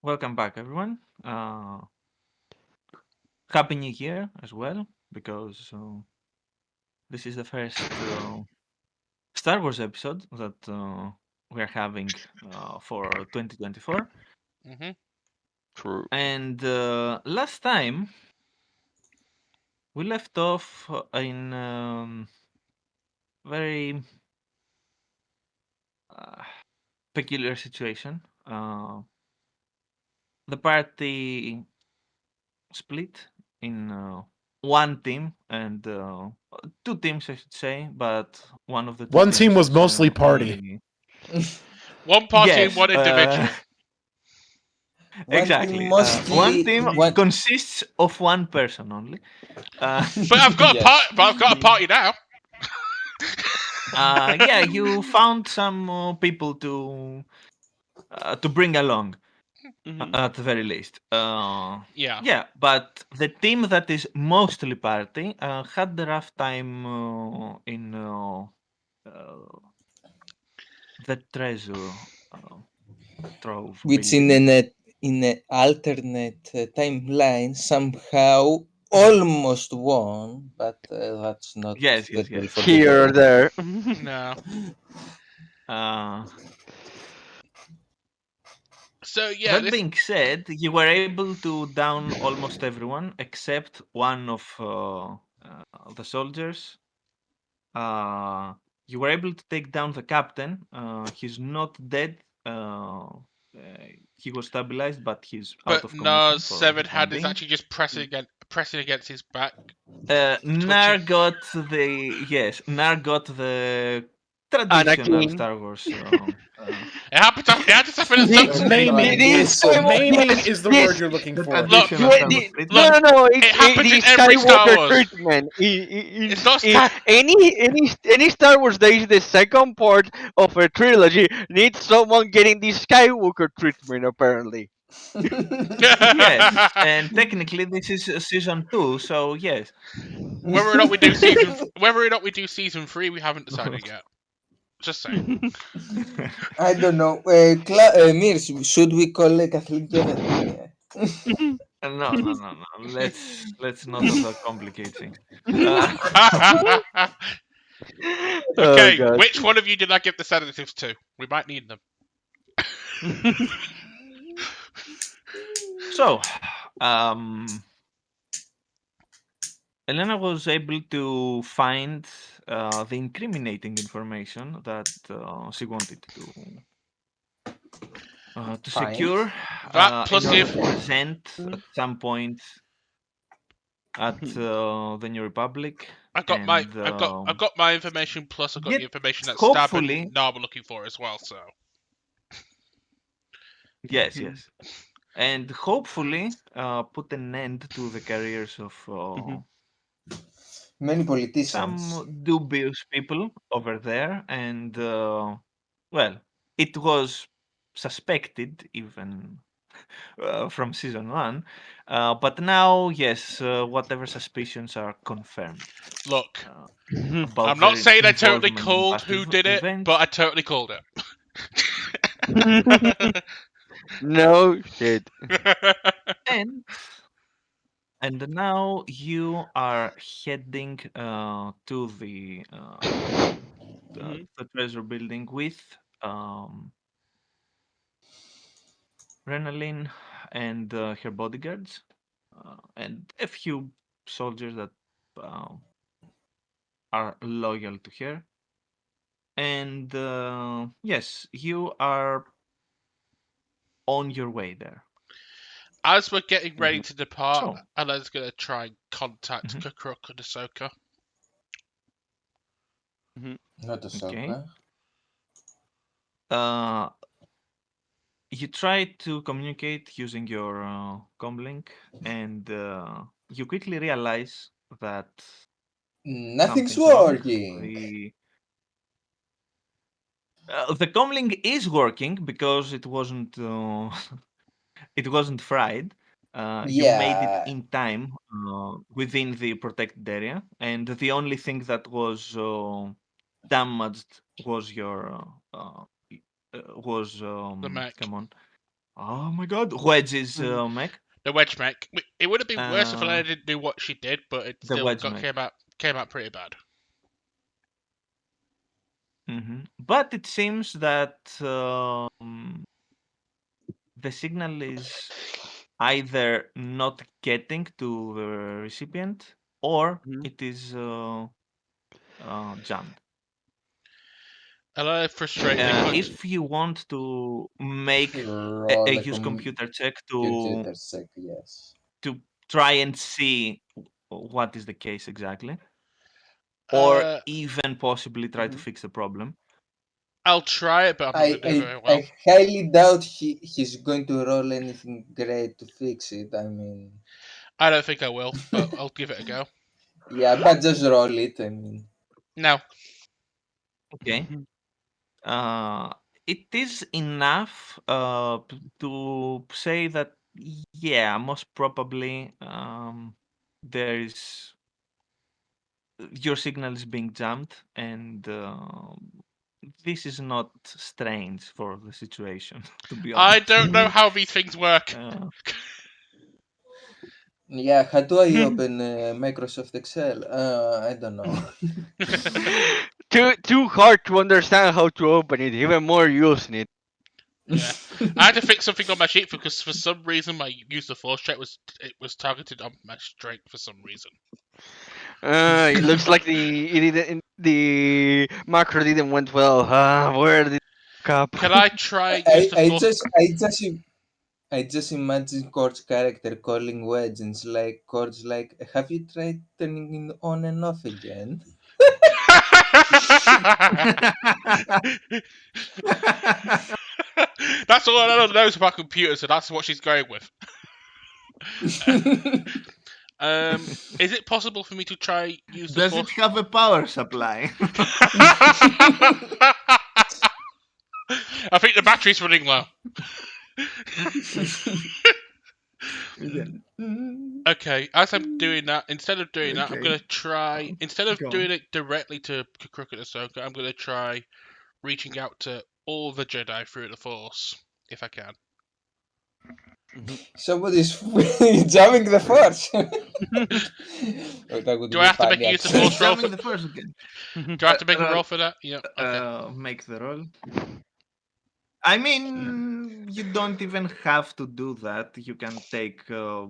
Welcome back, everyone. Happy New Year as well, because this is the first Star Wars episode that we're having for 2024. Mm-hmm. True. And last time we left off in very uh, peculiar situation. The party split in one team and two teams, I should say, but one of the two One team teams was is mostly party. only. One party and Yes, one individual. One team exactly. One mostly team one. consists of one person only. Uh, But I've got a Yes. part. But I've got a party now. yeah, you found some people to bring along Mhm. at the very least. Yeah. Yeah, but the team that is mostly party had the rough time in uh, the treasure trove Which in building. an alternate timeline somehow almost won, but that's not Yes, yes, good yes. well for the Here or game. there. No. Uh, So yeah, that this. being said, you were able to down almost everyone except one of the soldiers. Uh, you were able to take down the captain. He's not dead. He was stabilized, but he's out But of no, commission for the Severed time Hand is being. actually just pressing against his back, Nar twitching. got the Nar got the traditional Anakin. Star Wars. It had to happen at some The, stage. Like Maiming. the this. Maiming yes, is the word yes. you're looking The for. Look, traditional Star Wars The, split. no, look. no, no. It It's happens the in every Star Skywalker Wars. treatment. It's not In Star. any Star Wars that is the second part of a trilogy needs someone getting the Skywalker treatment. Apparently. Yes, and technically this is season 2, so yes. Whether or not we do season 3, we haven't decided yet. Just saying. I don't know. Mirs, should we call Kathleen Kennedy? No, no, no, no. Let's not overcomplicate things. Uh, Oh Okay, god. which one of you did I give the sedatives to? We might need them. so, um, Elena was able to find the incriminating information that she wanted to Fine. secure That in plus order if to present at some point at the New Republic and I've got my information plus I've got the get information that Stab hopefully. and Nar were looking for as well. So Yes, yes. And hopefully put an end to the careers of Many politicians. some dubious people over there. And, well, it was suspected even from season 1. But now, yes, whatever suspicions are confirmed look, uh, Mhm. about I'm not their saying I totally involvement in called past who did it, but events. I totally called No shit. it. And And now you are heading to Mhm. the treasure building with um, Renalyn and her bodyguards and a few soldiers that uh, are loyal to her. And yes, you are on your way there. As we're getting ready to depart, So, Ala's gonna try and contact mhm, Kakruk and Ahsoka. Mhm. Not okay. Ahsoka. Uh, you try to communicate using your comlink, and you quickly realize that Nothing's something's wrong. working. The comlink is working because it wasn't it wasn't fried. You made it Yeah. in time within the protected area, and the only thing that was damaged was your was The mech. come on Oh my god, Wedge's mech. The wedge mech. It would have been worse if Uh, Elena didn't do what she did, but it the still wedge mech. came out pretty bad. But it seems that the signal is either not getting to the recipient or Mhm. it is jammed. Elena frustratingly put. If you want to make a Roll a use computer check computer check, yes. to try and see what is the case exactly, or Uh, even possibly try to Mhm. fix the problem. I'll try it, but I'm not going to do very well. I highly doubt he's going to roll anything great to fix it. I mean, I don't think I will, but I'll give it a go. yeah, but just roll it. I mean, No. Okay. Mhm. It is enough to say that, yeah, most probably there is your signal is being jammed, and this is not strange for the situation, to be I honest. don't know how these things work. yeah, how do I open Microsoft Excel? I don't know. Too hard to understand how to open it. Even more using it. Yeah, I had to fix something on my sheet because for some reason my use of force check was targeted on my strength for some reason. It looks like the macro didn't went well. Where did it up? Can I try I, use the I force? just I just I just imagine Court's character calling Wedge and it's like Court's like, have you tried turning it on and off again? That's all I knows about computers, so that's what she's going with. Is it possible for me to try use the Does it force? have a power supply? I think the battery's running low. Yeah. Okay, as I'm doing that, instead of doing that, I'm Okay. gonna try. Instead of Go doing on. it directly to Crooked Ahsoka, I'm gonna try reaching out to all the Jedi through the Force, if I can. Mhm. Somebody's jamming the force. Oh, that would Do I be have to make funny a use of actually. Force roll for? Jamming the first again. Do I have to make a Roll, roll for that? Yeah. Okay. make the roll. I mean, you don't even have to do that. You can take a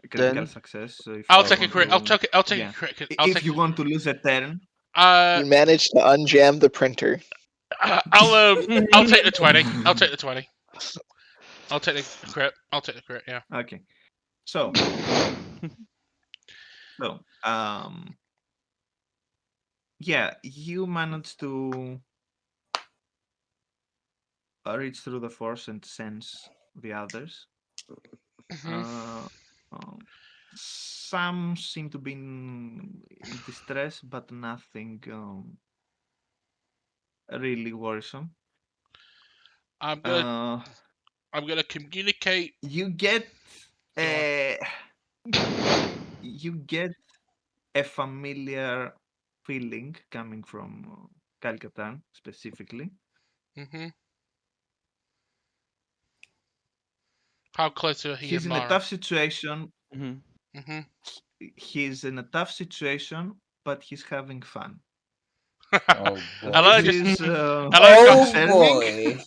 critical Then success if I'll you take a Oh, want crit. okay. to. I'll take a Yeah, crit. I'll if take. you want to lose a turn. Uh, You managed to unjam the printer. I'll take the 20. I'll take the 20. I'll take the crit. I'll take the crit. Yeah. Okay, so so yeah, you managed to reach through the force and sense the others. Mhm. Uh, um, some seem to be in distress, but nothing really worrisome. I'm gonna Uh, I'm gonna communicate. you get Go on. a you get a familiar feeling coming from Calcatan specifically. Mhm. How close are he and He's in a Mara? tough situation. Mhm. Mhm. He's in a tough situation, but he's having fun. Oh boy. This Alana just is Alana can't Oh concerning. boy.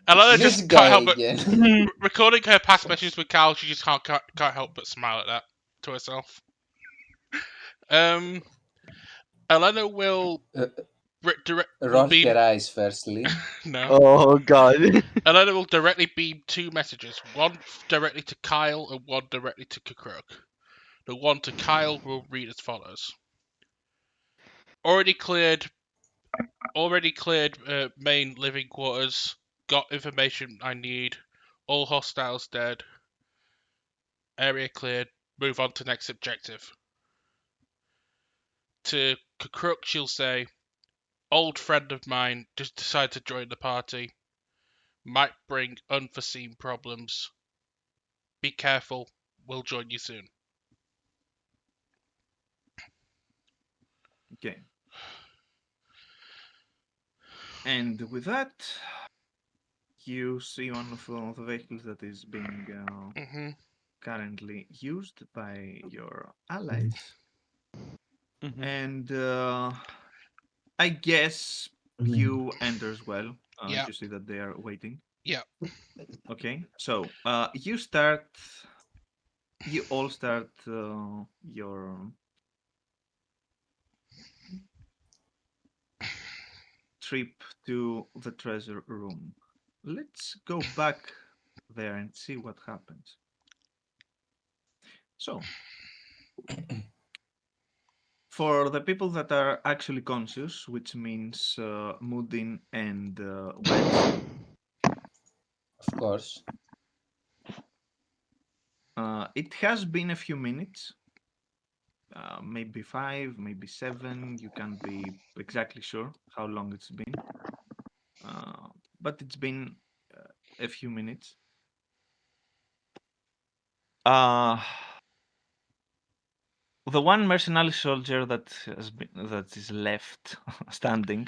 Alana This just can't guy help but again. recording her past messages with Cal. She just can't help but smile at that to herself. Um, Alana Uh, will roll beam her eyes firstly. no. Oh god. Alana will directly beam two messages, one directly to Kyle and one directly to Kukruk. The one to Kyle will read as follows: Already cleared. Already cleared main living quarters. Got information I need. All hostiles dead. Area cleared. Move on to next objective. To Kukruk, she'll say, old friend of mine just decided to join the party. Might bring unforeseen problems. Be careful. We'll join you soon. And with that, you see one of the vehicles that is being Mm-hmm. currently used by your allies, Mhm. and I guess you enter as well. Yeah. You see that they are waiting. Yeah. Okay, so you start. You all start your trip to the treasure room. Let's go back there and see what happens. So, for the people that are actually conscious, which means Mudin and Wedge, Of course. it has been a few minutes, maybe 5, maybe 7. You can't be exactly sure how long it's been, uh, but it's been a few minutes. Uh, the one mercenary soldier that is left standing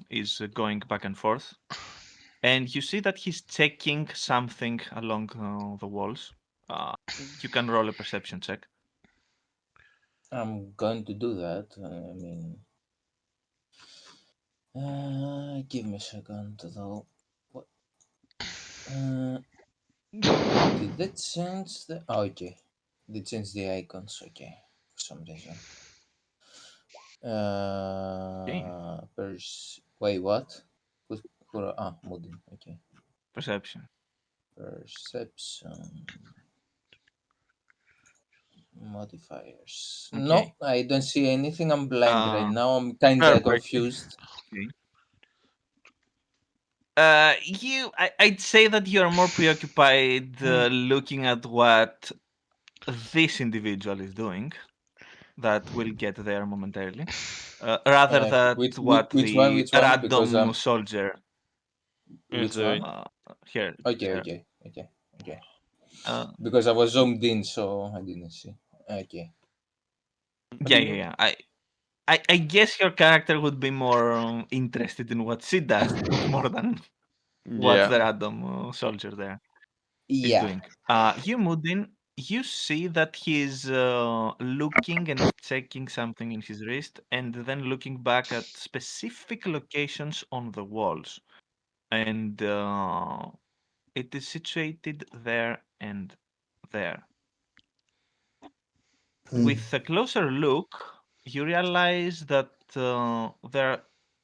is going back and forth, and you see that he's checking something along the walls. You can roll a perception check. I'm going to do that. I mean, give me a second though. What? Did they change the? Oh, okay, they changed the icons. Okay, for some reason. Okay, Wait, what? Moodin. Okay, perception. perception modifiers. No, Okay. I don't see anything. I'm blind right Uh, now. I'm kinda Perfect. confused. okay. I'd say that you're more preoccupied looking at what this individual is doing. That will get there momentarily. Rather than what Which one? the Which one? Because random I'm soldier Is which doing. one? uh, here. Okay, There. okay, okay, okay. Uh, Because I was zoomed in, so I didn't see. Okay. yeah, yeah, yeah. I guess your character would be more interested in what she does more than what Yeah. the random soldier there is Yeah. doing. You, Mudin, you see that he's looking and checking something in his wrist, and then looking back at specific locations on the walls, and it is situated there and there. With a closer look, you realize that there are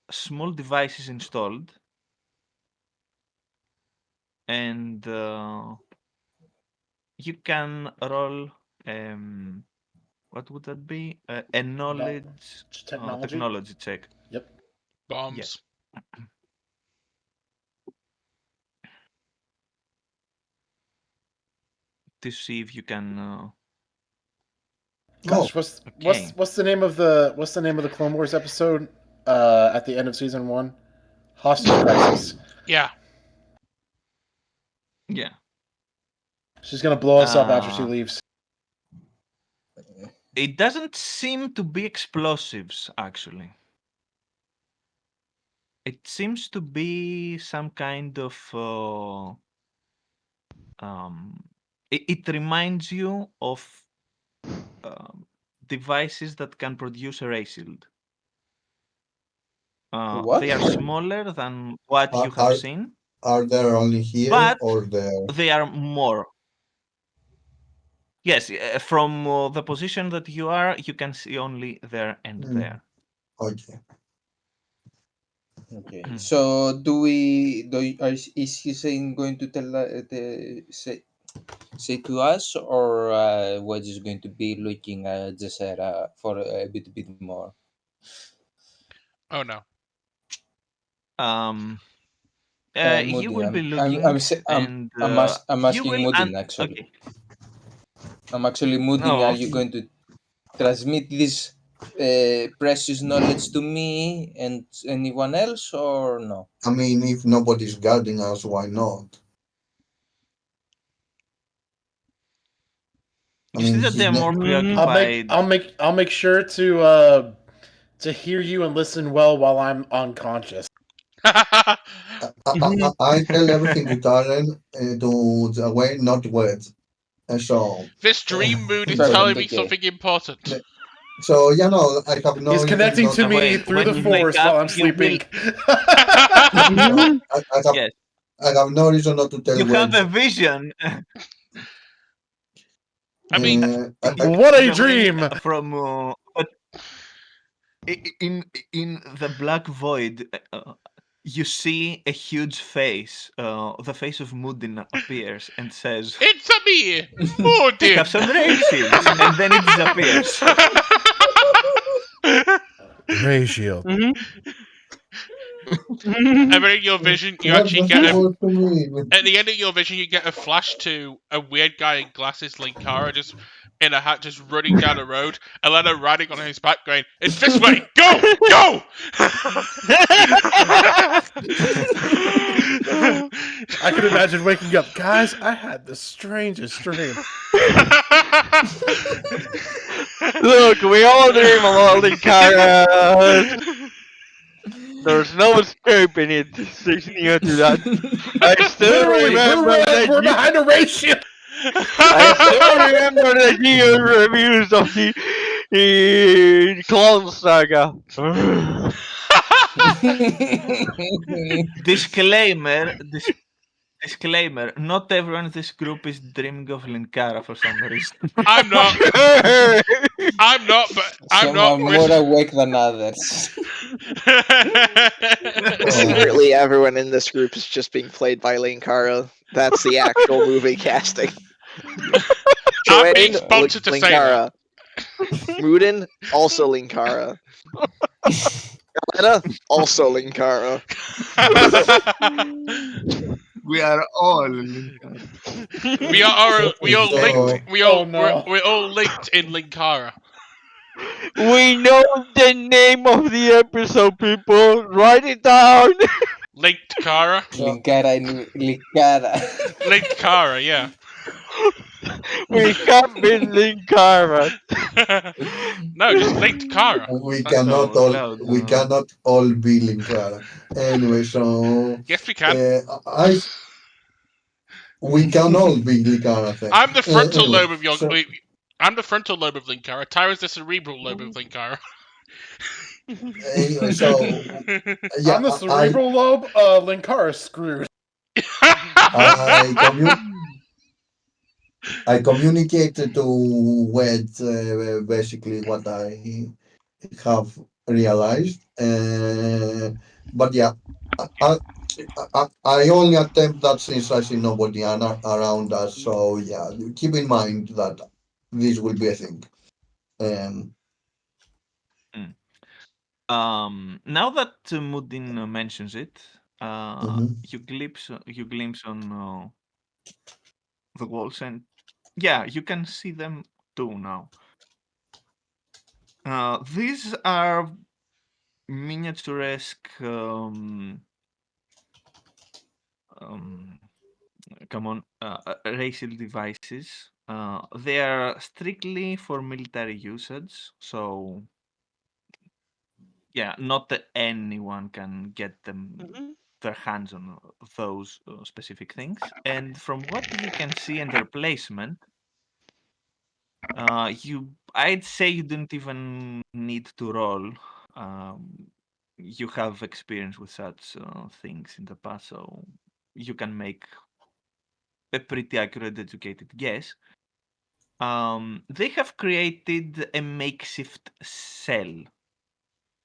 small devices installed, and you can roll. What would that be? A No, knowledge technology. technology check. Yep. Yes, Bombs. to see if you can. Gosh, Okay. what's the name of the Clone Wars episode at the end of season 1? Hostage Crisis. Yeah. Yeah. She's gonna blow us up after she Uh, leaves. it doesn't seem to be explosives, actually. It seems to be some kind of. It reminds you of um, devices that can produce a ray shield. They What? are smaller than what you Are, have are seen, are they only here but or there? they are more. Yes, from the position that you are, you can see only there and Mm, there. okay. Okay. So do we? Is he saying going to tell say to us, or we're just going to be looking at Jessera for a bit more? Oh no. um, you Moody, will be looking, and I'm you asking will. Moodin actually. Okay. I'm actually Moodin. Are No. you going to transmit this precious knowledge to me and anyone else, or no? I mean, if nobody's guarding us, why not? I You see mean, that they're more Mm, preoccupied. I'll make sure to hear you and listen well while I'm unconscious. I tell everything to Karen, to the way, not words. So, This dream mood is Sorry, telling me Linkedkara. something important. so you know, I have no He's reason connecting not to to me When tell through the you wake everything. force up, while I'm you will. sleeping. So Mhm. Yes, I have no reason not to tell you have words. a vision. I mean, I, You What have a a vision dream! from but in the black void. You see a huge face. The face of Mudin appears and says, it's a me, "I have Moodin. some ray shields," and then it disappears. Ray shield. Mhm. And then in your vision, you what actually does get he a. want to mean? At the end of your vision, you get a flash to a weird guy in glasses, Linkkara, just in a hat, just running down the road, and Lena riding on his back, going, "It's this way, go, go!" I could imagine waking up, guys. I had the strangest dream. Look, we all dream about Linkkara. There's no escaping it. 6 years to that. I still Literally, remember that we're behind a ray shield. I still remember the year reviews of the Clone Saga. Disclaimer. Disclaimer. Not everyone in this group is dreaming of Linkara for some reason. I'm not. I'm not. But I'm Some not. are more awake than others. Secretly, everyone in this group is just being played by Linkkara. That's the actual movie casting. I'm being Joanne, sponsored to say that. Linkkara. Mudin, also Linkkara. Elena, also Linkkara. We are all Linkara. we are linked. So Oh no. We're all linked in Linkkara. We know the name of the episode, people. Write it down. Linked Kara. so Linkkara. Linkkara, yeah. We have been Linkara. No, just linked Kara. we That's cannot So, all Cloud, we cannot all be Linkara. Anyway, so Yes, we can. I we can all be Linkara. I'm the frontal Anyway, lobe of your. so I'm the frontal lobe of Linkkara. Tyra's the cerebral lobe of Linkkara. anyway, so yeah, On the cerebral lobe, Linkkara's screwed. I commu- I communicated to Wed basically what I have realized, but yeah, I, I only attempt that since I see nobody around us. So yeah, keep in mind that this will be a thing. Um, now that Mudin mentions it, mhm. you glimpse on the walls, and yeah, you can see them too now. These are miniaturesque. Um, Come on, racial devices. They are strictly for military usage, so yeah, not that anyone can get their hands on those specific things. And from what you can see in their placement, I'd say you didn't even need to roll. You have experience with such things in the past, so you can make a pretty accurate, educated guess. They have created a makeshift cell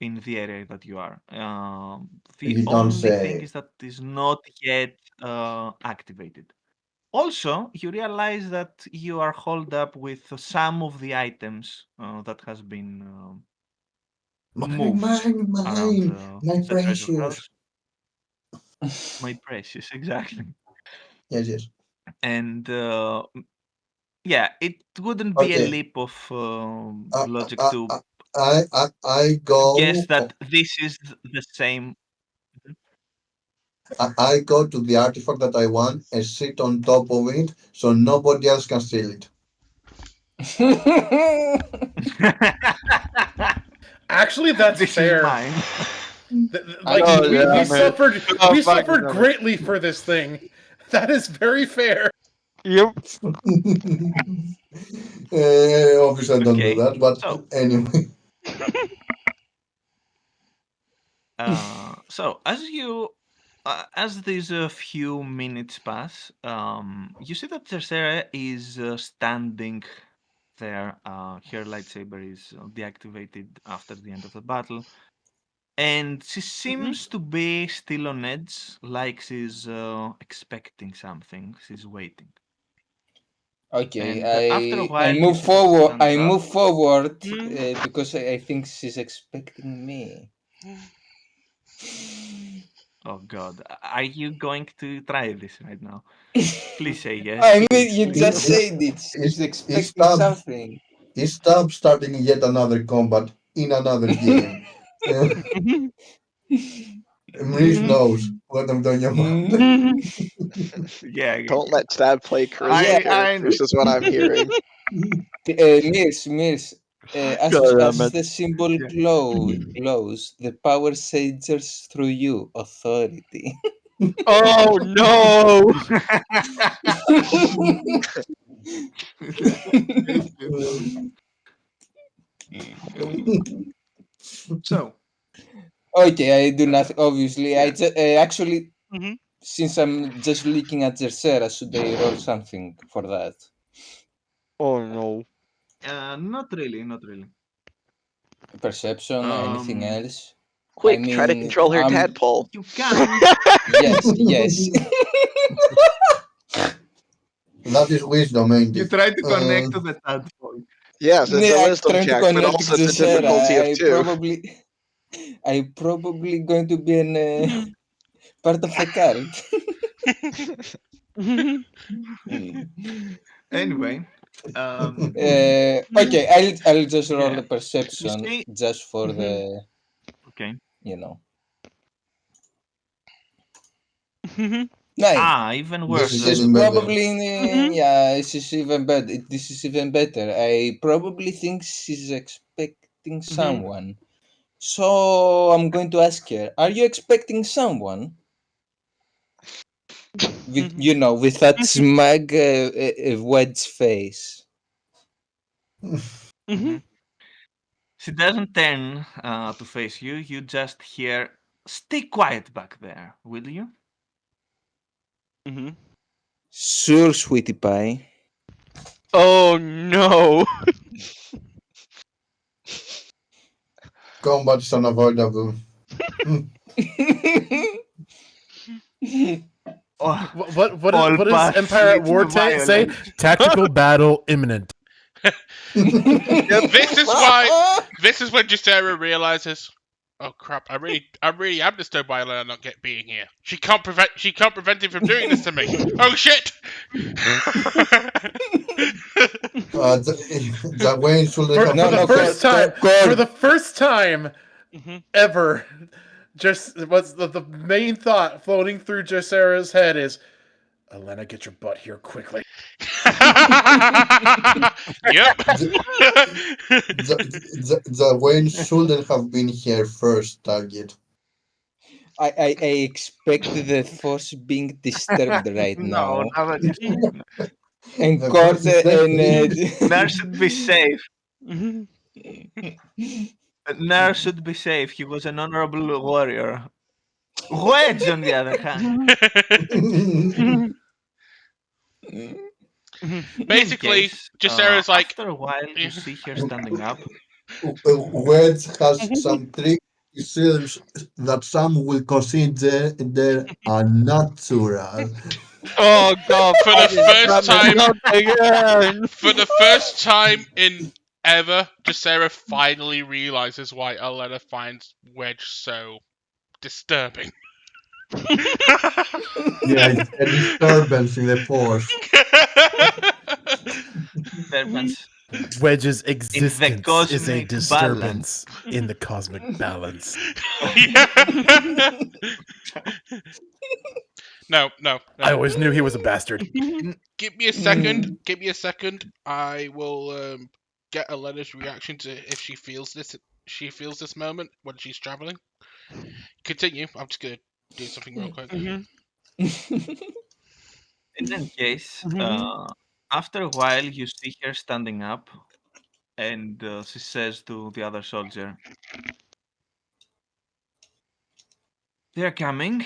in the area that you are. The You don't only thing say. is that it is not yet activated. Also, you realize that you are holed up with some of the items that has been Mine, moved mine, around mine, my the treasure precious. house. My precious, exactly. Yes, yes. And yeah, it wouldn't be a Okay. leap of I, logic I, to I guess go. that this is the same. Mhm. I go to the artifact that I want and sit on top of it so nobody else can steal it. Actually, that's This is fair. mine. Like Oh, we yeah, man. suffered Oh, we fucking suffered hell. greatly for this thing. That is very fair. Yep. Obviously, I don't do Okay, that, but so anyway. so as these few minutes pass, you see that Tercera is standing there. Her lightsaber is deactivated after the end of the battle, and she seems to be still on edge, like she's expecting something. She's waiting, Okay, and after a I while, you move see that she forward. stands I up. move forward Mhm. because I think she's expecting me. Oh God, are you going to try this right now? Please say yes, I mean, please, you please. just Is, said it. She's is expecting Tab something. is Tab starting yet another combat in another game? Uh, Mhm. Maurice knows what I'm talking about. Mm. Yeah, Don't let Stab play charisma Yeah, I know. characters, is what I'm hearing. Mirs, God damn as it. the symbol Yeah. glows, the power surges through you, authority. Oh no! Yes, yes. So, Okay, I do nothing. Obviously, yeah, actually, Mhm. since I'm just looking at Jersera, should I roll something for that? Oh no. not really, not really. Perception, anything Um, else? I Quick, try to mean, control her tadpole. you can, yes, yes. That is wisdom, ain't you it? try to connect to the tadpole. Yes, it's a Yeah, I'm wisdom trying to check, but connect also with it's a difficulty Jersera. of 2. I probably going to be an part of the cult. Mhm. Anyway, Okay, I'll just roll yeah, the you perception see, just for Mhm. the okay. you know Mhm. 9. Even This is worse. She's getting better. probably Mhm. yeah. She's even better. This is even better. I probably think she's expecting Mhm. someone. So I'm going to ask her: Are you expecting someone? With Mhm. with that smug wedge face. Mhm. Mhm. She doesn't turn to face you. You just hear, "Stay quiet back there, will you?" Mhm. Sure, sweetie pie. Oh no! Combat is unavoidable. Oh, all What does paths Empire at lead War to say? violence. Tactical battle imminent. Yep. This is why. This is when Jacera realizes, oh crap! I really am disturbed by Elena not being here. She can't prevent him from doing this to me. Oh shit! The Wayne should have For No, the no, first time, for Cord. the first time Mhm. ever, just what's the main thought floating through Jacera's head is, Elena, get your butt here quickly. Yep. the Wayne shouldn't have been here first, target. I expect the force being disturbed right No, now. never disturbed. And The force Cord is definitely. Nar should be safe. Mhm. Nar should be safe. He was an honorable warrior. Wedge, on the other hand. Mhm. Mhm. In any Basically, case, Jacera's like, after a while, you see her standing up. Wedge has some trick skills that some will consider they're unnatural. Oh god, for the fucking first damn it, time, not again! for the first time in ever, Jacera finally realizes why Elena finds Wedge so disturbing. Yeah, it's a disturbance in the force. Disturbance Wedge's in the existence is a cosmic balance. disturbance in the cosmic balance. Yeah. No, no, I no. always knew he was a bastard. Give me a second. Give me a second. I will get Elena's reaction to if she feels this. She feels this moment when she's traveling. Continue. I'm just gonna do something real quick. In any case, Mhm. after a while, you see her standing up, and she says to the other soldier, "They're coming.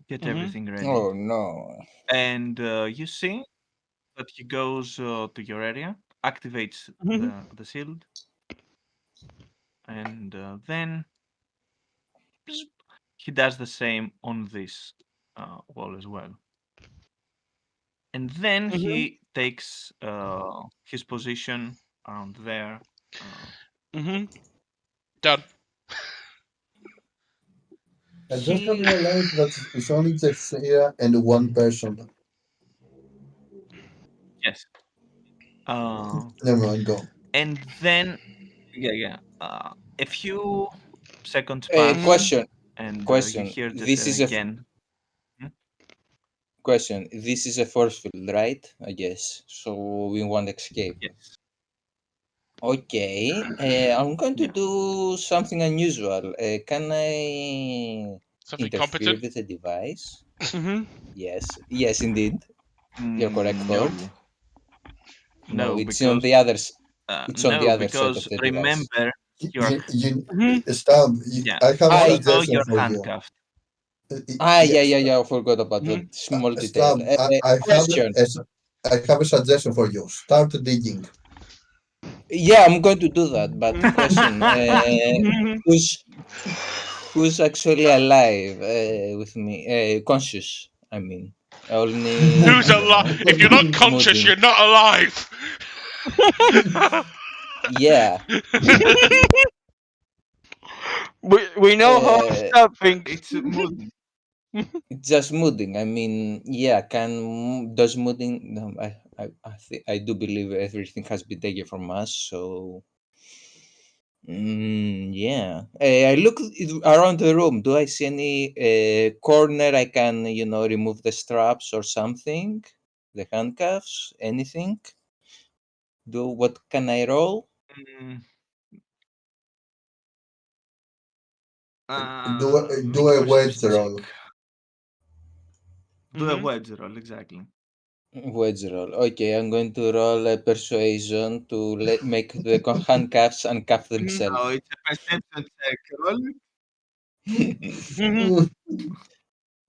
Get Mhm. everything ready." Oh no. And you see that he goes to your area, activates Mhm. the shield, and then he does the same on this wall as well. And then Mhm. he takes his position around there. Uh, Mhm. Done. I just have he realized that it's only Jexia and one person. yes. Uh, Never mind, go. and then a few seconds pass, Question. and you Question. hear This Jessera is a again. Hmm? question. This is a force field, right? I guess. So we won't escape. Yes. Okay. I'm going to Yeah. do something unusual. Can I Something interfere competent. with the device? Mm-hmm. Yes. Yes, indeed. You're correct, Cord. No, No, no, it's on because the others. It's on the no, other side of because the device. remember you're Mhm. Stop. yeah. I have a Also, I suggestion you're for you. handcuffed. Yeah, Yes, yeah, yeah. I forgot about that small detail. stop. I have Question. I have a suggestion for you. Start digging. Yeah, I'm going to do that. But question: Mhm. who's who's actually alive with me? Conscious. I mean, only Who's you alive? know, If you're not conscious, mooding. you're not alive. Yeah. We know how to Yeah, stop things. it's moving. Just mooding. I mean, yeah. Does mooding? No, I do believe everything has been taken from us. So yeah. I look around the room. Do I see any corner I can, remove the straps or something? The handcuffs? Anything? What can I roll? Mm, Do make a a wedge perception check. roll. Do a Mm-hmm. wedge roll, exactly. Wedge roll. Okay, I'm going to roll a persuasion to make the handcuffs uncuff themselves. No, it's a perception check. Roll.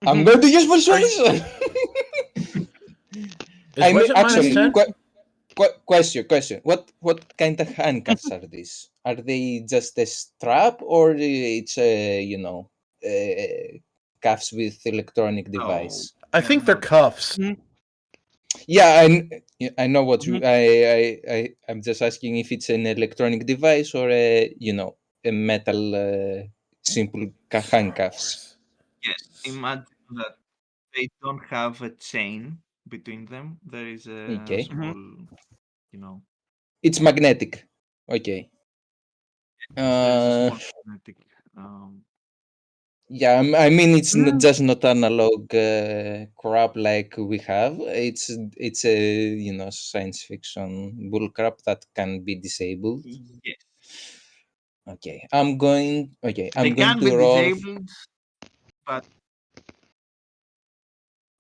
I'm going to use Are you, persuasion. is I mean, wedge at minus actually, 10? question. What kind of handcuffs are these? Are they just a strap or it's cuffs with electronic No, device? I they're think they're not. cuffs. Yeah, I know what you. I'm just asking if it's an electronic device or a metal simple handcuffs. Force. Yes, imagine that they don't have a chain between them. There is a Okay, small, you know, it's magnetic. Okay. yes, there is a Uh, small magnetic. Um, Yeah, I mean it's just not analog crap like we have. It's a science fiction bull crap that can be disabled. yes, Okay, I'm going. Okay, they I'm going can be to roll. disabled, but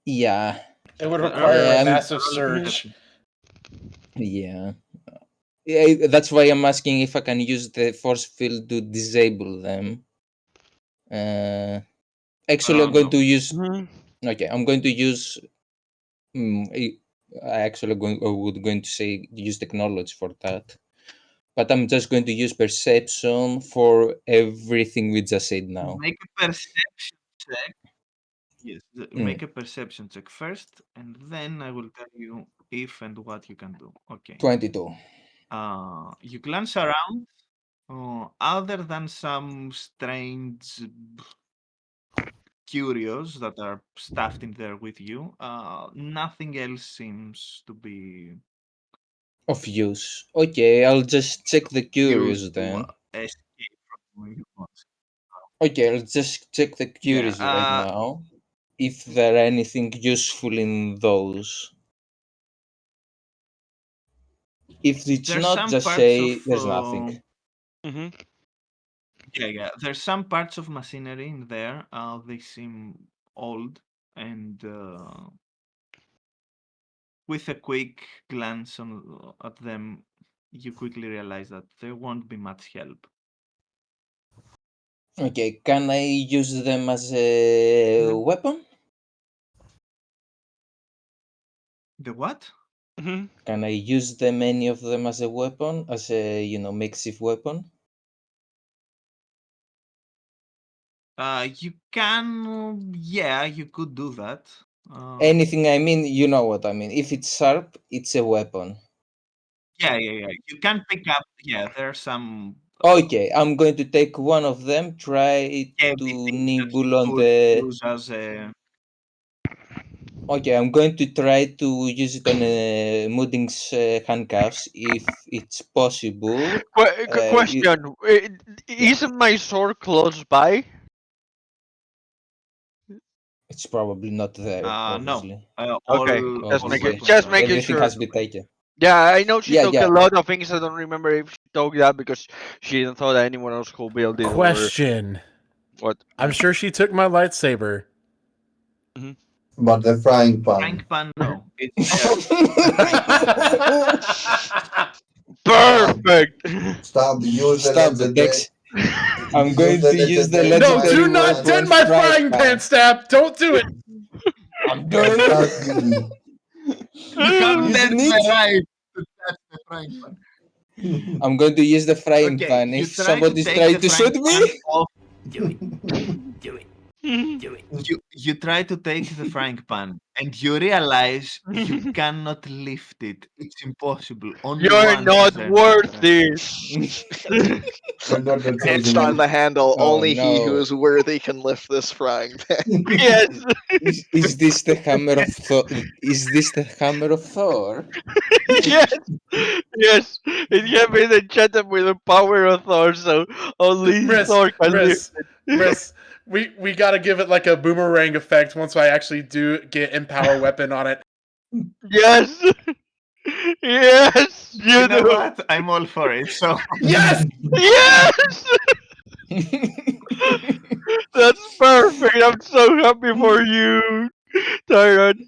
Yeah, It would roll a require a I'm. massive roll a surge. perception. Yeah, that's why I'm asking if I can use the force field to disable them. Uh, Actually, I'm going No, to use. Okay, I'm going to use. Mm, I I actually going to say use technology for that, but I'm just going to use perception for everything we just said now. make a perception check. Yes, Mm, make a perception check first, and then I will tell you if and what you can do. Okay. 22. You glance around. Other than some strange curios that are stuffed in there with you, nothing else seems to be Of use. Okay, I'll just check the used curious to then. escape from where you was. Okay, I'll just check the Yeah. curious right now. If there are anything useful in those. If it's There's not, some just parts of say there's nothing. Yeah. There's some parts of machinery in there. They seem old, and with a quick glance at them, you quickly realize that there won't be much help. Okay, can I use them as a Mhm. weapon? The what? Mhm. Can I use them, any of them, as a weapon, as a makeshift weapon? You can, yeah, you could do that. Anything, I mean, you know what I mean. If it's sharp, it's a weapon. Yeah. You can pick up. Yeah, there are some Okay, I'm going to take one of them, try heavy to things that you nibble on could the. use as a. Okay, I'm going to try to use it on Mudding's handcuffs if it's possible. Question: Yeah, Isn't my sword close by? it's probably not there, No. obviously. Okay, All weapons just are making Everything sure. has been taken. Yeah, I know she Yeah, took a yeah. lot of things. I don't remember if she took that because she didn't thought that anyone else could build it or Question. what. I'm sure she took my lightsaber. Mhm. But the frying frying pan. pan. No, it's there. The frying pan is there. Stab, Perfect. stab, use the Stop, legendary, Dex. I'm use going the to use the legendary No, legendary do frying not pan dent weapon my fry frying pan, pan. Stab. Don't do it. I'm and doing start it. digging. You have Using the it. right to touch the frying pan. I'm going to use the frying Okay, pan. you If try to somebody's take trying the to frying shoot me, pan off. You try to take the frying pan, and you realize you cannot lift it. It's impossible. Only You're one can not turn it worth around. it. You're not the Pinched chosen on one. the handle. oh Only he who no. is worthy can lift this frying pan. Yes, Is this the hammer of Thor? Is this the hammer of Thor? yes, yes. It can be enchanted with the power of Thor, so only Riss, Thor can lift Riss, Riss. We gotta give it like a boomerang effect once I actually do get empower weapon on it. Yes, yes, You you know do. what? I'm all for it. So Yes. Yes, that's perfect. I'm so happy for you, Tyrant.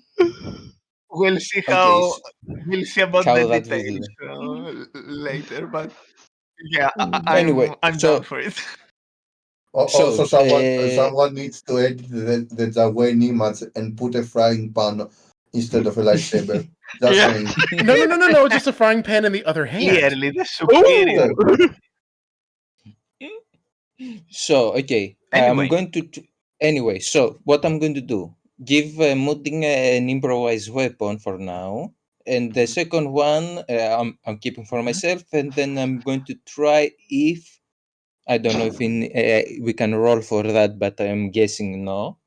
we'll see Okay, we'll see about the how that details will. later. But yeah, Anyway, I'm down for it. Also, so someone needs to edit the Zawayne image and put a frying pan instead of a lightsaber. Just Yeah. saying. No. Just a frying pan in the other hand. Clearly, the Ooh. superior. so okay, I'm Anyway, going to. Anyway, so what I'm going to do? Give Mudding an improvised weapon for now, and the second one I'm keeping for mhm. myself, and then I'm going to try if I don't know if we can roll for that, but I'm guessing no.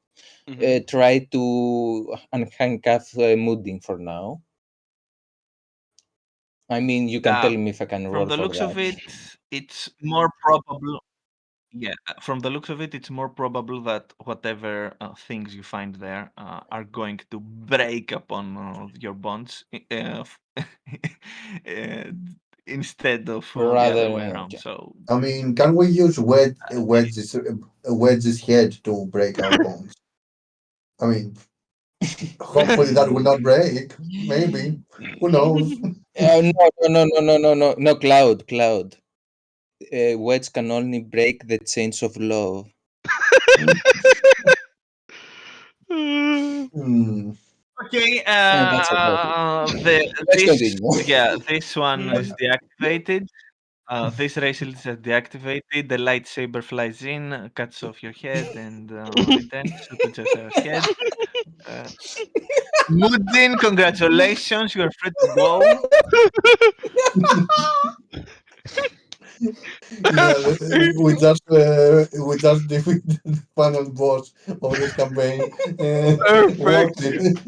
Mhm. Try to unhandcuff Mudding for now. I mean, you can uh, tell me if I can from roll the for looks of that. it, it's more probable. Yeah, from the looks of it, it's more probable that whatever things you find there are going to break upon your bonds uh, instead of the other Rather, way around. okay. So, I mean, can we use uh, Wedge's head to break our bones? I mean, hopefully that will not break. Maybe. Who knows? No, Cloud. Words can only break the chains of love. Hmm. okay, And that's about it. Let's this continue. yeah, this one is deactivated. This racial is deactivated. The lightsaber flies in, cuts off your head, and returns to Josera's head. Uh, Mudin, congratulations, you are free to go. Yeah, we just defeated the final boss of this campaign. Perfect. Worth it.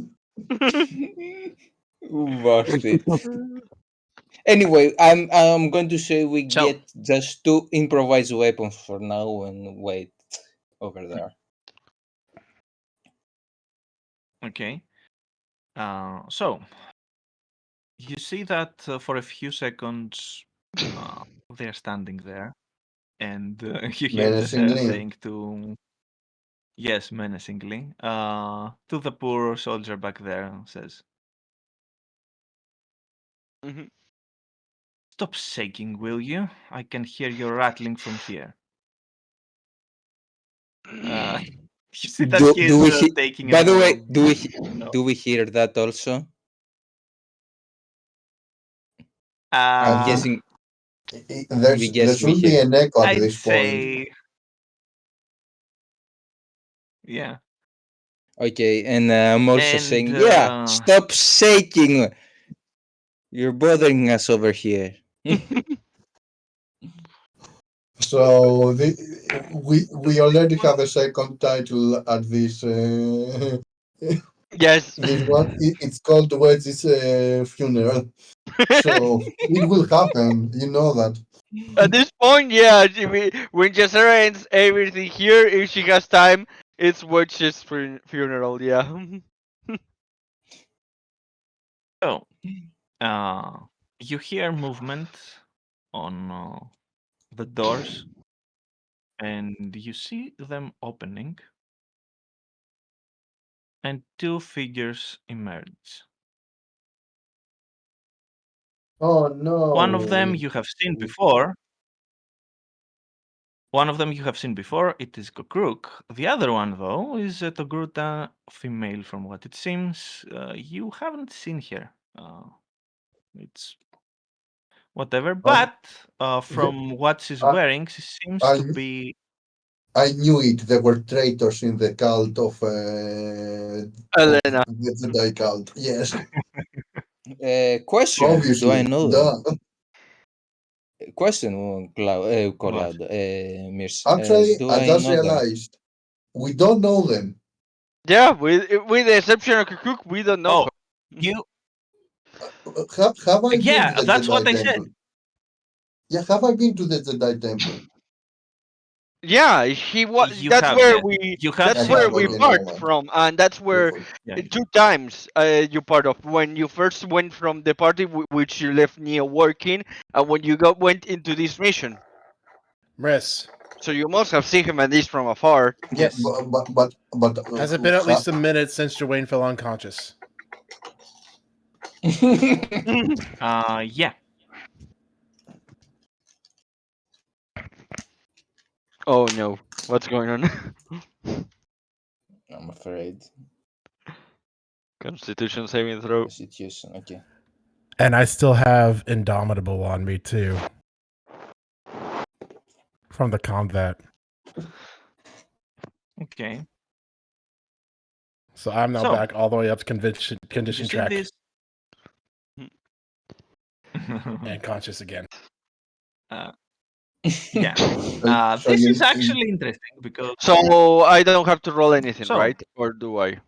Worth it. Anyway, I'm going to say we So, get just two improvised weapons for now and wait over there. okay. So you see that for a few seconds they're standing there, and you hear Jessera Menacingly. saying to, yes, menacingly, to the poor soldier back there, says, Mhm. "Stop shaking, will you? I can hear you rattling from here." You see that Do he's we taking a by the way, more, do we hear that also? I'm I uh, think guessing we there guess we should be hear. an echo at I'd this point. say, yeah. Okay, and I'm also And saying, yeah, stop shaking. You're bothering us over here. So we already have a second title at this Yes. this one. It's called Wedge's funeral. So it will happen. You know that. At this point, yeah, when Jessera ends everything here, if she has time, it's Witch's funeral, yeah. so, uh, you hear movement on the doors, and you see them opening, and two figures emerge. Oh One of them no! you have seen before. One of them you have seen before. It is Kokruk. The other one, though, is a Togruta female. From what it seems, you haven't seen her. It's whatever. I, But from what she's I, wearing, she seems I to be. I knew it. There were traitors in the cult of Elena. the Jedi cult. Yes, Question: do I obviously. know them? Duh. Question, What? Cloud, Mirs. Actually, Do I I just know them? realized we don't know them. Yeah, with the exception of Kukuk, we don't know Oh, her. you. Have I been to Yeah, the that's what Jedi I said. temple? Yeah, have I been to the Jedi temple? Yeah, she was. You That's have, where yes. we. You have That's I seen where have. we Okay, Kokruk. never part mind. from, and that's where Beautiful. Yeah. two times you part of. When you first went from the party, which you left Neo working, and when you went into this mission. Mriss, So you must have seen him at least from afar. Yeah, Yes. but has it been at least a minute since Joanne fell unconscious? Yeah. Oh no, what's going on? I'm afraid. Constitution saving throw. Constitution. Okay. And I still have Indomitable on me too from the combat. Okay. So I'm now So, back all the way up to condition you see track this. and conscious again. uh, yeah. So This is actually interesting because. So I don't have to roll anything, So, right? Or do I?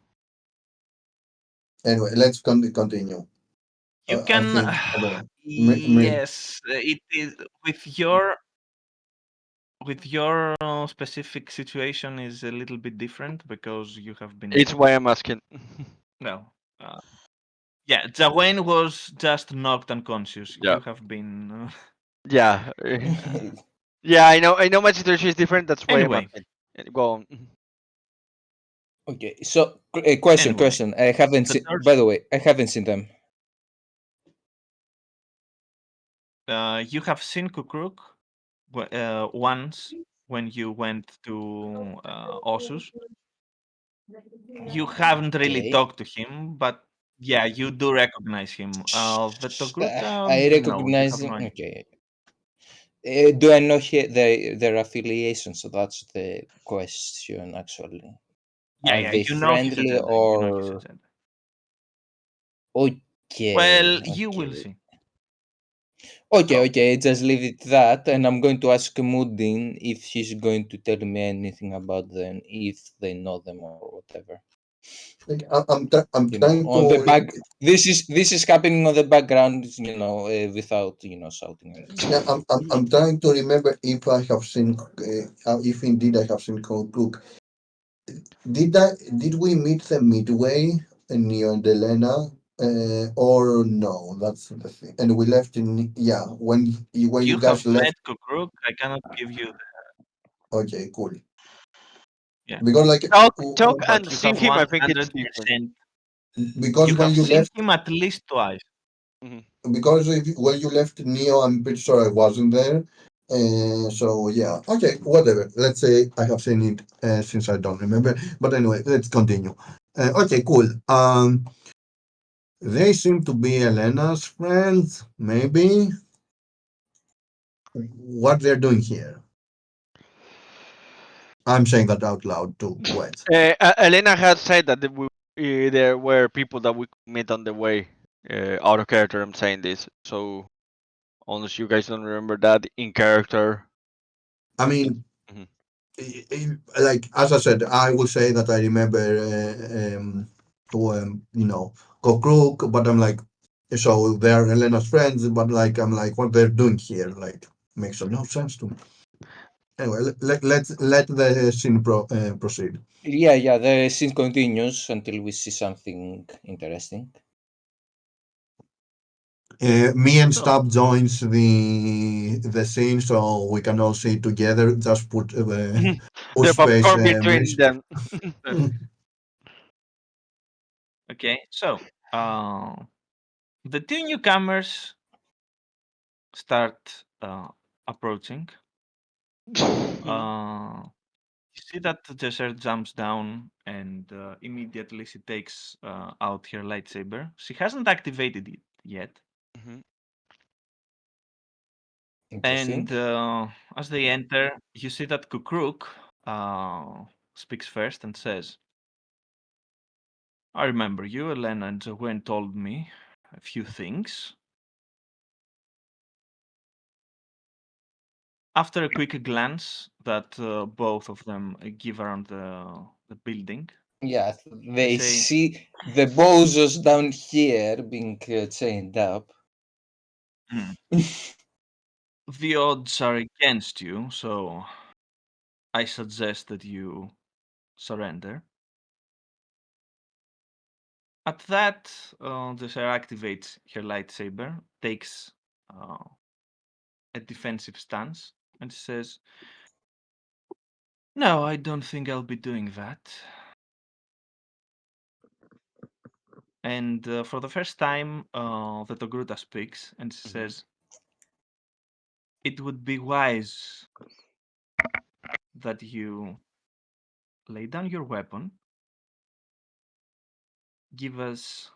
anyway, let's continue. you I can. think I don't know. Yes, it is with your specific situation is a little bit different because you have been. It's why I'm asking. Well, yeah, Jawen was just knocked unconscious. Yeah. You have been. Yeah. Yeah, I know. I know my situation is different. That's why I'm Anyway, asking. Go on. Okay. So, question, anyway, question. I haven't the seen. doors. By the way, I haven't seen them. You have seen Kukruk once when you went to Osus. You haven't really Okay. talked to him, but yeah, you do recognize him. The Togruta, I no, you recognize have him. no idea. Okay. Do I know their affiliation? So that's the question, actually. Yeah, Are yeah, they you know he's a friendly Jedi. You know he's a or Jedi. Well, okay? you will Okay. see. Okay, So, okay, just leave it that, and I'm going to ask Moodin if she's going to tell me anything about them, if they know them or whatever. Like, I'm You know, trying on the to. back. This is happening on the background. You know, without shouting anything. Yeah, I'm trying to remember if I have seen, if indeed I have seen Code Cook. Did we meet them midway near Delena? Or no, that's the thing. And we left in, yeah, when you You have guys left. met Kukruk. I cannot give you Okay, cool. yeah, Because like Talk and but you see have him. I think it's different. 100%. because You when have you seen left, him at least twice. Mhm. because when you left Neo, I'm pretty sure I wasn't there. So yeah, okay, whatever. Let's say I have seen it since I don't remember. But anyway, let's continue. Okay, cool. They seem to be Elena's friends. Maybe what they're doing here. I'm saying that out loud to Wet. Elena had said that there were people that we could meet on the way. Out of character, I'm saying this. So unless you guys don't remember that in character. I mean, Mhm. like as I said, I will say that I remember, Kokruk, but I'm like, so they're Elena's friends, but like I'm like, what they're doing here, like makes no sense to me. Anyway, let the scene proceed. Yeah, the scene continues until we see something interesting. Me and So, Stab joins the scene so we can all see it together. Just put The push space popcorn between music. them. okay, so uh, the two newcomers start approaching. You see that Jesser jumps down and immediately she takes out her lightsaber. She hasn't activated it yet. Mhm. Interesting. And as they enter, you see that Kukruk speaks first and says, I remember you, Elena and Gwen told me a few things. After a quick glance that both of them give around the building, Yeah, they they say, see the bozos down here being chained up. "Hmm, the odds are against you, so I suggest that you surrender." At that, Desire activates her lightsaber, takes uh, a defensive stance, and says, no, I don't think I'll be doing that. And for the first time, the Togruta speaks and says, it would be wise that you lay down your weapon, give us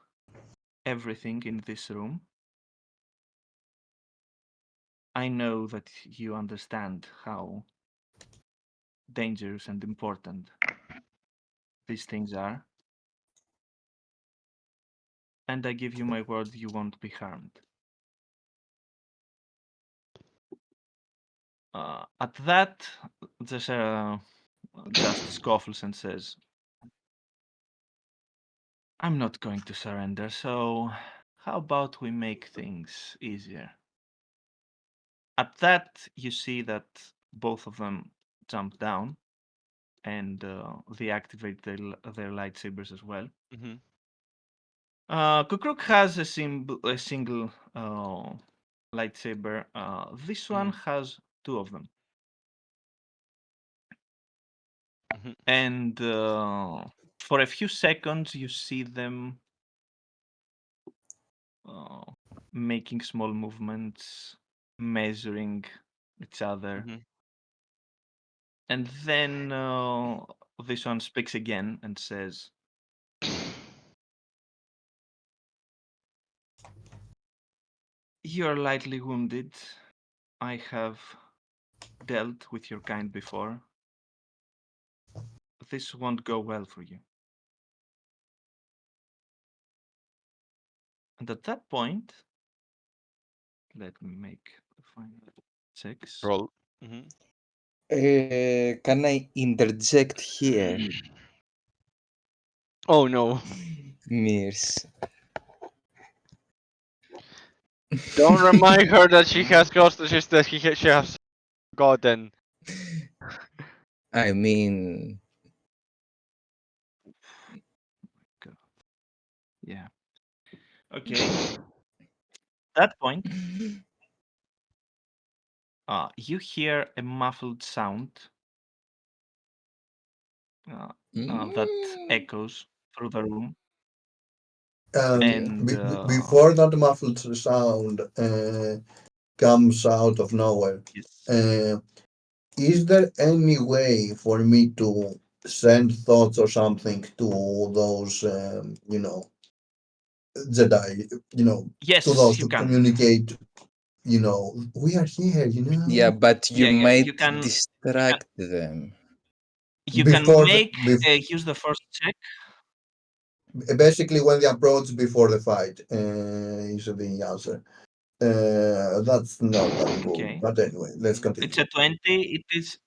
everything in this room. I know that you understand how dangerous and important these things are, and I give you my word you won't be harmed. At that, Zesha just scoffles and says, I'm not going to surrender, so how about we make things easier? At that, you see that both of them jump down and they activate their lightsabers as well. Mhm. Kukruk has a single lightsaber. This one Mhm. has two of them. Mhm. And for a few seconds, you see them uh, making small movements, measuring each other. Mhm. And then this one speaks again and says, you're lightly wounded. I have dealt with your kind before. This won't go well for you. And at that point, let me make the final checks. Roll. Mhm. Can I interject here? Oh no! Mirs. Don't remind her that she has hostages that she has gotten. I mean, God. Yeah. Okay. That point, you hear a muffled sound that echoes through the room, and Before that muffled sound comes out of nowhere, yes, uh, is there any way for me to send thoughts or something to those, Jedi, to yes, those you to can. communicate, we are here, Yeah, but you Yeah, might you can, distract them. you can before make use the first check. basically when they approach before the fight is the answer. That's not that good. Okay, But anyway, let's it's continue. a 20. It is.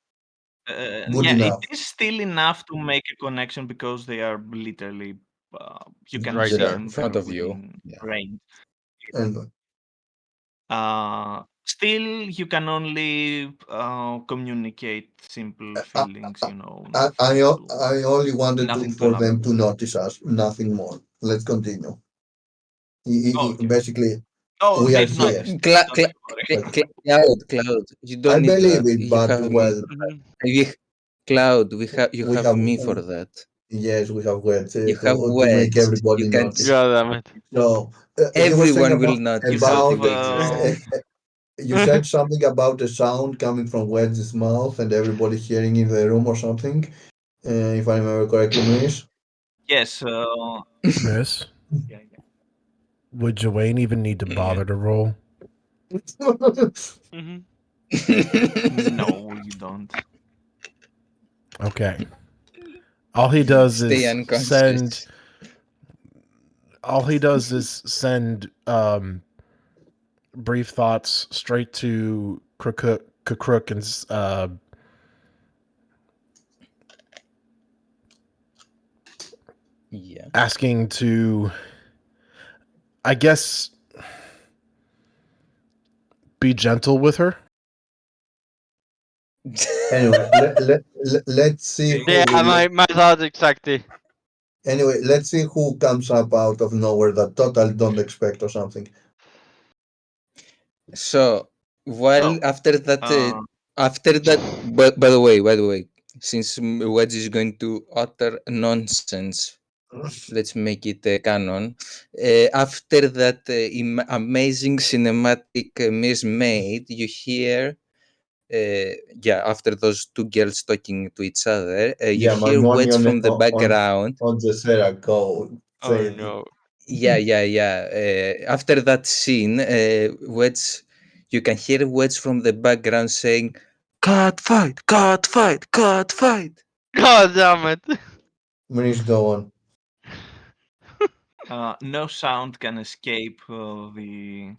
Good Yeah, it enough. is still enough to make a connection because they are literally. You can Right see there. them. In They're front of you. within Yeah. range. Anyway, Still, you can only communicate simple I, feelings. I, I, Nothing to I only wanted to nothing to for them elaborate. to notice us, nothing more. Let's continue. Oh, okay. Basically, Oh, we are they've here. noticed. Don't you worry. But Cloud. You don't I need believe that. it, You but have me. well, Mhm. We, Cloud, you we have have me for that. yes, we have words You have to make words. everybody You can. notice. God damn it. So you were saying Everyone will You notice have that about you exist. you said something about a sound coming from Wedge's mouth and everybody hearing in the room or something. If I remember correctly, Miss. yes. Miss, Yeah, yeah. would Joanne even need to Yeah. bother to roll? Mhm. No, you don't. Okay. All he does Stay is send. unconscious. All he does is send brief thoughts straight to Crook and Yeah. asking to, I guess, be gentle with her. Anyway, let's see Okay. who Yeah, will. my thoughts exactly. Anyway, let's see who comes up out of nowhere that totally don't expect or something. So while So, after that, by the way, since Wedge is going to utter nonsense, let's make it canon. After that amazing cinematic miss made, you hear. After those two girls talking to each other, you Yeah, my hear money words on from the background. the Sarah go Oh say no. Yeah. After that scene, words you can hear words from the background saying, "Cut fight, cut fight, cut fight." God damn it. Manish go on. no sound can escape the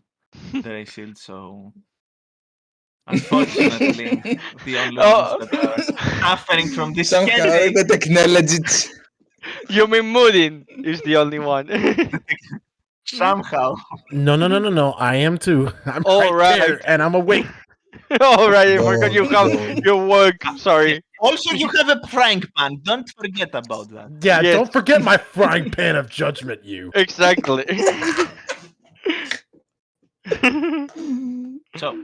ray shield. So, unfortunately, the only ones Oh. that are suffering from this Somehow headache, the technology. You mean Moodin is the only one. somehow. No. I am too. I'm All right right. there, and I'm awake. All right, I Go forgot on, you have go on. your work. Yeah. Sorry. Also, you have a frying pan. Don't forget about that. Yeah, Yes, don't forget my frying pan of judgment, you. exactly. So,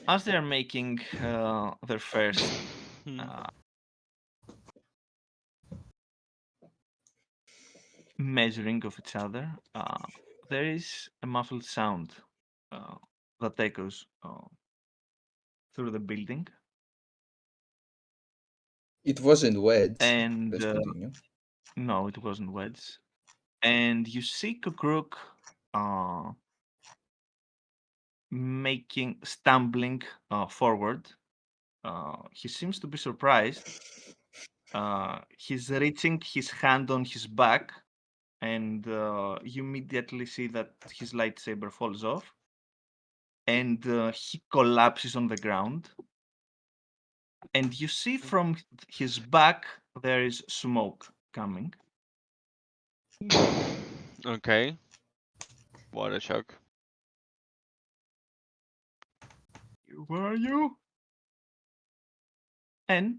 as they're making their first uh, measuring of each other, there is a muffled sound uh, that echoes through the building, It wasn't words. and Let's continue. no, it wasn't Wedge. And you see Kukruk uh, stumbling forward. He seems to be surprised. He's reaching his hand on his back, and you immediately see that his lightsaber falls off, and he collapses on the ground. And you see from his back there is smoke coming. Okay. What a shock. Where are you? And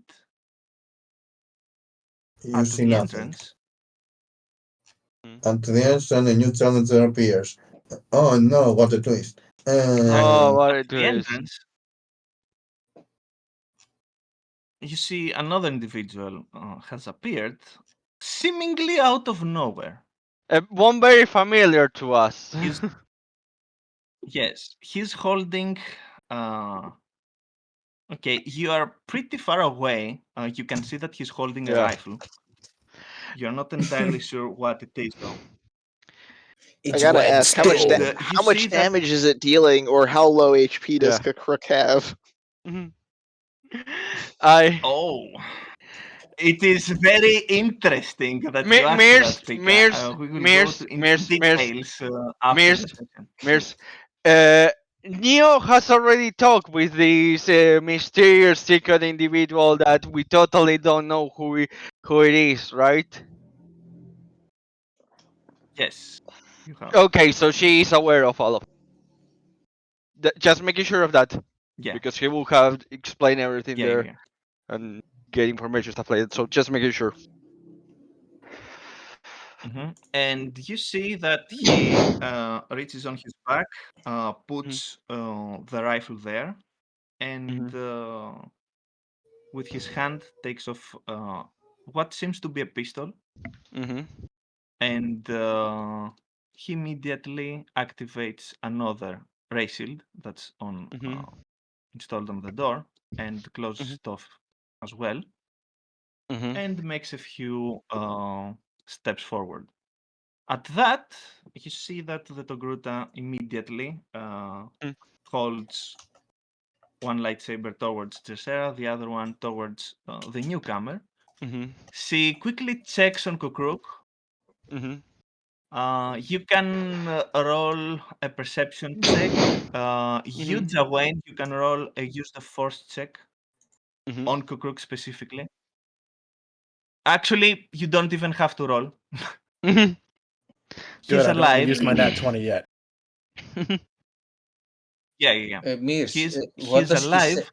You at see the nothing. entrance, At the end, a new challenger appears. Oh no, what a twist. Oh, what At a the twist. entrance, you see another individual has appeared, seemingly out of nowhere. One very familiar to us. He's yes, he's holding. Uh, okay, you are pretty far away. You can see that he's holding a Yeah. rifle. You're not entirely sure what it is, though. I It's gotta wed ask, how much And steel. you how see much that damage is it dealing, or how low HP does Yeah. Kakruk have? Mhm. I oh, it is very interesting that you ask Mears that, Pika. Mears We will go Mears to into Mears Mears details after the Mears session. Mears. Neo has already talked with this mysterious secret individual that we totally don't know who it is, right? Yes, you have. Okay, so she is aware of all of. Just making sure of that Yeah, because he will have explain everything yeah, yeah, there yeah. and get information stuff like that. So just making sure. And you see that he reaches on his back, Mhm. puts the rifle there, and Mhm. with his hand takes off what seems to be a pistol, Mhm. and he immediately activates another ray shield that's on Mhm. installed on the door and Mhm. closes it off as well, Mhm. and makes a few steps forward. At that, you see that the Togruta immediately Mhm. holds one lightsaber towards Dressera, the other one towards the newcomer. Mhm. She quickly checks on Kukruk. Mhm. You can roll a perception check. You, Mhm. Jawain, you can roll a use the force check Mhm. on Kukruk specifically. Actually, you don't even have to roll. Mhm. Good, He's I don't want to alive. use my nat 20 yet. Yeah, yeah, yeah. Mears, what He's does he say? alive,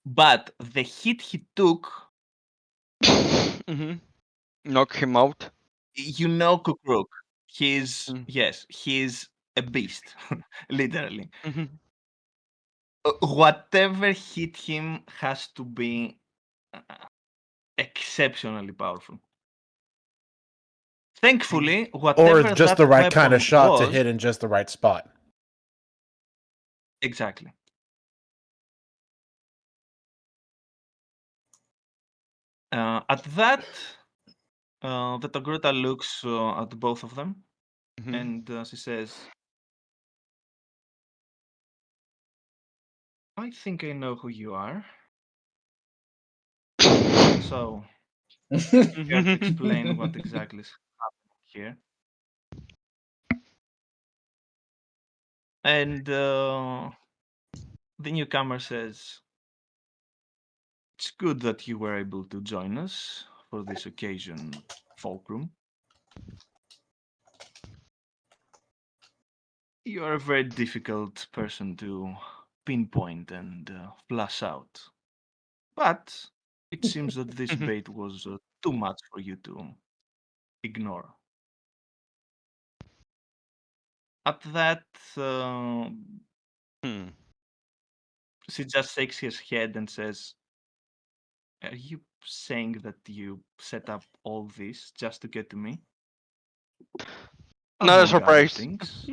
but the hit he took, Mhm. Knock him out. you know, Kukruk. He's Mm. yes, he's a beast, literally. Mhm. Whatever hit him has to be uh, exceptionally powerful. Thankfully, Or whatever just the that right kind of weapon shot to was, hit in just the right spot. exactly. At that, the Togruta looks at both of them, Mhm. and she says, "I think I know who you are. So, care to explain what exactly is happening here?" And the newcomer says, "It's good that you were able to join us for this occasion, Fulcrum. You are a very difficult person to pinpoint and flush out. But it seems that this Mhm. bait was too much for you to ignore." At that, Hmm. she just shakes his head and says, "Are you saying that you set up all this just to get to me?" Not a Among other surprise. things,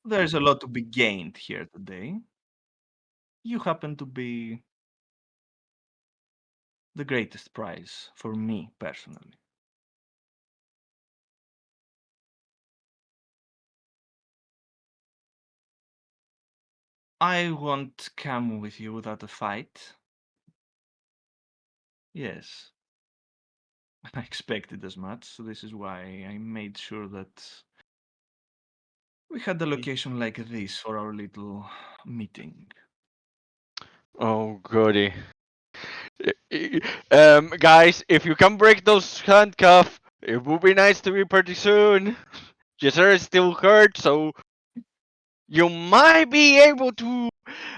there's a lot to be gained here today. You happen to be the greatest prize for me personally. I won't come with you without a fight. Yes, I expected as much. So this is why I made sure that we had a location like this for our little meeting. Oh goody. Guys, if you can break those handcuffs, it would be nice to be pretty soon. Jesser is still hurt, so you might be able to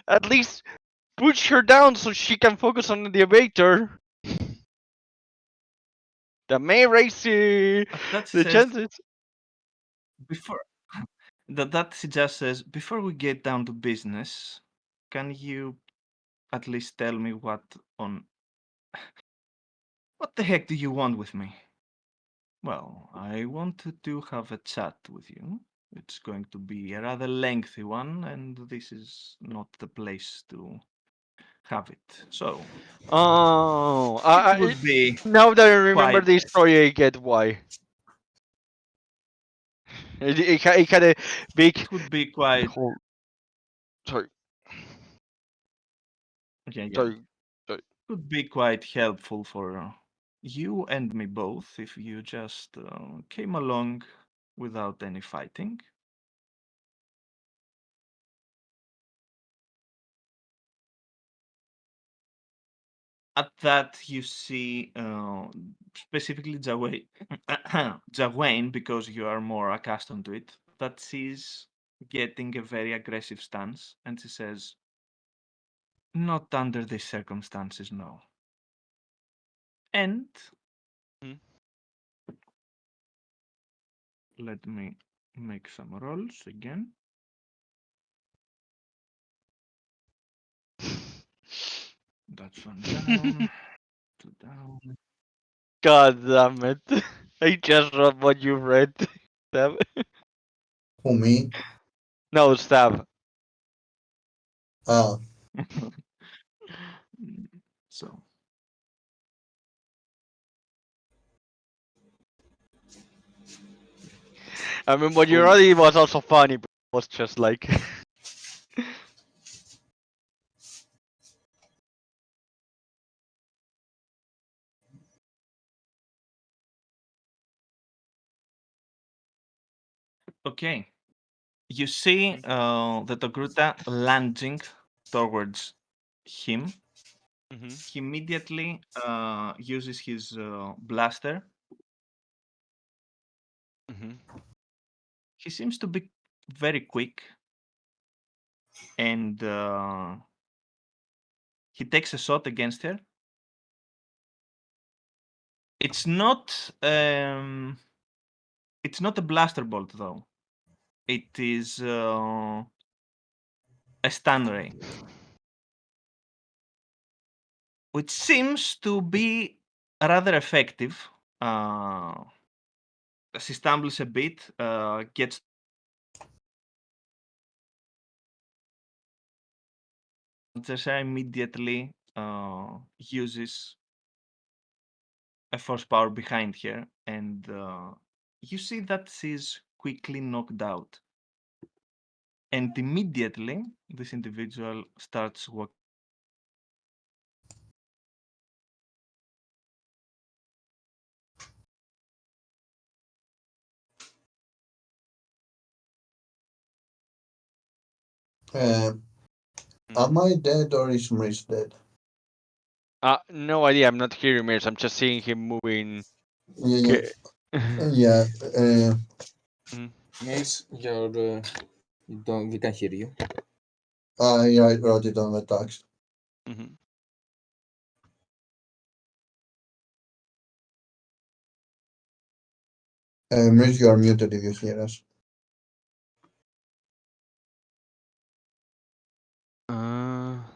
at least push her down so she can focus on the elevator. That may raise That the says chances. before that she just says before we get down to business, can you at least tell me what the heck do you want with me? Well, I wanted to have a chat with you. It's going to be a rather lengthy one, and this is not the place to have it. So Oh, it would be now that I remember quite the story, I get why. It had a big. it would be quite Hold, sorry, yeah. sorry, sorry. Could be quite helpful for you and me both if you just came along without any fighting. At that, you see specifically Jawain, because you are more accustomed to it, that she's getting a very aggressive stance, and she says, "Not under these circumstances, no." And Hmm? let me make some rolls again. That's one down, two down. God damn it! I just read what you read. Stab. Who, me? No, stab. Ah, So I mean, what you full. read was also funny, but it was just like. Okay. You see the Togruta lunging towards him. Hmm. He immediately uses his blaster. Hmm. He seems to be very quick, and he takes a shot against her. It's not um, it's not a blaster bolt though. It is a stun ray, which seems to be rather effective. She stumbles a bit, gets Zesha immediately uses a force power behind her, and you see that she's quickly knocked out. And immediately, this individual starts walking. uh, am I dead or is Maurice dead? No idea. I'm not hearing Mirs. I'm just seeing him moving. Yeah, Ge- yeah. Mhm. Mace, you don't, we can hear you. I wrote it on the text. Mhm. Maurice, you are muted if you hear us.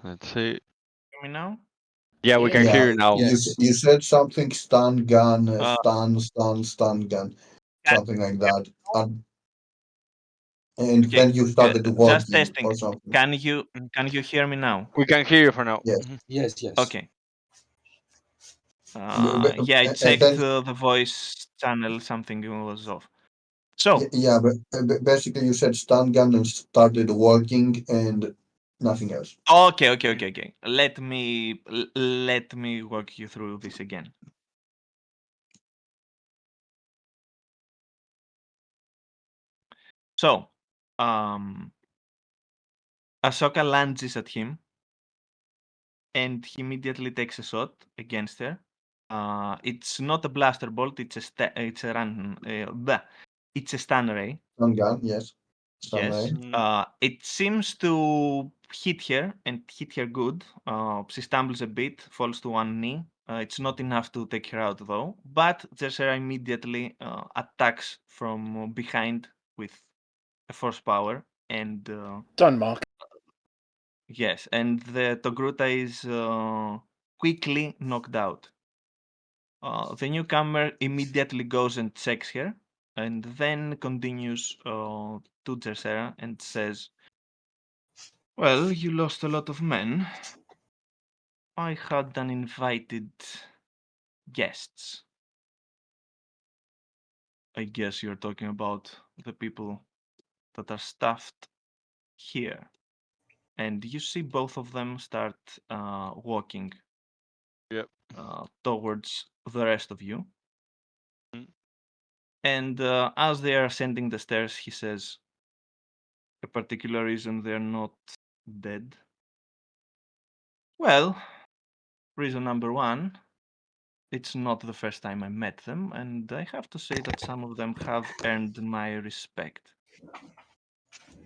Let's see. Hear me now? Yeah, we can Yeah, hear you now. Yes. you said something stun gun, Uh, stun gun, can, something like can, that. And okay, then you started just walking testing. or something. Mhm. Can you hear me now? We can hear you for now. Yes. Mhm. Yes, yes. Okay. Yeah, I And checked then the voice channel. Something was off. So yeah, but basically you said stun gun and started walking and nothing else. okay. Let me walk you through this again. So, Ahsoka lunges at him, and he immediately takes a shot against her. It's not a blaster bolt; it's a run. It's a stun ray. Stun gun, yes. Stun Yes. ray. Mhm. It seems to hit her and hit her good. She stumbles a bit, falls to one knee. It's not enough to take her out though. But Jessera immediately attacks from behind with a force power, and Done, Mark. yes, and the Togruta is quickly knocked out. The newcomer immediately goes and checks her, and then continues to Jessera and says, "Well, you lost a lot of men. I had uninvited guests. I guess you're talking about the people that are staffed here." And you see both of them start walking Yep. towards the rest of you. Mm. And as they are ascending the stairs, he says, "A particular reason they're not dead? Well, reason number one, it's not the first time I met them, and I have to say that some of them have earned my respect.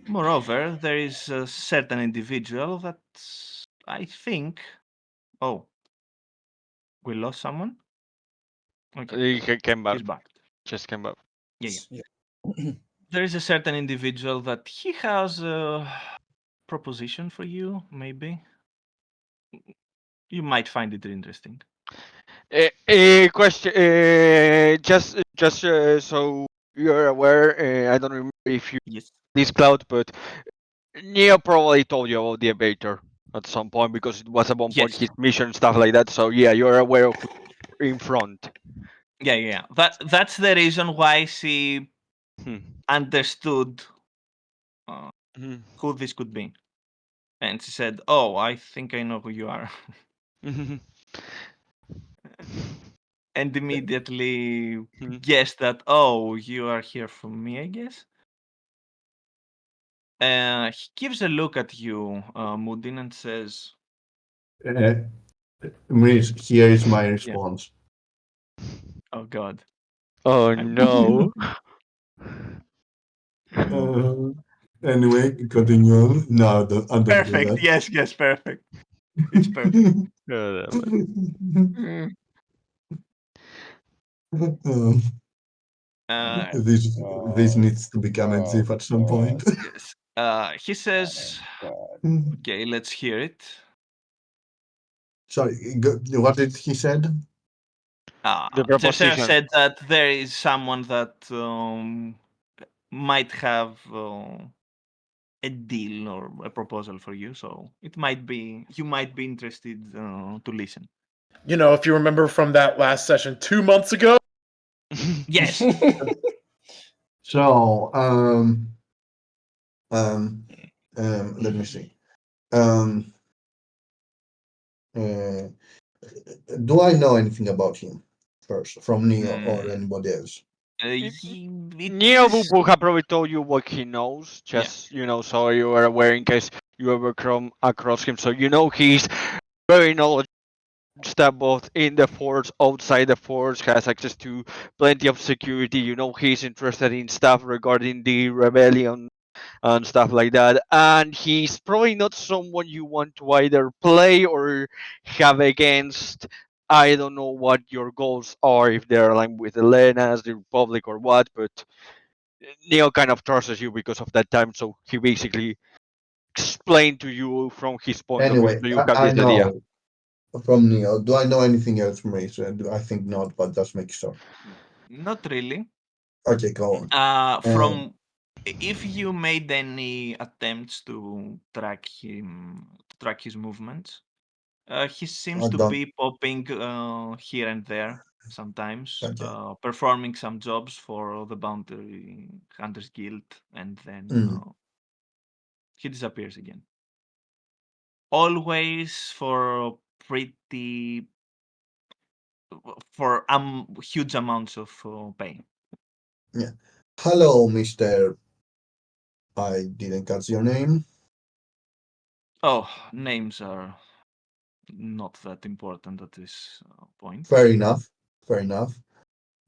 Moreover, there is a certain individual that I think. Oh, we lost someone? Okay, He came back. he's back. Just came back. Yeah, yeah. Yeah. There is a certain individual that he has a proposition for you, maybe. You might find it interesting. Question. Just so you're aware, I don't remember if you Yes. this cloud, but Neo probably told you about the Abator at some point because it was at one point Yes. his mission stuff like that. So yeah, you're aware of who's in front. Yeah, yeah, yeah. That's the reason why she Hmm. understood Hmm. who this could be. And she said, "Oh, I think I know who you are." Hmm. And immediately Hmm. guessed that, "Oh, you are here for me, I guess." He gives a look at you, Mudin, and says, Uh, here is my "Yeah, response. oh God." Oh I'm- no. Uh, anyway, continue on. No, don't do Perfect. that. Yes, yes, perfect. It's perfect. Mm. Um, Uh, this needs to become a GIF at some point. yes. He says, "Okay, let's hear it." Sorry, what did he said? The Tercera proposition. said that there is someone that might have a deal or a proposal for you, so it might be you might be interested to listen. You know, if you remember from that last session 2 months ago. Yes. So, let me see. Um, uh, do I know anything about him first from Neo or Mm, anybody else? it Neo is. Bubuha probably told you what he knows, Yeah. just so you are aware in case you ever come across him. So he's very knowledgeable stuff both in the force, outside the force, has access to plenty of security. He's interested in stuff regarding the rebellion and stuff like that. And he's probably not someone you want to either play or have against. I don't know what your goals are, if they're aligned with Elena's, the Republic, or what, but Neo kind of trusts you because of that time, so he basically explained to you from his point of view, Anyway, so you have I this idea. know from Neo. Do I know anything else from Racer? I think not, but just make sure. Not really. Okay, go on. From if you made any attempts to track his movements, he seems I to don't. be popping here and there sometimes, Okay. performing some jobs for the Bounty Hunters Guild, and then Mm, he disappears again. Always for pretty for huge amounts of pay. yeah. Hello, Mister. I didn't catch your name. Oh, names are not that important at this point. Fair enough. Fair enough.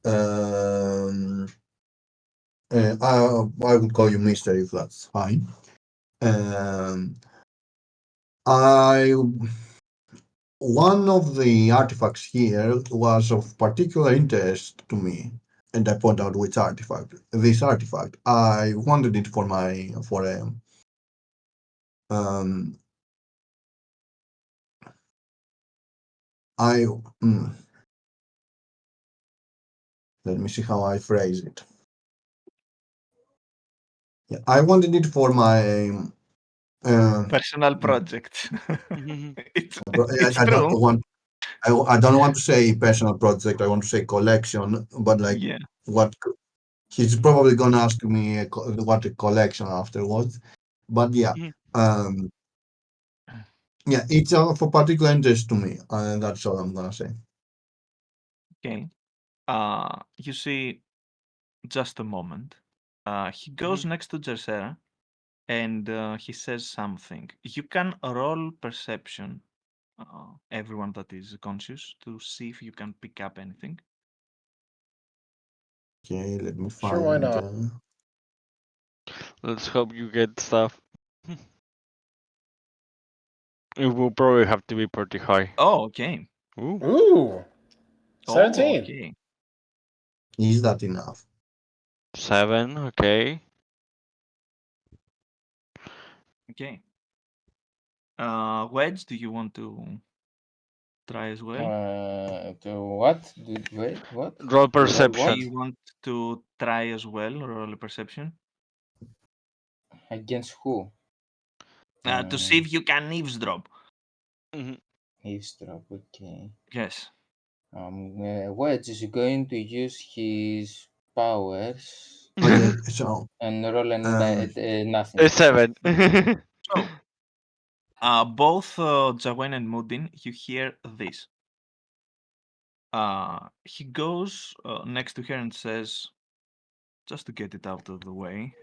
Um, I would call you Mister if that's fine. Um, I One of the artifacts here was of particular interest to me, and I point out which artifact. This artifact, I wanted it for a um I let me see how I phrase it. Yeah, I wanted it for my Personal mm, project. Mhm. it's I don't true. want I don't want to say personal project. I want to say collection, but like Yeah. what he's probably gonna ask me what a collection afterwards. But yeah, Mhm. um, yeah, it's of a particular interest to me, and that's all I'm gonna say. Okay. You see, just a moment. He goes Mhm. next to Jersera and he says something. You can roll perception, everyone that is conscious, to see if you can pick up anything. Okay, let me Sure, why find. not? Let's hope you get stuff. It will probably have to be pretty high. Oh, okay. Ooh, Ooh, Oh, 17. okay. Is that enough? 7. Okay. Okay. Wedge, do you want to try as well? To what? Wait, what? Roll To roll Do what? perception. you want to try as well, roll a perception? Against who? To see if you can eavesdrop. Mhm. Eavesdrop, okay. Yes. Wedge is going to use his powers Okay, so and roll um, nothing. A 7. So, both Jawen and Mudin, you hear this. He goes next to her and says, just to get it out of the way,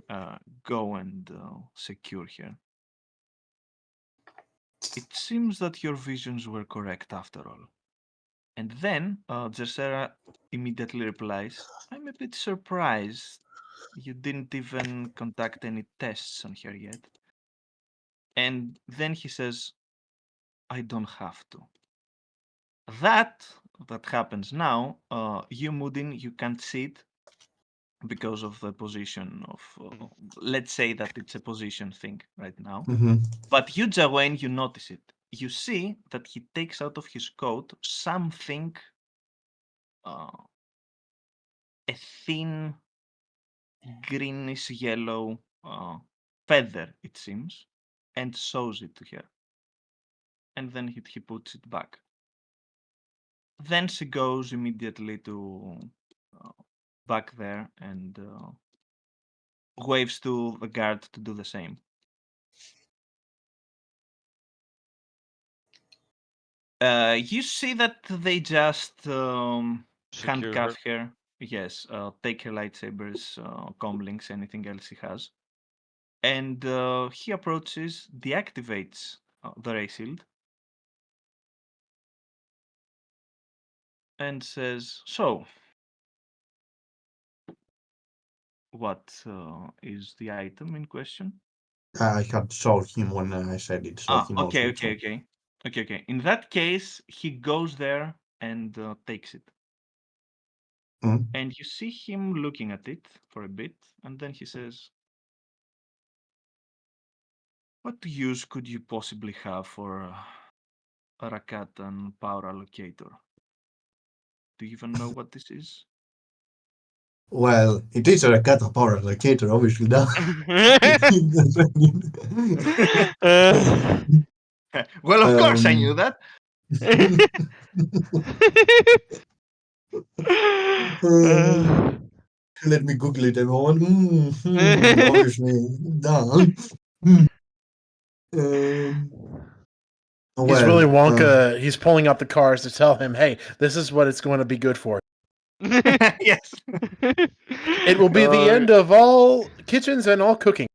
go and secure her. It seems that your visions were correct after all. And then Jersera immediately replies, I'm a bit surprised you didn't even conduct any tests on her yet. And then he says, I don't have to. That that happens now, you Mudin, you can't see it because of the position of, let's say that it's a position thing right now. mhm. But you, Jawain, you notice it. You see that he takes out of his coat something, uh, a thin greenish yellow feather, it seems, and shows it to her. And then he puts it back. Then she goes immediately to uh, back there and waves to the guard to do the same. You see that they just Secure handcuff her. her. Yes, take her lightsabers, comlinks, anything else he has. And he approaches, deactivates the ray shield, and says, so, what is the item in question? I had showed him when I said it, so he knows Okay, which okay, one. okay. Okay, okay. In that case, he goes there and takes it. Mm. And you see him looking at it for a bit, and then he says, what use could you possibly have for a Rakatan power allocator? Do you even know what this is? Well, it is a Rakata power allocator, obviously. Now. Well, of course I knew um, that. let me Google it, everyone. Obviously, done. Hmm. Um, He's Willy well, Wonka. He's pulling out the cars to tell him, hey, this is what it's going to be good for. Yes. It will be the end of all kitchens and all cooking.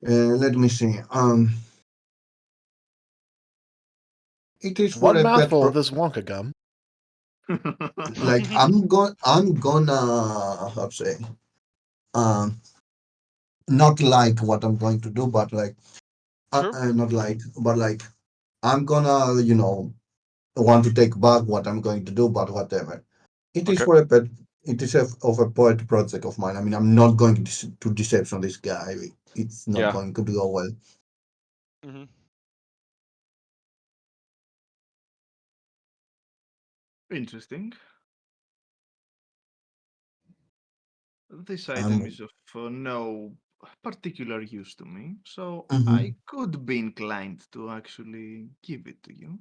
let me see. It is for One a pet. mouthful of this Wonka gum. Like I'm gonna how to say. Um, not like what I'm going to do, but like Sure. not like, but like I'm gonna, want to take back what I'm going to do, but whatever. It is Okay. for a pet. It is of a poet project of mine. I mean, I'm not going to deception this guy. It's not Yeah. going to go well. Hmm. Interesting. This item Um, is of no particular use to me, so I mhm. could be inclined to actually give it to you.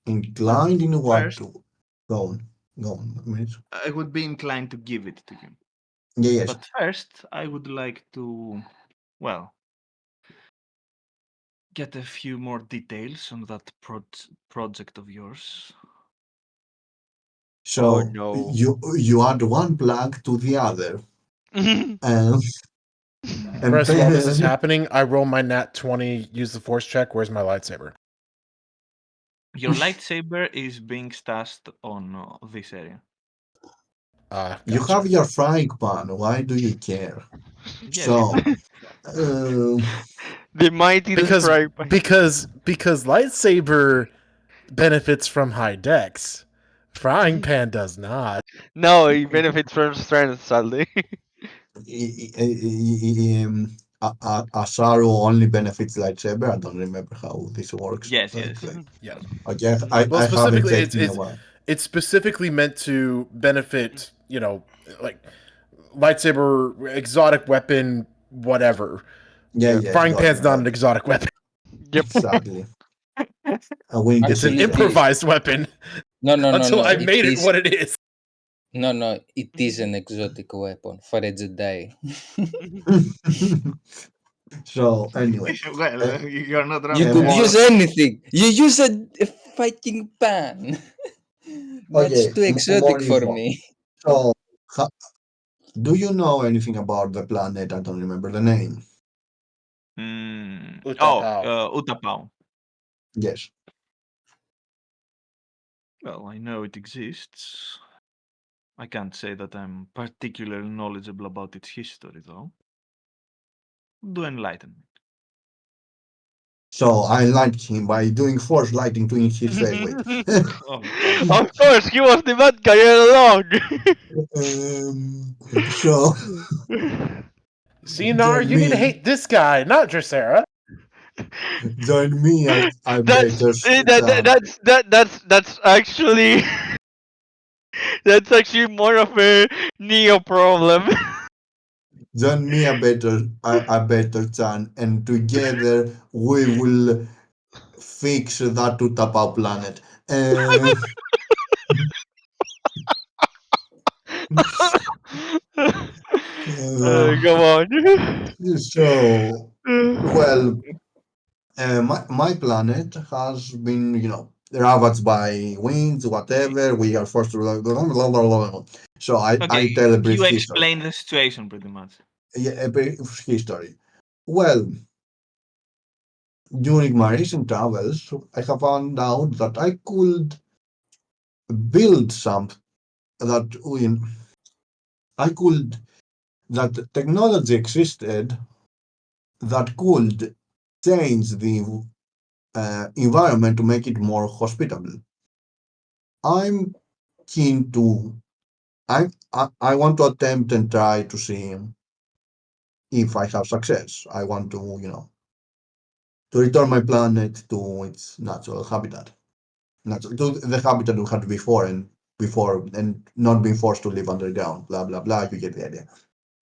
But Inclined in what first, to go on, Mitch. I would be inclined to give it to you. Yeah, yes. But first, I would like to, well, get a few more details on that project of yours. Oh So no. you add one plug to the other, and and Press while this is then happening, I roll my nat 20, use the force check. Where's my lightsaber? Your lightsaber is being stashed on this area. you Gotcha. have your frying pan. Why do you care? Yes. So, um, The mighty Because fry pan. because lightsaber benefits from high dex. Frying pan does not. No, he benefits from strength, sadly. Asaru only benefits lightsaber. I don't remember how this works. Yes, Like, yes. like Yeah. okay, Mhm. I, Well, I haven't specifically, checked in a while. it's specifically meant to benefit, like lightsaber, exotic weapon, whatever. Yeah, Yeah. yes, Frying got pan's it, not got an it. exotic weapon. Yep. Exactly. We need the It's an Actually, sequel. improvised weapon no, no, no, until no. I've It made it is what it is. no. It is an exotic weapon for a Jedi. So anyway, Well, uh, you're not You wrong could there. more. use anything. You use a fighting pan. That's Okay, too more exotic for info. me. So, do you know anything about the planet? I don't remember the name. Oh, Utapau. Utapau. Yes. Well, I know it exists. I can't say that I'm particularly knowledgeable about its history, though. Do enlighten me. So I lighted him by doing force lighting to in his face. Wait. Oh, God. Of course, he was the bad guy all along. So Cinar, join you need to me. hate this guy, not Dracera. Join me. I that's better than. that's actually that's actually more of a Neo problem. Join me a better Chan, and together we will fix that to Tapao planet. Uh, Come on. so well, my planet has been, ravaged by winds, whatever. We are forced to. Blah, blah, blah, blah. So Okay, I tell a brief you history. explain the situation pretty much. Yeah, a brief history. Well, during my recent travels, I have found out that I could build something that I could that technology existed that could change the environment to make it more hospitable. I'm keen to I want to attempt and try to see if I have success. I want to, to return my planet to its natural habitat. Natural to the habitat we had before and not being forced to live underground. Blah blah blah. You get the idea.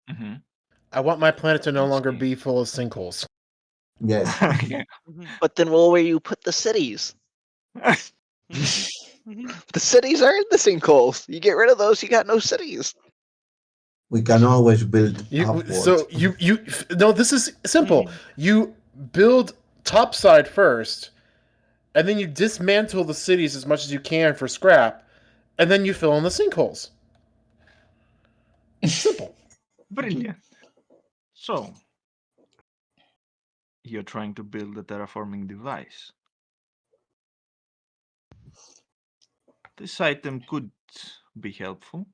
Mm-hmm. I want my planet to no I longer see. be full of sinkholes. Yes. Okay. But then where you put the cities? The cities are in the sinkholes. You get rid of those, you got no cities. We can always build So upwards. you no. This is simple. You build topside first, and then you dismantle the cities as much as you can for scrap, and then you fill in the sinkholes. Simple. Brilliant. So, you're trying to build a terraforming device. This item could be helpful.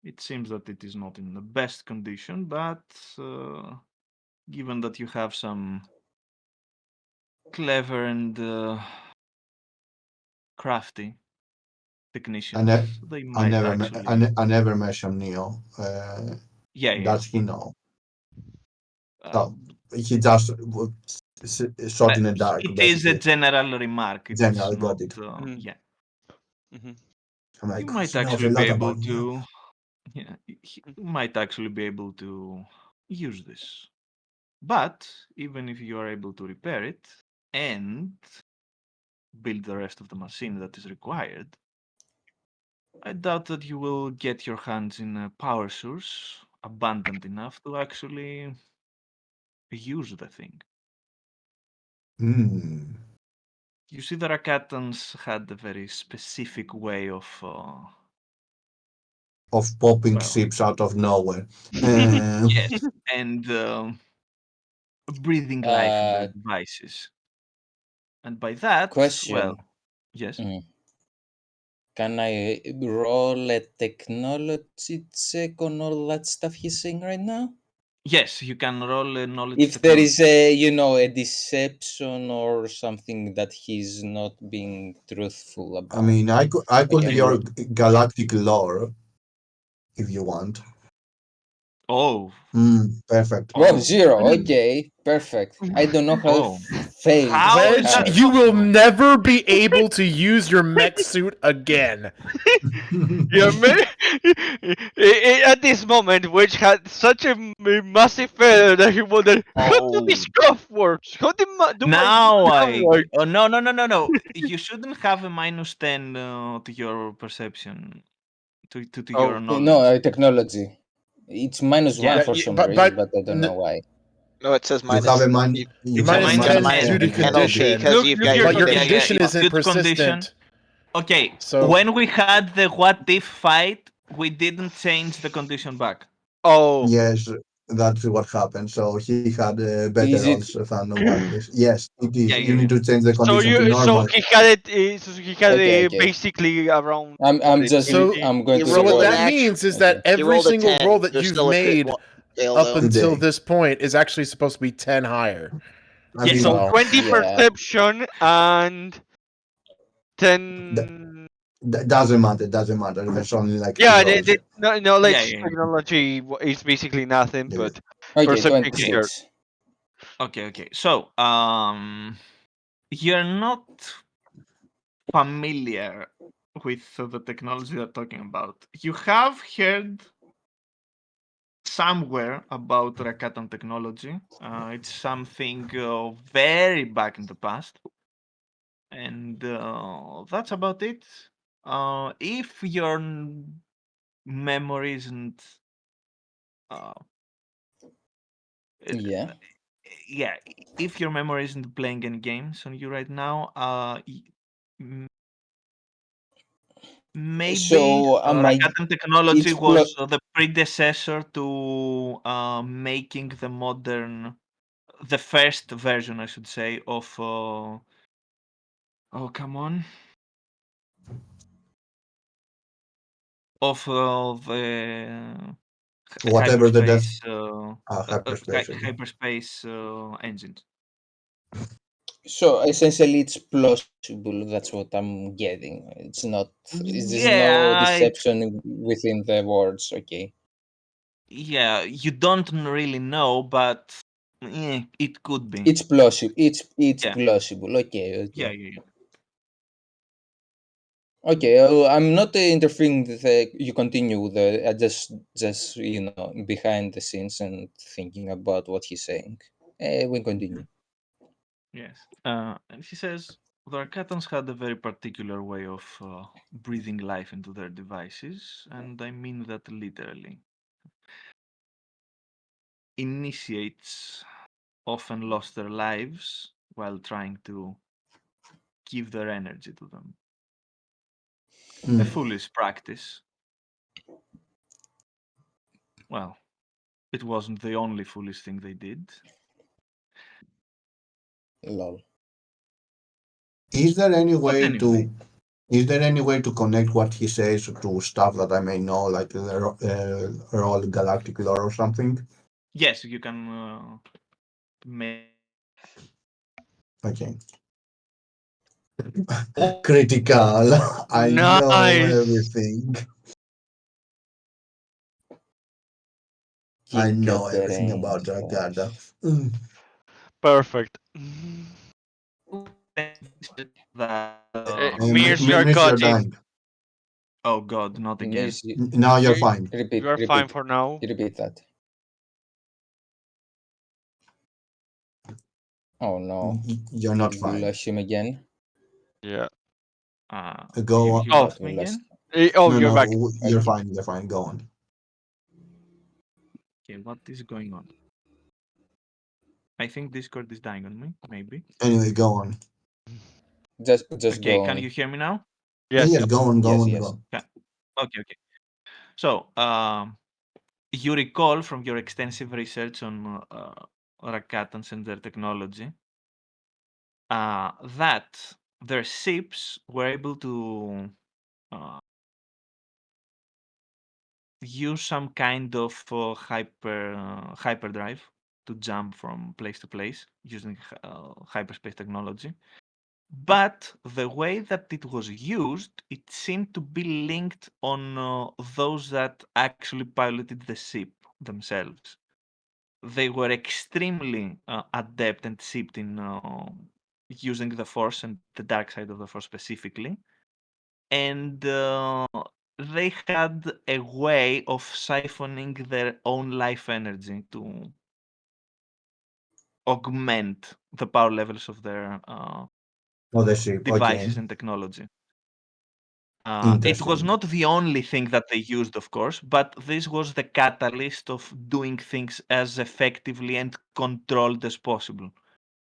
It seems that it is not in the best condition, but given that you have some clever and crafty technicians, they might actually. I never mentioned Neo. Yeah. Does he know? Uh, He just shot in the dark, it is a basically. general remark. It's General, not. got it. Yeah. Mhm. I'm You like, might he knows actually a be lot able about Neo. to. Yeah, you might actually be able to use this. But even if you are able to repair it and build the rest of the machine that is required, I doubt that you will get your hands in a power source abundant enough to actually use the thing. Hmm. You see, the Rakatans had a very specific way of, Of popping well, ships out of nowhere. Um, yes, and breathing life in their devices. And by that, well, Question. yes. Can I roll a technology check on all that stuff he's saying right now? Yes, you can roll a knowledge If there technology. is a deception or something that he's not being truthful about. I mean, I could Okay. your galactic lore if you want. Oh. Perfect. Well, Oh. 0. Okay, perfect. I don't know how Oh. failed How is Wedge, that hard. you will possible? never be able to use your mech suit again. Yeah, at this moment, Wedge had such a massive failure that he wondered, how do Oh. these stuff works? How do my Now gun work? oh, no. You shouldn't have a -10 to your perception, to your Oh, No, knowledge. technology. It's -1 Yeah. for some But reason, but I don't know why. No, it says You have minus. a man. You It's a have a minus Got a 10 minus minus due to 10 penalty condition, because look, you've look got your your but your condition. condition. condition It's isn't good condition. persistent. Okay, So when we had the what if fight, we didn't change the condition back. Oh, Yes, that's what happened. So he had better Is it? odds than what is. Yes, it is. You Yeah. need to change the so condition to you so normal. he had it. So he had Okay, it okay. basically around I'm just so ability. I'm going You to so rolled what roll an that it. actual. means is Okay. that You every rolled a single 10. roll that There's you've still a crit made fail up though. until Today. this point is actually supposed to be 10 higher. I Yes. So mean, So 20 Yeah. perception and th- 10. doesn't matter. Doesn't matter. There's only like two Yeah, rolls. Yeah. knowledge technology is basically nothing, Yeah. but Okay, perception can Okay. hurt. 26. Okay. So, you're not familiar with the technology they're talking about. You have heard somewhere about Rakatan technology. It's something very back in the past, and that's about it. If your memory isn't, uh, it- Yeah. yeah, if your memory isn't playing any games on you right now, m- maybe So am I? Rakatan technology It's was the predecessor to making the first version, I should say, of. Oh, come on. Of the Whatever the death. Hyperspace. Okay. hyperspace engines. So essentially, it's plausible. That's what I'm getting. It's not. There's no Yeah, deception within the words. Okay. you don't really know, but it could be. It's plausible. It's Yeah, plausible. Okay. yeah, Okay. yeah, yeah. Okay. I'm not interfering with you continue with the just behind the scenes and thinking about what he's saying. We continue. Yes. And he says the Arcatans had a very particular way of breathing life into their devices, and I mean that literally. Initiates often lost their lives while trying to give their energy to them. A foolish practice. Well, it wasn't the only foolish thing they did. Lol. Is there any But way anyway, to Is there any way to connect what he says to stuff that I may know, like Roll Galactic Lore or something? Yes, you can make. Okay. Oh, Critical. I know Nice. everything. I Kick know at the everything about range, Dragada. boys. Perfect. that. Mears, you're Miss, you're cutting. dying. Oh God, not again. Mirs, Now you're You fine. repeat, you are fine repeat, for now. repeat that. Oh no, You're not we fine. lost him again. Yeah. Go on. You Oh, What lost we me lost? again. oh, No, you're back. no, you're Okay. fine. You're fine. Go on. Okay, what is going on? I think Discord is dying on me. Maybe. Anyway, go on. Just Okay, go can on. you hear me now? Yes. Yes, go on, go Yes, on, yes. go. Okay, okay. So, you recall from your extensive research on Rakatans and their technology that their ships were able to uh, use some kind of hyperdrive to jump from place to place using hyperspace technology. But the way that it was used, it seemed to be linked on those that actually piloted the ship themselves. They were extremely adept and shipped in using the Force and the dark side of the Force specifically. And they had a way of siphoning their own life energy to augment the power levels of their Oh, the ship. Okay. devices and technology. It was Interesting. not the only thing that they used, of course, but this was the catalyst of doing things as effectively and controlled as possible.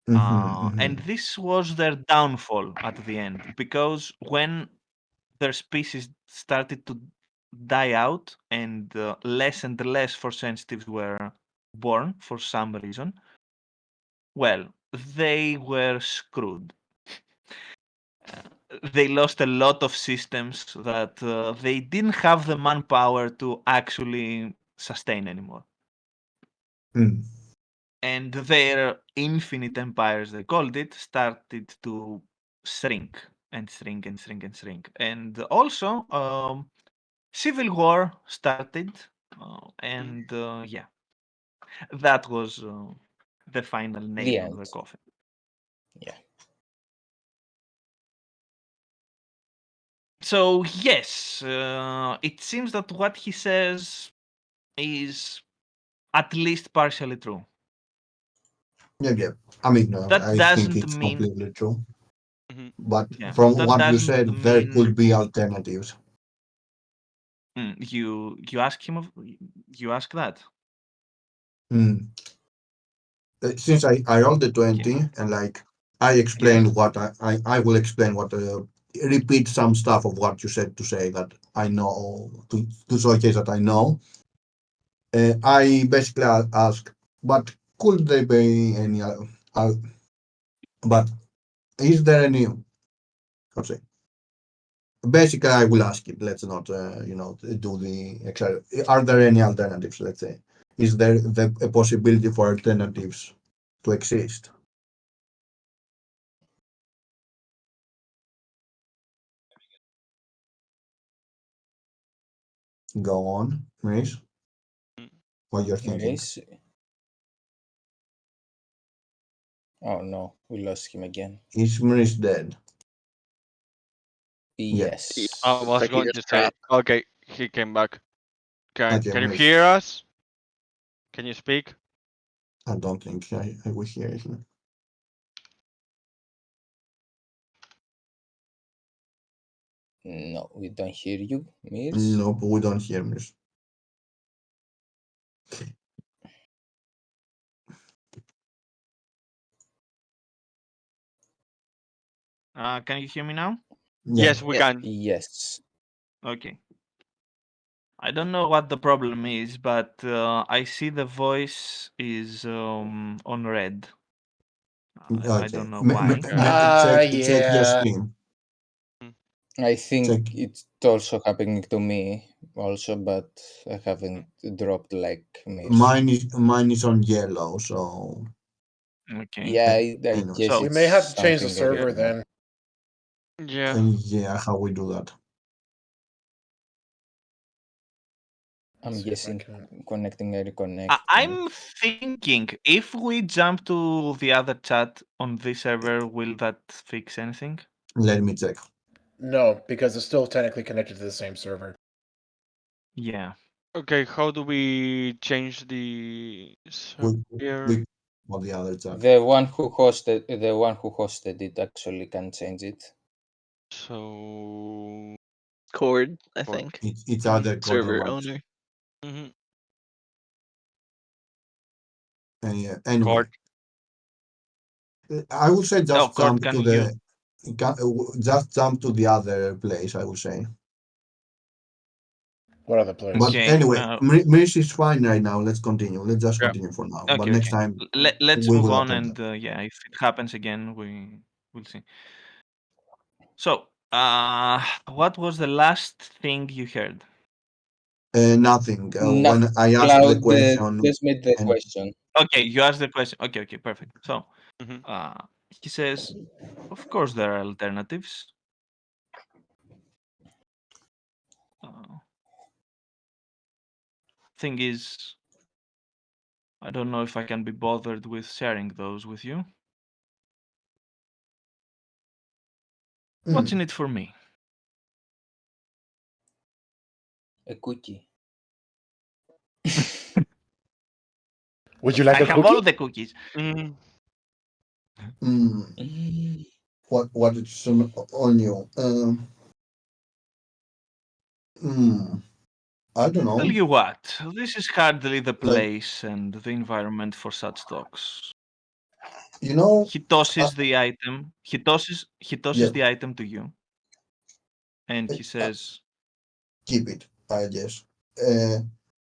And this was their downfall at the end, because when their species started to die out and less force sensitives were born for some reason, well, they were screwed. They lost a lot of systems that they didn't have the manpower to actually sustain anymore. Mm. And their infinite empires, they called it, started to shrink and shrink and shrink and shrink. And also, civil war started, and yeah, that was the final The nail on the end. coffin. Yeah. So yes, it seems that what he says is at least partially true. Yeah, yeah. I mean, That I think doesn't it's mean, completely true. Mhm. But yeah, from that what you doesn't said, there mean could be alternatives. you ask him you ask that. Mm. Since I rolled the Okay. 20 and like I Yes. explained what I will explain what repeat some stuff of what you said to say that I know to showcase that I know. I basically asked, but could there be any uh, but is there any how to say basically I will ask it, let's not do the are there any alternatives, let's say, is there a possibility for alternatives to exist? Go on, Mace, Mm. what you're thinking. Maurice. Oh no, we lost him again. Is Mace dead? Yeah. Yeah, I Yes. looks was like he going just to say, dropped. okay, he came back. Okay, Can you Mace. hear us? Can you speak? I don't think I will hear it. No, we don't hear you, Mirs. No, but we don't hear Mace. Can you hear me now? Yeah. Yes, we Yes. can. Yes. Okay. I don't know what the problem is, but I see the voice is on red. I Okay. don't know why. Okay. Check your Yeah. stream. Mm. I think Check. it's also happening to me also, but I haven't dropped like Mirs. Mine is on yellow, so Okay. Yeah, I anyway. guess So we it's may have to change the something I server don't know. then. Yeah. Yeah, how we do that? I'm See if I guessing can. connecting and reconnecting. I'm thinking if we jump to the other chat on this server, will that fix anything? Let me check. No, because it's still technically connected to the same server. Yeah. Okay, how do we change the We server? on the other chat. The one who hosted it actually can change it. So. Cord, I Cord. think. It's either code or Server Max. owner. Mm-hmm. Anyway, Cord. I would say Oh, just Cord, jump can to you? just jump to the other place. I would say. What other place? But Okay. anyway, Mish is fine right now. Let's continue. Let's just Yeah. continue for now. But Okay. next Okay. time Let's we move will on, attempt and that. yeah, if it happens again, we'll see. So, what was the last thing you heard? Nothing. When Nothing. I asked the Cloud question, just made the and question. Okay, you asked the question. Okay. Okay. Perfect. So, Mm-hmm. uh, he says, of course there are alternatives. Uh, thing is, I don't know if I can be bothered with sharing those with you. What's in it for me? A cookie. Would you like I a have cookie? all the cookies. Mm-hmm. what is on you? Mm, I don't Tell know. you what, this is hardly the Like place and the environment for such talks. you know, He tosses the item. He tosses yeah, the item to you, and he uh, says, keep it. I guess. Uh,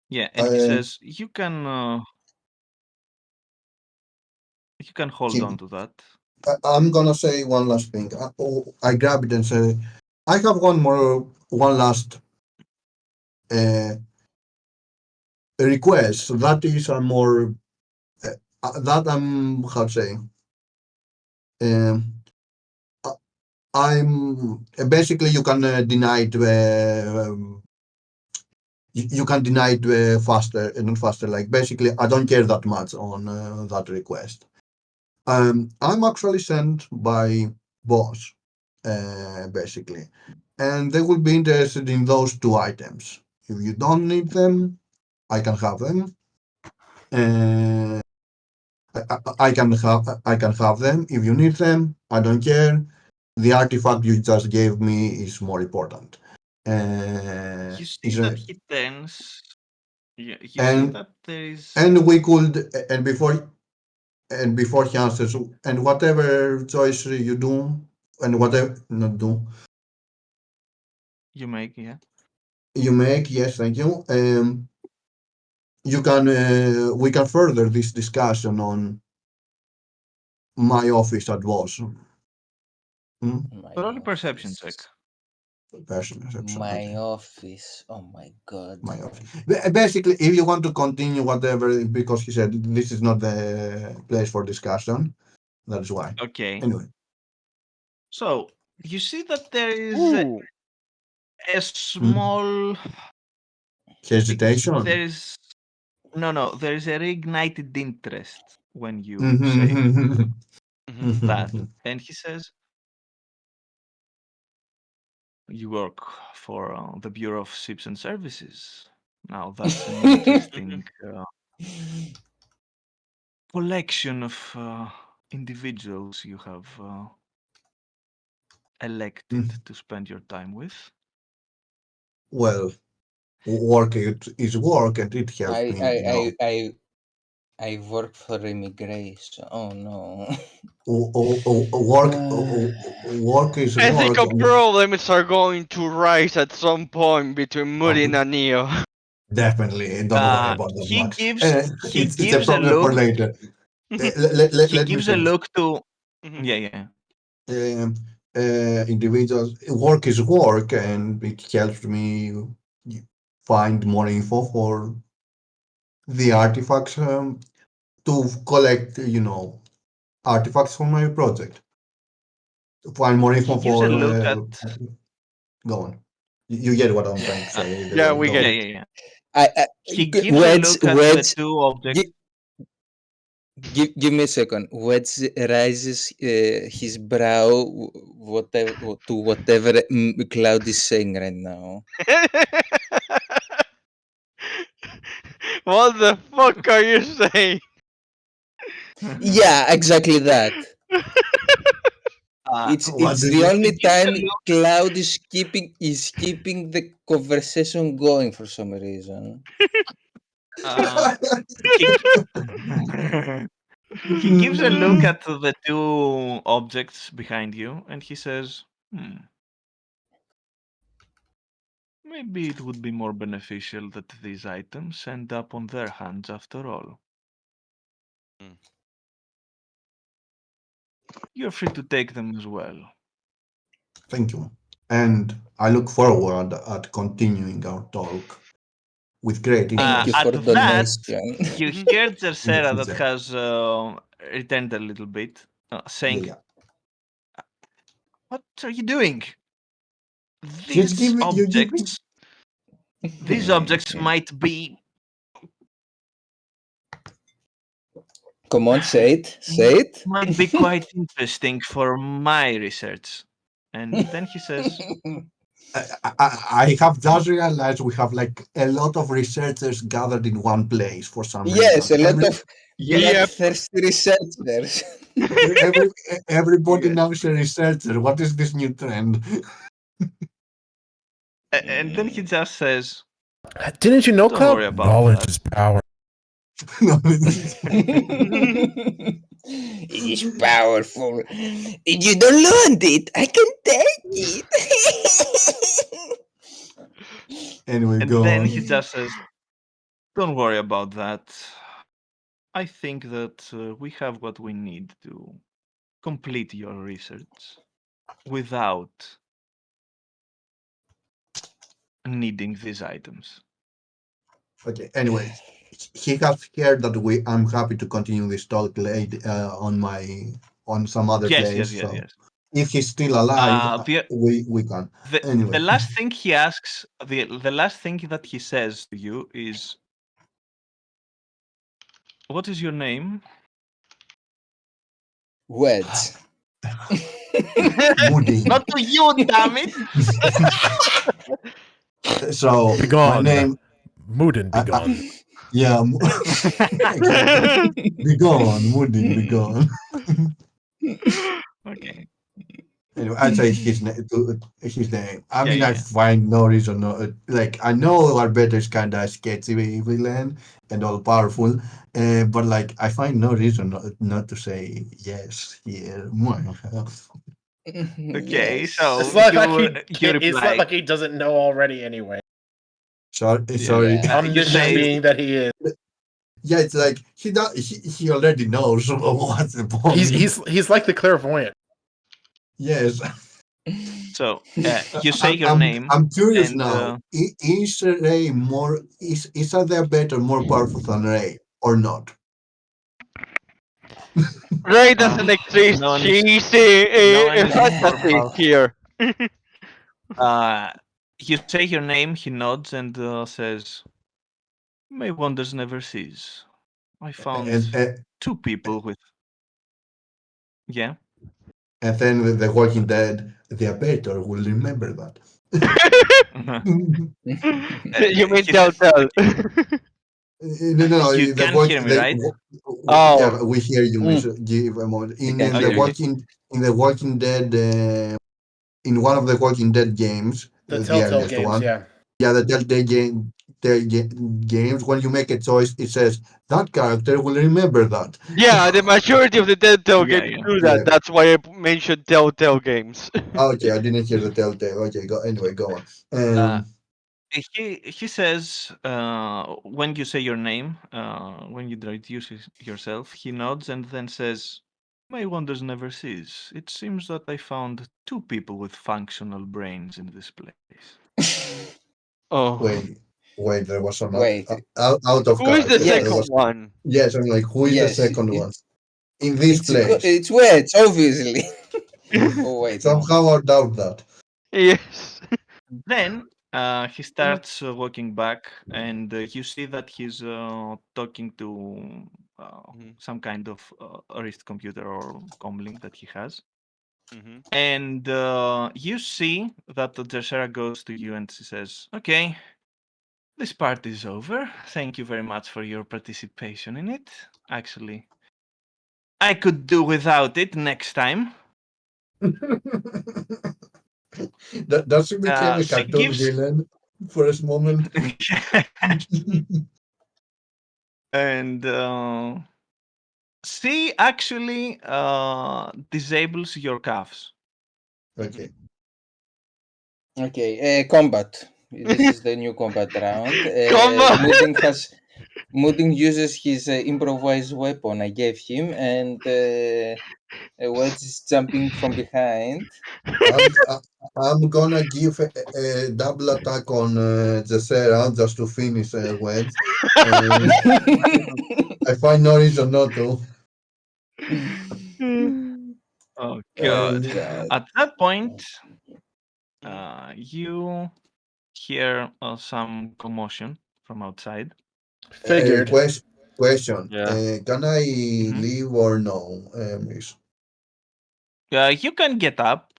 "Yeah." And he uh, says, "You can hold keep on it. to that." I'm gonna say one last thing. I grab it and say, I have one last uh, request. That is a more that I'm how to say. Um, I- I'm basically you can deny it. You can deny it faster, not faster. Like basically, I don't care that much on that request. I'm actually sent by boss, basically, and they will be interested in those two items. If you don't need them, I can have them. Uh, I can have them. If you need them, I don't care. The artifact you just gave me is more important. You see Is that a, he turns. Yeah, you see and that there is. and we could and before he answers, and whatever choice you do, and whatever not do You make, yeah. you make, yes, thank you. You can we can further this discussion on my office at Voss. My Roll a perception check. office. Person perception, My okay. office. Oh my god. My office. Basically, if you want to continue whatever, because he said this is not the place for discussion, that's why. Okay. Anyway, So you see that there is Ooh. a small. There hesitation. is no. There is a reignited interest when you say Mhm. Mm-hmm. that, and he says, "You work for the Bureau of Ships and Services." Now that's an interesting collection of individuals you have elected to spend your time with. Well, work is work, and it helps I me, I I I I work for immigration. Oh no. Work work is I think work, our and problems are going to rise at some point between uh, Murin and Neo. definitely don't worry about that He much. gives he It's a gives a problem for look. later. Mhm. Let He me gives a finish. look to. Mhm. Yeah, yeah. Um, individuals. Work is work, and it helps me find more info for the artifacts to collect, artifacts for my project. To find more He info gives a for. look at. Go on. You get what I'm trying Yeah. to say. Yeah, we Go get Yeah, on. it. yeah, yeah. I He gives a look at the Wedge, two objects. give me a second. Wedge raises his brow, whatever to whatever Cloud is saying right now. What the fuck are you saying? Yeah, exactly that. What It's did the you? only He gives a time look. Cloud is keeping the conversation going for some reason. He he gives a look at the two objects behind you, and he says, maybe it would be more beneficial that these items end up on their hands after all. Hmm. You're free to take them as well. Thank you. And I look forward at continuing our talk with great Thank you interest for At that, donation. you hear in the Jersera that future. has returned a little bit, Yeah, saying, yeah. "What are you doing? Just These you give me. objects, these objects might be Come on, say it. Say it. might be quite interesting for my research." And then he says, I have just realized we have like a lot of researchers gathered in one place for some Yes, reason. a lot of "Yes." Yep. bloodthirsty researchers. Every everybody Yeah. now is a researcher. What is this new trend? And then he just says, Didn't you know, "Don't Cloud? worry about Knowledge that." is power. No, It is powerful. If you don't want it, I can take it. anyway, And go then he on. just says, "Don't worry about that. I think that we have what we need to complete your research without needing these items." Okay. Anyway, he has heard that I'm happy to continue this talk late on some other Yes, place. yes, yes, So yes. if he's still alive, The we can. the Anyway, last thing he asks, the last thing that he says to you is, "What is your name?" Wedge. Moody. Not to you, damn it! So my Begone. name. Mudin, begone. Yeah, exactly. Be gone, Moody, be gone. Okay. Anyway, I say his name. I Yeah, mean, I yeah, find no reason. Like, I know Arbeter is kind of sketchy villain and all powerful, but like, I find no reason not to say yes here. Okay, Yes. It's so not like you it's not reply. like he doesn't know already anyway. Sorry, Yeah. sorry. Yeah. You Omniscient say, being that he is. Yeah, it's like he does. He already knows. So what's the point? He's like the clairvoyant. Yes. so you say your I'm name, I'm curious and now. Is Ray more is there better, more powerful than Ray or not? Ray uh, doesn't exist. no one is She's no one a is more fantasy powerful. here. You say your name, he nods and says, "May wonders never cease. I found And and, two people with yeah." and then with the Walking Dead, the Abator will remember that. You mean He says, Telltale? No, no, no. "You can hear me, right?" Oh, Yeah, we hear you, Mm, Miss. Give a moment. I can Okay, hear you. okay. In the Walking Dead, in one of the Walking Dead games, The the Telltale earliest games, one. yeah. Yeah, the Telltale games. When you make a choice, it says that character will remember that. yeah, the majority of the Telltale Yeah, games yeah. do that. Yeah. That's why I mentioned Telltale games. Okay, I didn't hear the Telltale. Okay, go anyway. Go on. Uh, he says when you say your name, when you introduce yourself, he nods and then says, My wonders never cease. It seems that I found two people with functional brains in this place. Oh. Wait, there was another Wait, out of Who is the character. There second yes, was one? yes. I'm like, who is the yes, second one in this place? it's Wedge, obviously. Oh wait, no. Somehow I doubt that. Yes. Then he starts walking back, and you see that he's talking to Mhm, some kind of wrist computer or comlink that he has. mhm. And you see that the Dressera goes to you and she says, "Okay, this part is over. Thank you very much for your participation in it. Actually, I could do without it next time." Does he became a She cartoon gives. villain for a moment? And she actually disables your cuffs. Mhm. Okay. Okay, combat. This is the new combat round. Come on. Mudding uses his improvised weapon I gave him, and Wedge is jumping from behind. I'm I- I'm gonna give a double attack on Jessera just to finish Wedge. Uh, I find no reason not to. Oh Oh god. Uh, god. At that point, Mhm, you hear some commotion from outside. Figured. question. Yeah. Can I Mhm. leave or no, Miss? You can get up.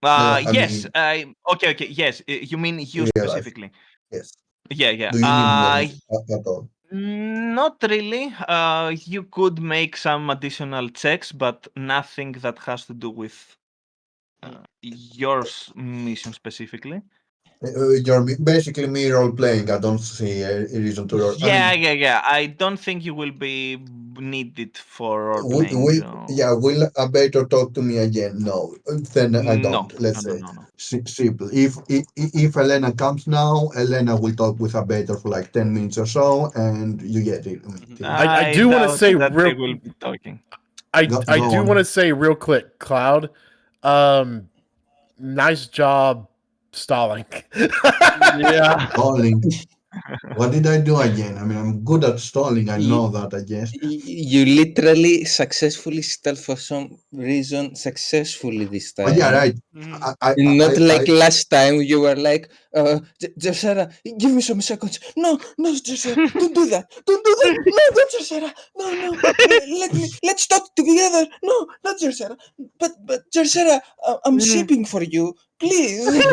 No, I Yes. mean Okay. Okay. Yes. You mean you real life. specifically? Yes. Yeah. Yeah. Do you need me at all? Not really. You could make some additional checks, but nothing that has to do with Mm. your mission specifically. You're basically me role playing. I don't see a reason to. I Yeah, mean, yeah, yeah. I don't think you will be needed for role playing. yeah, will a better talk to me again? No, then I No, don't. no, Let's no, say no, no. simple. If Elena comes now, Elena will talk with a better for like 10 minutes or so, and you get it. Mhm. I I do want to doubt say that they real. will be talking. I Go do want to on. say real quick, Cloud. Nice job stalling. Yeah. Stalling. What did I do again? I mean, I'm good at stalling. I You, know that. I guess. you literally successfully stole for some reason successfully this Oh yeah, time. right. Mhm. Not I like last time you were like, Sarah, give me some seconds. No, no, Sarah, don't do that. Don't do that. No, not Sarah. No, no. Let's talk together. No, not Sarah. But Sarah, I'm shipping for you. Please.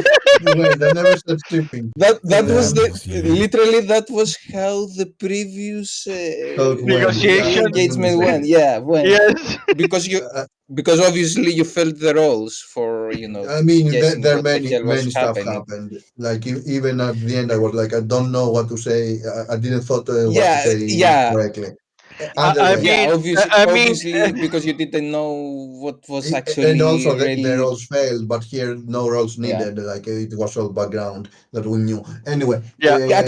wait. I never said shipping. That was That the was you. literally that was how the previous How it went? Yeah, I Negotiation. can engagement understand went. it. Yeah, went Yes. because you Uh, because obviously you filled the roles for I mean, guessing there what the many hell was many stuff happening. happened. Like even at the end, I was like, I don't know what to say. I didn't thought what to Yeah, say yeah, correctly. I, Either I way, yeah. mean, I, Obviously, I mean, obviously because you didn't know what was and also actually the really. roles failed, but here no roles Yeah. needed. Like it was all background that we knew. Anyway, yeah. Yeah,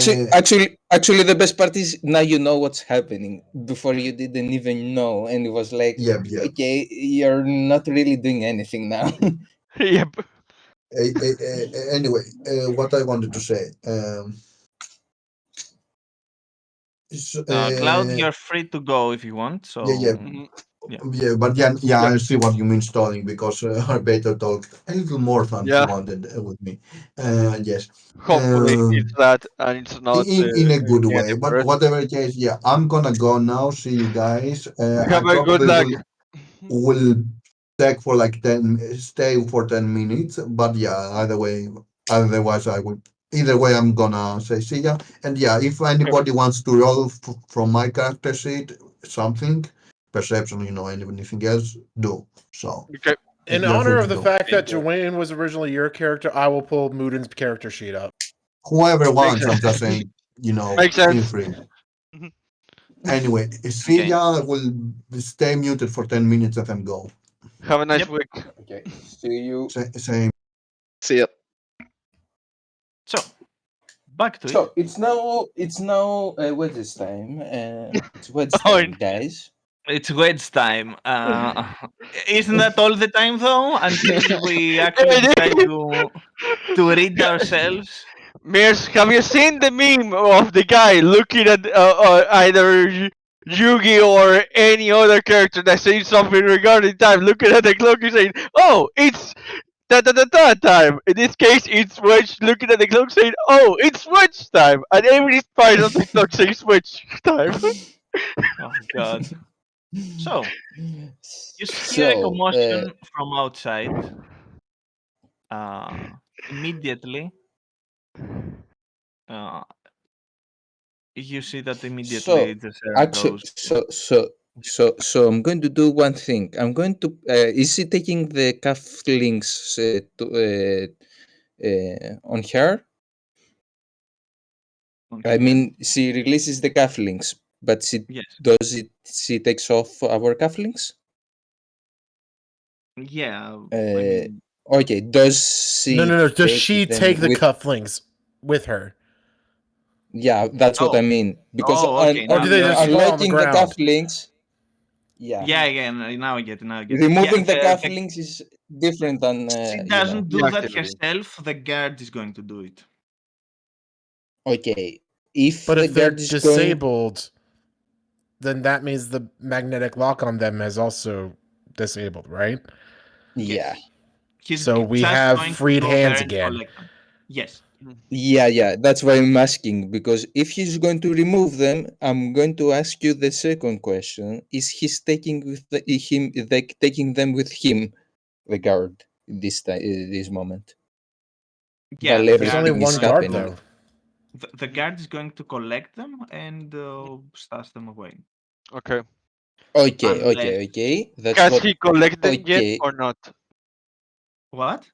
actually, the best part is now you know what's happening. Before you didn't even know, and it was like, yep, yep. okay, you're not really doing anything now. Yep. Anyway, what I wanted to say. Is, Cloud, you're free to go if you want. yeah, yeah. So Mhm. yeah. Yeah, but yeah, yeah, Yep. I see what you mean stalling because our beta talk a little more than he Yeah. wanted with me. Yes, Hopefully it's that and it's not in a good way. anything But worse. whatever case, yeah, I'm gonna go now. See you guys. I Have a good probably luck. will take for like stay for 10 minutes. But yeah, either way, otherwise I would. Either way, I'm gonna say see ya. And yeah, if Okay. anybody wants to roll from my character sheet something, perception, anything else, do so. Okay. In You're free honor to of the go. fact that Thank you. Joanne was originally your character, I will pull Muden's character sheet up. Whoever Makes wants, I'm just sense. saying, Makes feel sense. free. Mhm. Anyway, see Okay. ya. Will stay muted for 10 minutes and then go. Have a nice Yep. week. Okay, see you. Same. See ya. So back to it. So it's now Wedge's time. It's Wedge's Oh, turn, guys. It's wedge time. Isn't that all the time though? Until we actually decide to rid ourselves. Mears, have you seen the meme of the guy looking at either Yugi or any other character that says something regarding time, looking at the clock and saying, "Oh, it's da time." In this case, it's Wedge looking at the clock saying, "Oh, it's Wedge time," and every part of the clock says Wedge time. Oh God. So you hear a So, commotion from outside. Immediately, uh, you see that immediately so the server actually, goes. so I'm going to do one thing. I'm going to. Is she taking the cufflinks on her? On I here. mean, she releases the cufflinks, but she Yes. does it. She takes off our cufflinks. Yeah. I Uh, mean, okay. Does No, she no. Does take she them take the with? cufflinks with her, Yeah, that's what I oh, mean. Because oh, okay. or Now, do they now I just get. fall on the unlocking the ground? cufflinks, yeah, Yeah, yeah. Now I get. Now I get. Yeah, removing the the cufflinks is different than she doesn't do that Deactivate. herself. The guard is going to do it. Okay, if But the if they're guard is going, disabled, then that means the magnetic lock on them is also disabled, right? yeah, Yes. He's So we just have going to freed go there hands and again. collect them. Yes. yeah, that's why I'm asking. Because if he's going to remove them, I'm going to ask you the second question: is he's taking with taking them with him, the guard, this time, this moment, Yeah, while the There's guard only everything is is one going guard, to. happening? though. The guard is going to collect them and stash them away. Okay. Okay, Unless okay. That's Has what. he collected them yet Okay, or not? what?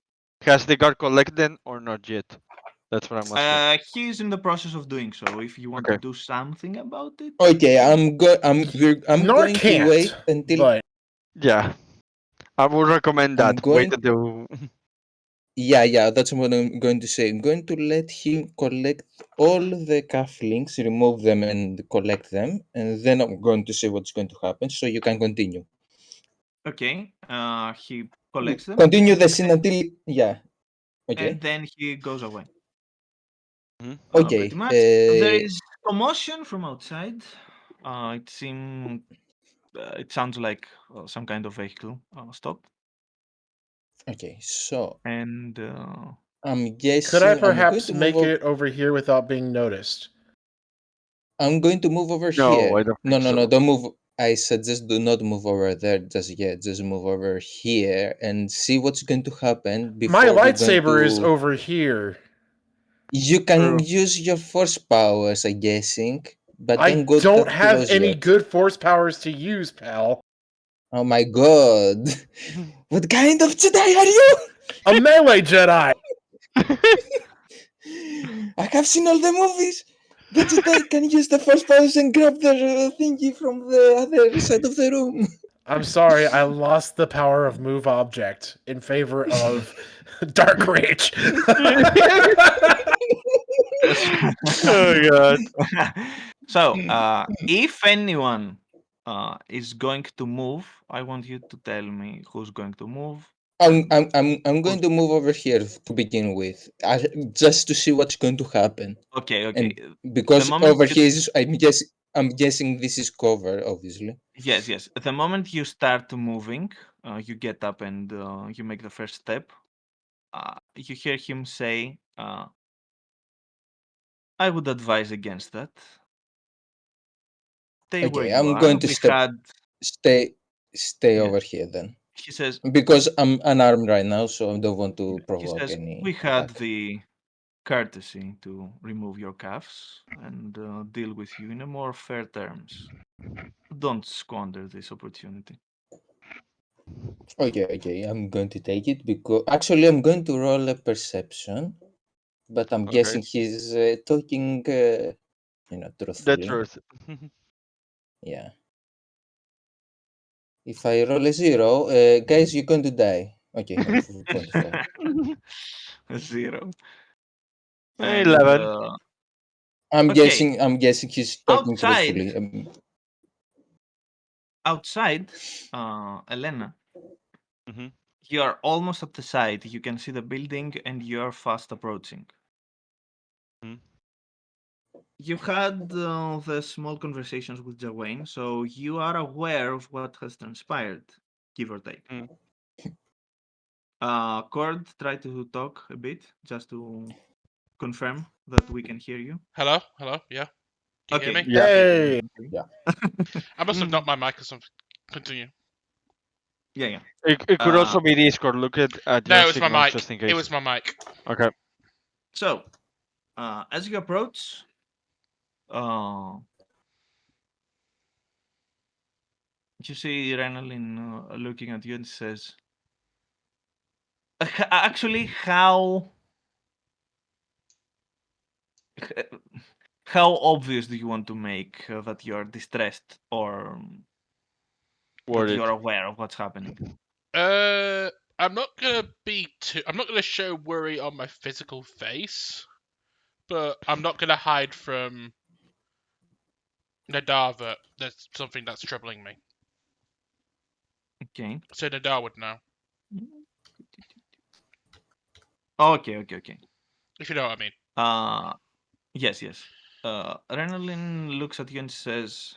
Has the guard collected them or not yet? That's what I'm asking. He's in the process of doing so. If you want to Okay. do something about it, okay. I'm Nor going to can't, wait until but Yeah. I would recommend I'm that. Wait going. until. Yeah. That's what I'm going to say. I'm going to let him collect all the cufflinks, remove them, and collect them, and then I'm going to see what's going to happen. So you can continue. okay. He collects them Continue the scene until. Yeah. and Okay. then he goes away. Mhm. Pretty Okay. much. There is commotion from outside. It seems. It sounds like some kind of vehicle stopped, Okay. So and I'm could I guessing I'm going perhaps to move make over. it over here without being noticed? I'm going to move over No, I here. don't No, think no, no, so. don't move. I suggest do not move over there just yet. Just move over here and see what's going to happen My before we're going lightsaber is to. over here. You can true. use your force powers, I guessing, but I don't go don't that have close any yet. good force powers to use, pal. Oh my god. What kind of Jedi are you? A melee Jedi. I have seen all the movies. The Jedi can use the force powers and grab the thingy from the other side of the room. I'm sorry, I lost the power of move object in favor of Dark Rage. Oh god. So, if anyone is going to move, I want you to tell me who's going to move and I'm who's. going to move over here to begin with, just to see what's going to happen. Okay, okay. And The because moment over you. here is, I'm guessing this is cover, obviously. Yes, yes. The moment you start moving, you get up and you make the first step. You hear him say, I would advise against that. Stay where Okay, you I'm are. going to We had. stay Yes. over here then, He says, because I'm unarmed right now, so I don't want yeah, to he provoke says, we any had attack. the courtesy to remove your cuffs and deal with you in a more fair terms. Don't squander this opportunity. Okay, I'm going to take it because actually I'm going to roll a perception, but I'm Okay. guessing he's talking, The truthfully. truth. Yeah. If I roll a 0, guys, you're going to die. Okay, no, 25. 0. And 11. I'm okay, guessing. I'm guessing he's talking outside, truthfully. outside, Elena, Mm-hmm. you are almost at the side. You can see the building, and you are fast approaching. Mm-hmm. You've had the small conversations with Jawain, so you are aware of what has transpired, give or take. Mm. Cord, try to talk a bit, just to confirm that we can hear you. Hello? Hello? Yeah? Can you hear Okay. me? Yeah. Hey, Okay. Yeah. I must have knocked my mic or something. Continue. Yeah, yeah. It could also be Discord. Look at No, your it was my signal mic. just in It case. was my mic. Okay. So, as you approach, you see Renalyn looking at you and says, "Actually, how obvious do you want to make that you are distressed or that you Worried. are aware of what's happening?" I'm not gonna be too. I'm not gonna show worry on my physical face, but I'm not gonna hide from Nadar that there's something that's troubling me. Okay. So Nadar would know, Okay. if you know what I mean. Yes, yes. Renalyn looks at you and says,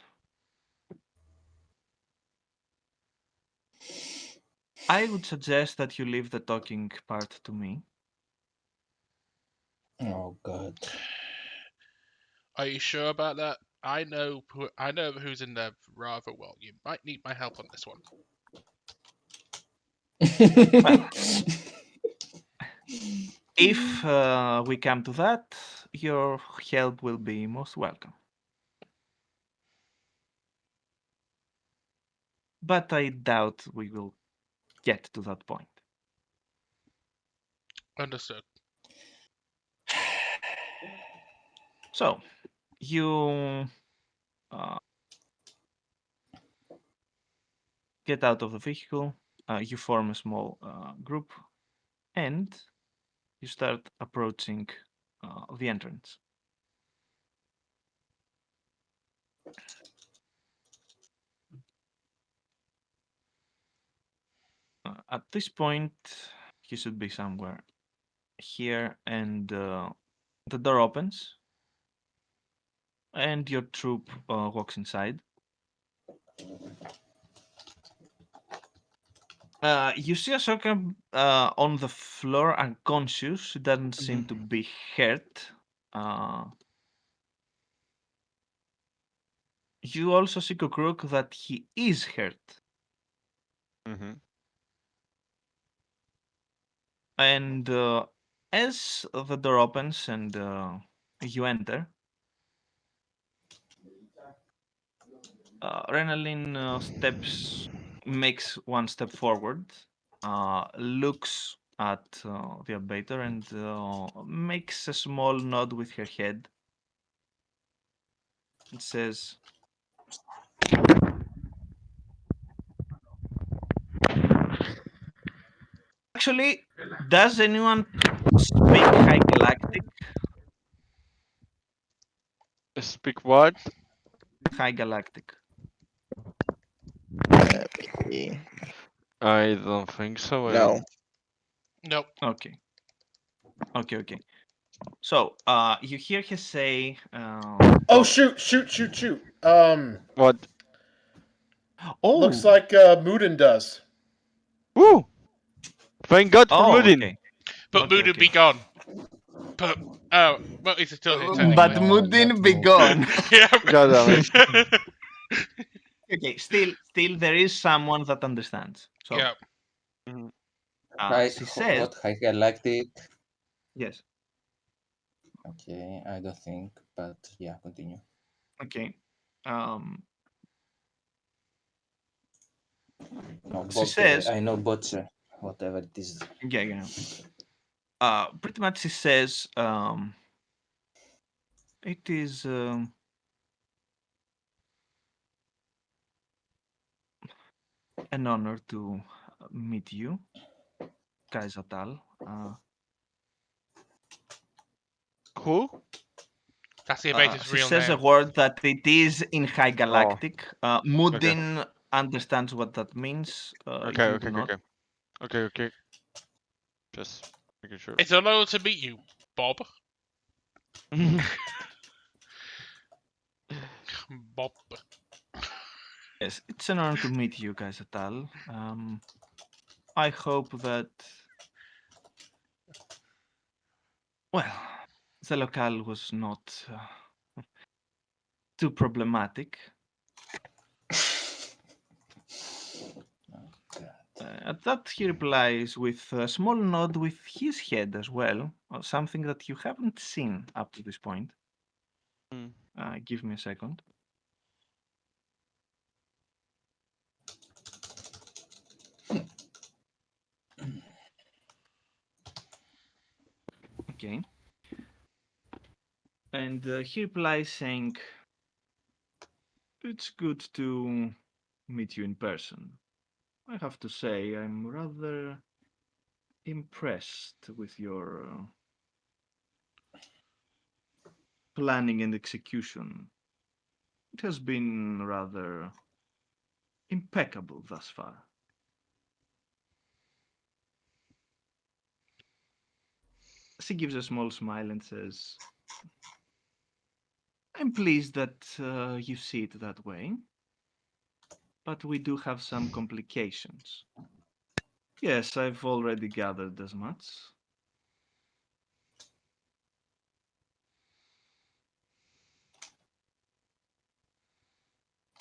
"I would suggest that you leave the talking part to me." Oh God. Are you sure about that? I know who's in there rather well. You might need my help on this one. Well, if we come to that, your help will be most welcome. But I doubt we will get to that point. Understood. So, you get out of the vehicle, you form a small group, and you start approaching the entrance. At this point, you should be somewhere here, and the door opens, and your troop walks inside. You see Ahsoka on the floor, unconscious. She doesn't seem to be hurt. You also see Kukruk that he is hurt. Mm-hmm. And as the door opens and you enter, Renalyn makes one step forward, looks at the abator, and makes a small nod with her head. It says, "Actually, does anyone speak High Galactic?" Speak what? High Galactic. Let me see. I don't think so. I No. don't. Nope. Okay. So, you hear her say, oh shoot. What? Looks "Oh, like Mudin does. Woo! Thank God for oh, Mudin. okay, But Mood would be gone. But well, he's still here but technically. No, not Mudin be Mudin. gone." Yeah. God damn it. Okay, still, there is someone that understands. So, Yeah. Mhm. she says, What high galactic? yes, Okay, I don't think, but yeah, continue. okay. Um, No, she but says, I know butcher, whatever it is. yeah. Pretty much, she says, it is an honor to meet you, Kaisatal. Who? That's the abator's She real says a name. word that it is in High Oh, Galactic. okay. Mudin understands what that means. Okay, You okay, do okay, not. okay. Okay, okay. Just making sure. It's an honor to meet you, Bob. Bob. Yes, it's an honor to meet you guys, Atal. I hope that, well, the locale was not too problematic. At that, he replies with a small nod with his head as well, something that you haven't seen up to this point. Mm. Give me a second. Okay. And he replies saying, "It's good to meet you in person. I have to say, I'm rather impressed with your planning and execution. It has been rather impeccable thus far." She gives a small smile and says, "I'm pleased that you see it that way, but we do have some complications." "Yes, I've already gathered as much."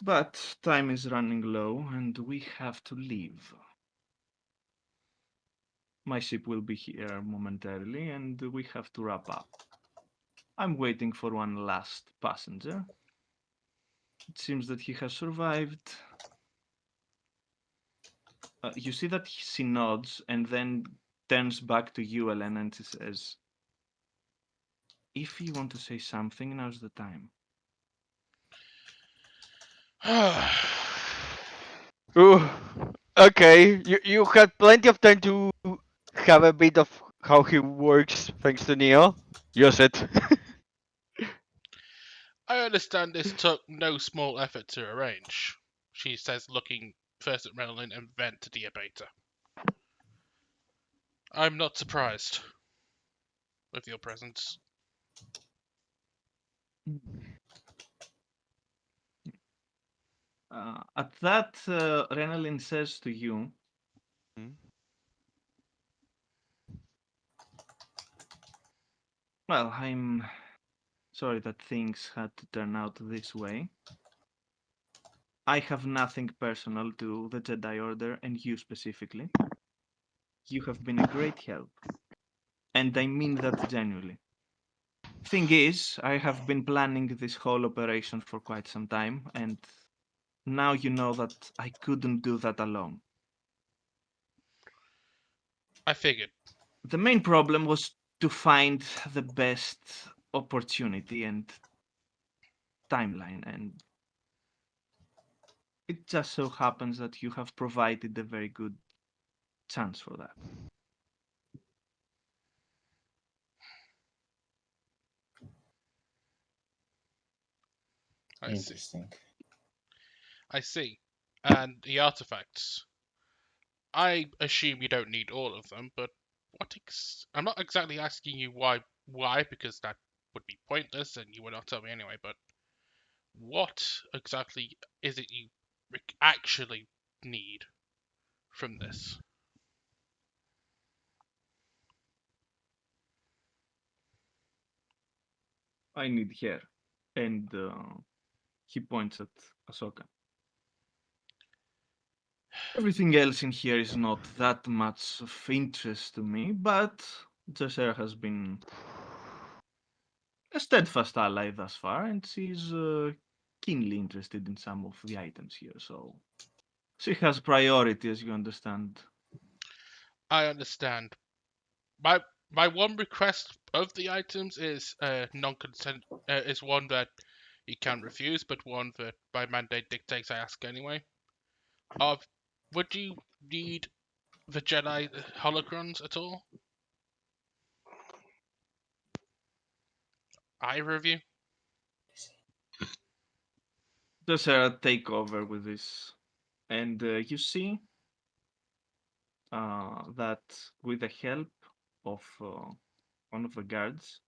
"But time is running low and we have to leave. My ship will be here momentarily and we have to wrap up. I'm waiting for one last passenger. It seems that he has survived." You see that she nods and then turns back to you, Elena, and she says, "If you want to say something, now's the time." Ooh, okay. You had plenty of time to have a bit of how he works, thanks to Neo. Use it. I understand this took no small effort to arrange, she says, looking first at Renelin and then to Diabeta. I'm not surprised with your presence. At that, Renelin says to you, Hmm? "Well, I'm sorry that things had to turn out this way. I have nothing personal to the Jedi Order and you specifically. You have been a great help, and I mean that genuinely. Thing is, I have been planning this whole operation for quite some time, and now you know that I couldn't do that alone. I figured. The main problem was to find the best opportunity and timeline, and it just so happens that you have provided a very good chance for that." I see. Interesting. I see. And the artifacts. I assume you don't need all of them, but I'm not exactly asking you why, because that would be pointless and you would not tell me anyway, but what exactly is it you actually need from this? "I need her," and he points at Ahsoka. "Everything else in here is not that much of interest to me, but Jesser has been a steadfast ally thus far, and she's keenly interested in some of the items here, so she has priority, as you understand." I understand. My one request of the items is non-consent is one that you can refuse, but one that by mandate dictates I ask anyway. Of would you need the Jedi holocrons at all? Either of you? Jesser take over with this And you see that with the help of one of the guards,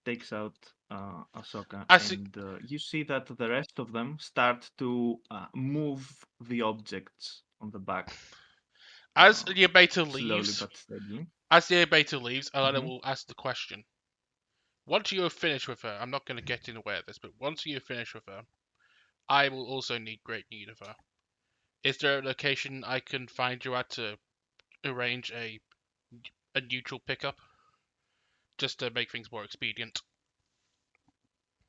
takes out Ahsoka, As he, and you see that the rest of them start to move the objects on the back as uh, the beta slowly leaves, but steadily. Alana Mhm. will ask the question. Once you have finished with her, I'm not going to get in the way of this, but once you have finished with her, I will also need great need of her. Is there a location I can find you at to arrange a neutral pickup, just to make things more expedient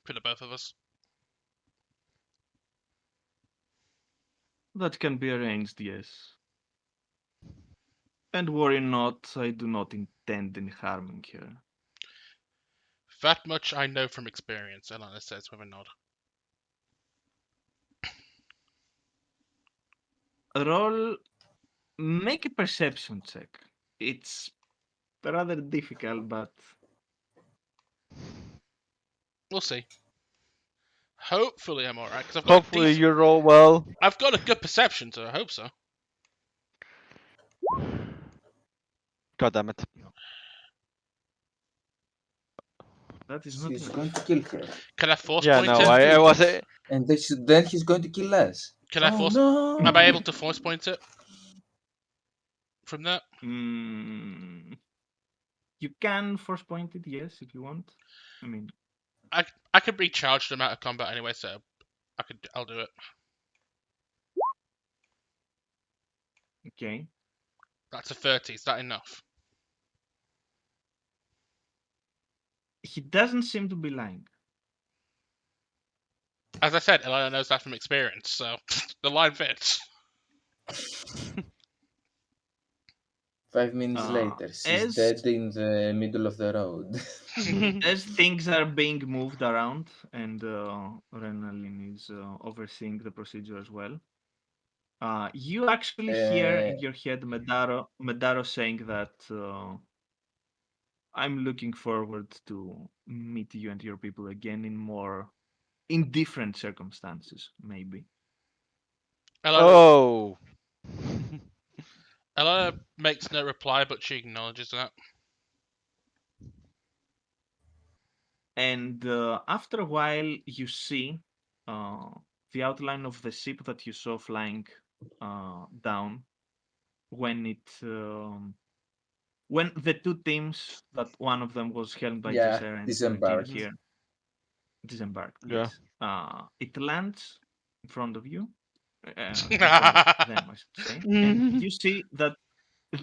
for the both of us? That can be arranged, yes. And worry not, I do not intend in harming her. That much I know from experience, Alana says with a nod. Roll, make a perception check. It's rather difficult, but We'll see. Hopefully I'm alright, because Hopefully you roll well. I've got a good perception, so I hope so. God damn it. that is not He's enough. going to kill her. Can I force Yeah, point no, it? I was. And then he's going to kill us. Can I Oh force? no! Am I able to force point it from that? Mm, you can force point it, yes, if you want. I mean, I could be charged them out of combat anyway, so I'll do it. okay. That's a 30. Is that enough? He doesn't seem to be lying. As I said, Elena knows that from experience, so the line fits. 5 minutes later, she's As dead in the middle of the road. as things are being moved around, and Renalyn is overseeing the procedure as well, you actually hear in your head Medaro saying that I'm looking forward to meet you and your people again in different circumstances, maybe. Oh. Elena makes no reply, but she acknowledges that. And after a while, you see uh, the outline of the ship that you saw flying down when when the two teams that one of them was held by Yeah, Jessera and came disembarked. here disembarked. Yeah. Yes, it lands in front of you, in front of them, I should say, and you see that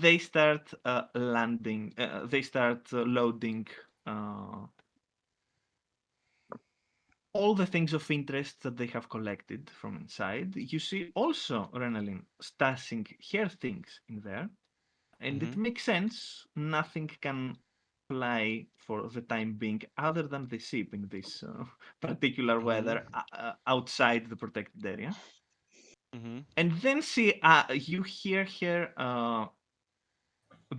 they start landing. They start loading uh, all the things of interest that they have collected from inside. You see also Renalyn stashing her things in there, and it Mhm. makes sense. Nothing can fly for the time being other than the ship in this particular weather outside the protected area. Mhm. And then you hear her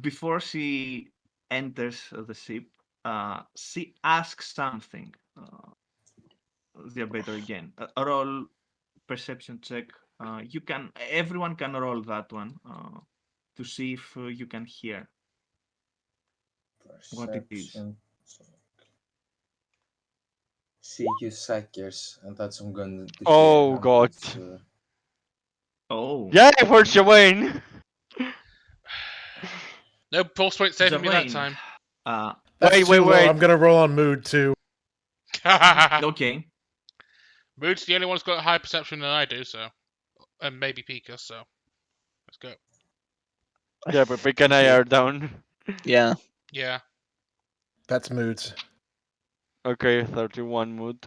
before she enters the ship. She asks something. The better again. Roll perception check. Everyone can roll that one to see if you can hear what it is. Perception. See you suckers, and that's I'm going to hear. Oh I'm god. pretty sure. Oh, Yeah, for okay. Shawayne. No pulse point saving me that Javain. time. That's Wait, wait, too low. wait. I'm gonna roll on mood too. Okay. Mood's the only one who's got a higher perception than I do, so. And maybe Pika, so. Let's go. Yeah, but Pick and I Yeah. are down. Yeah. Yeah. That's moods. Okay, 31 mood.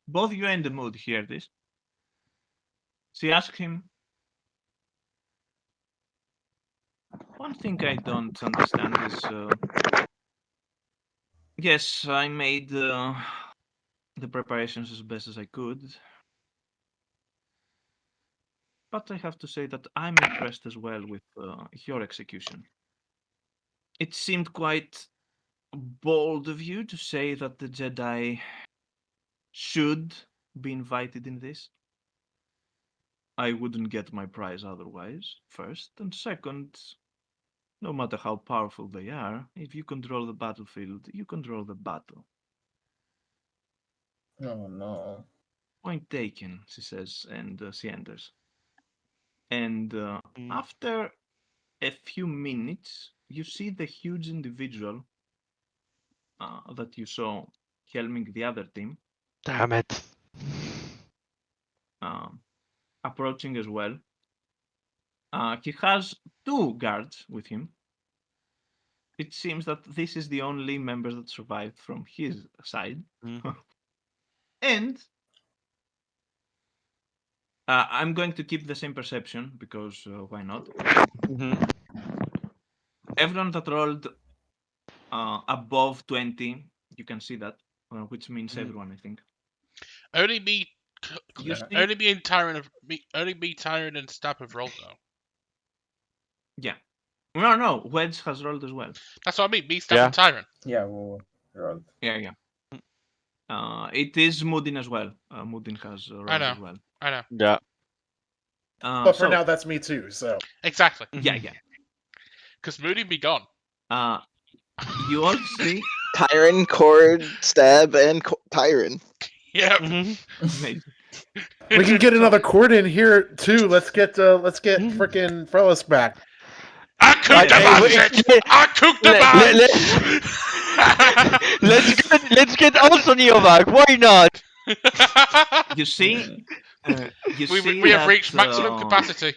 Both you and the mood hear this. She asks him, one thing I don't understand is yes, I made the preparations as best as I could. But I have to say that I'm impressed as well with your execution. It seemed quite bold of you to say that the Jedi should be invited in this. I wouldn't get my prize otherwise, first. And second, no matter how powerful they are, if you control the battlefield, you control the battle. Oh no. Point taken, she says, and she enters. And Mm. after a few minutes, you see the huge individual that you saw helming the other team Damn it. um, approaching as well. He has two guards with him. It seems that this is the only member that survived from his side. Mm. And I'm going to keep the same perception because why not? Mhm. Everyone that rolled above 20, you can see that, which means Mhm. everyone, I think. Only me, You Yeah. see, only me and Tyron only me, Tyron and Stab have rolled though. yeah. No, Wedge has rolled as well. That's what I mean. Me, Stab, Yeah. and Tyron. Yeah, we rolled. Yeah. It is Mudin as well. Mudin has I rolled know. as well. I know. Yeah. But for So, now, that's me too. So Exactly. yeah. Mhm. Because Moody be gone. You all see, Tyron, Cord, Stab, and Tyron. Yep. Mhm. amazing. we can get So- another cord in here too. Let's get Mhm. frickin' Frellis back. I cooked the Yeah, wait, bunch! I cooked the let- bunch! let's get also Neo back. Why not? You see, you see we have that reached maximum capacity.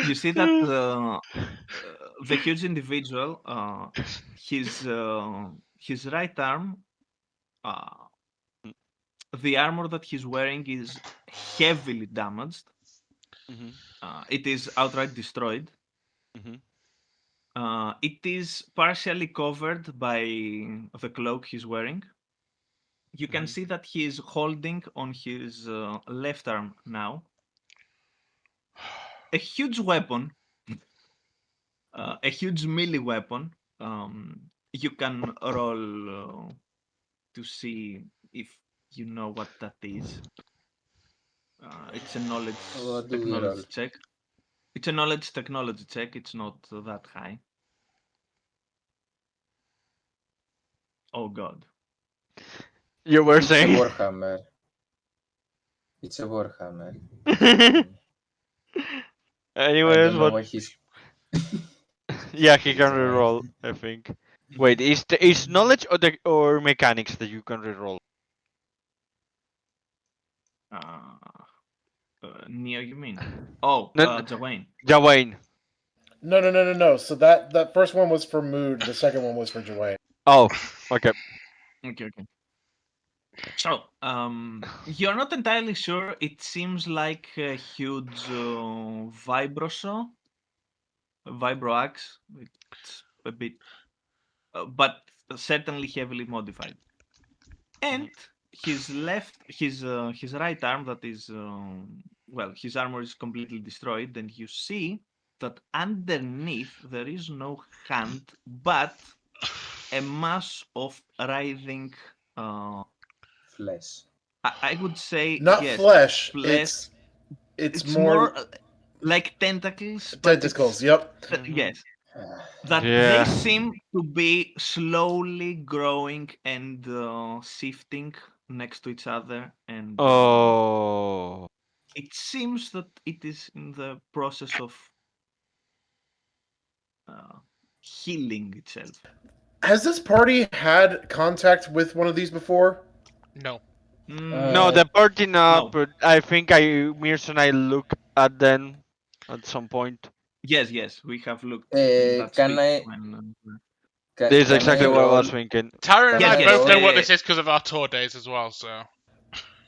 you see that the huge individual, his right arm, uh, the armor that he's wearing is heavily damaged. Mhm. It is outright destroyed. Mhm. It is partially covered by the cloak he's wearing. You can Mhm. see that he is holding on his left arm now a huge weapon, a huge melee weapon. You can roll to see if you know what that is. It's a knowledge What do we roll? technology check. It's a knowledge technology check. It's not that high. Oh god. You were It's a saying. warhammer. It's a warhammer. Mm, I Anyways, don't know what? why he's. Yeah, he He's can right. reroll. I think. Wait, is knowledge or mechanics that you can reroll? Uh, Neo, you mean? Oh, No, Jawain. Jawain. No. So that first one was for Mood. The second one was for Joanne. Oh, okay. Okay. So, you're not entirely sure. It seems like a huge vibro axe. It's a bit, but certainly heavily modified. And Mhm. his right arm that is well, his armor is completely destroyed, and you see that underneath there is no hand, but a mass of writhing. Flesh. I would say Not yes, flesh. flesh. It's It's more more like tentacles, but tentacles. Yep. Mhm. yes, that they Yeah. seem to be slowly growing and shifting next to each other, and Oh. it seems that it is in the process of uh, healing itself. Has this party had contact with one of these before? No. No, Mm, the party not, no. but I think Mears and I look at them at some point. Yes, we have looked in that Can speech I when. This is can I exactly what I roll? was thinking. Tyron and Can I I Yes. both know roll? what this is because of our tour days as well, so.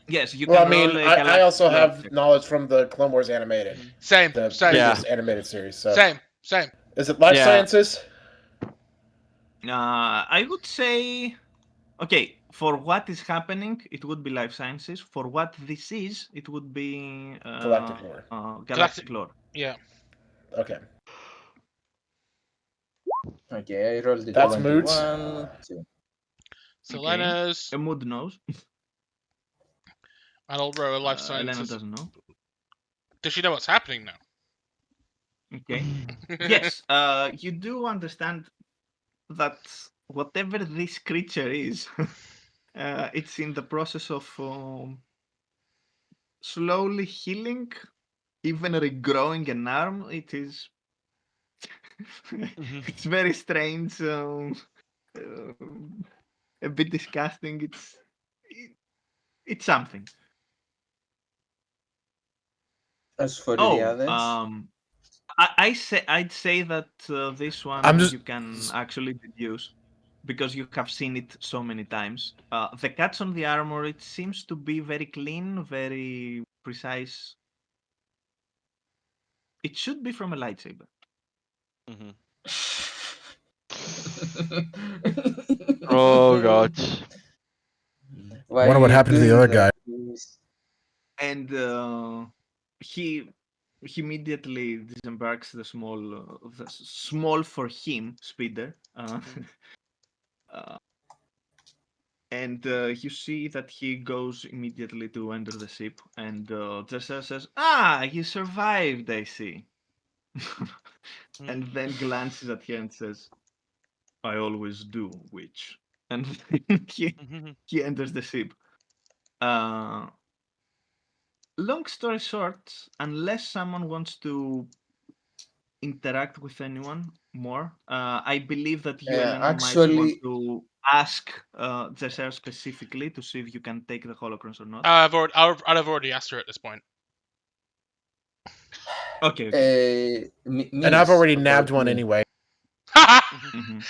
Yes, you Well, can I mean, roll a I galactic also lore have check. knowledge from the Clone Wars animated, Mhm. Same. the Yeah. previous animated series. So, Same. is it life Yeah. sciences? I would say, okay, for what is happening, it would be life sciences. For what this is, it would be Galactic lore. galactic lore. Yeah. Okay, Okay, I rolled it that's Moods. 21. Two. Okay, Selena's. a mood knows. And I'll roll a life Elena sciences. doesn't know. Does she know what's happening now? Okay. Yes, you do understand that whatever this creature is, it's in the process of slowly healing, even regrowing an arm. It is. It's very strange, a bit disgusting. It's something. As for the Oh, others, I'd say that this I'm one just you can actually deduce because you have seen it so many times. The cuts on the armor, it seems to be very clean, very precise. It should be from a lightsaber. Oh god. why are wonder what you happened to the doing other that, guy. please? And he he immediately disembarks the small for him speeder. Uh, and you see that he goes immediately to enter the ship, and Tessa says, "Ah, you survived, I see." And then glances at her and says, "I always do, witch." And then he enters the ship. Uh, Long story short, unless someone wants to interact with anyone more, I believe that you, Elena, might want Actually, to ask Jesser specifically to see if you can take the holocrons or not. I've already asked her at this point. Okay, okay. And I've Miss already nabbed about one me. anyway. Mhm.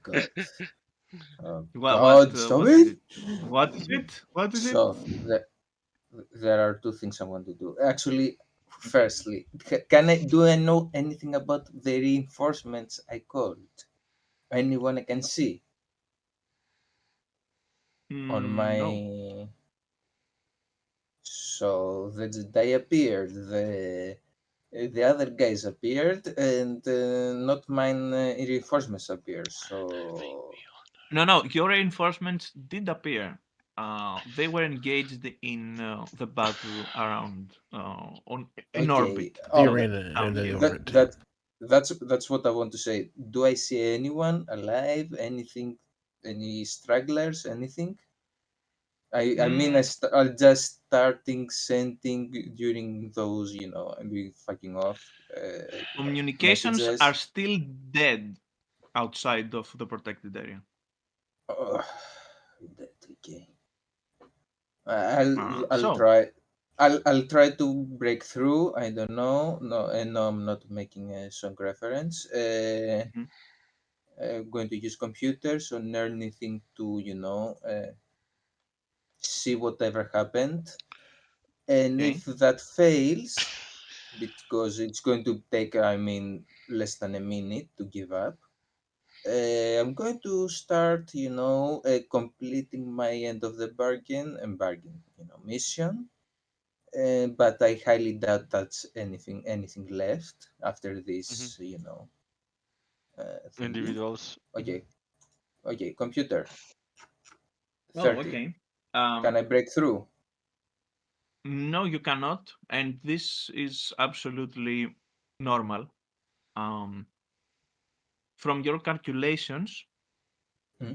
God, oh What God, stop what is it! it? What is it? What is it? So there are two things I want to do. Actually, firstly, can I know anything about the reinforcements I called? Anyone I can see on No. my. So the Jedi appeared, the other guys appeared, and not mine reinforcements appeared. So No. Your reinforcements did appear. They were engaged in the battle around on in okay, orbit, The not arena down and the here. that orbit. that that's what I want to say. Do I see anyone alive? Anything? Any stragglers? Anything? I mean, Mm, I'll just starting sending during those, I'll be fucking off, Communications are messages. still dead outside of the protected area. Oh, that okay. I'll So, try. I'll try to break through. I don't know. No, and no, I'm not making a song reference. mhm, Going to use computers on anything to see whatever happened. And okay. if that fails, because it's going to take, I mean, less than a minute to give up, I'm going to start, completing my end of the mission. But I highly doubt that's anything left after this, thingy. Individuals. Okay, okay, computer Oh, 30. okay. Can I break through? No, you cannot, and this is absolutely normal. Um, from your calculations, Hmm?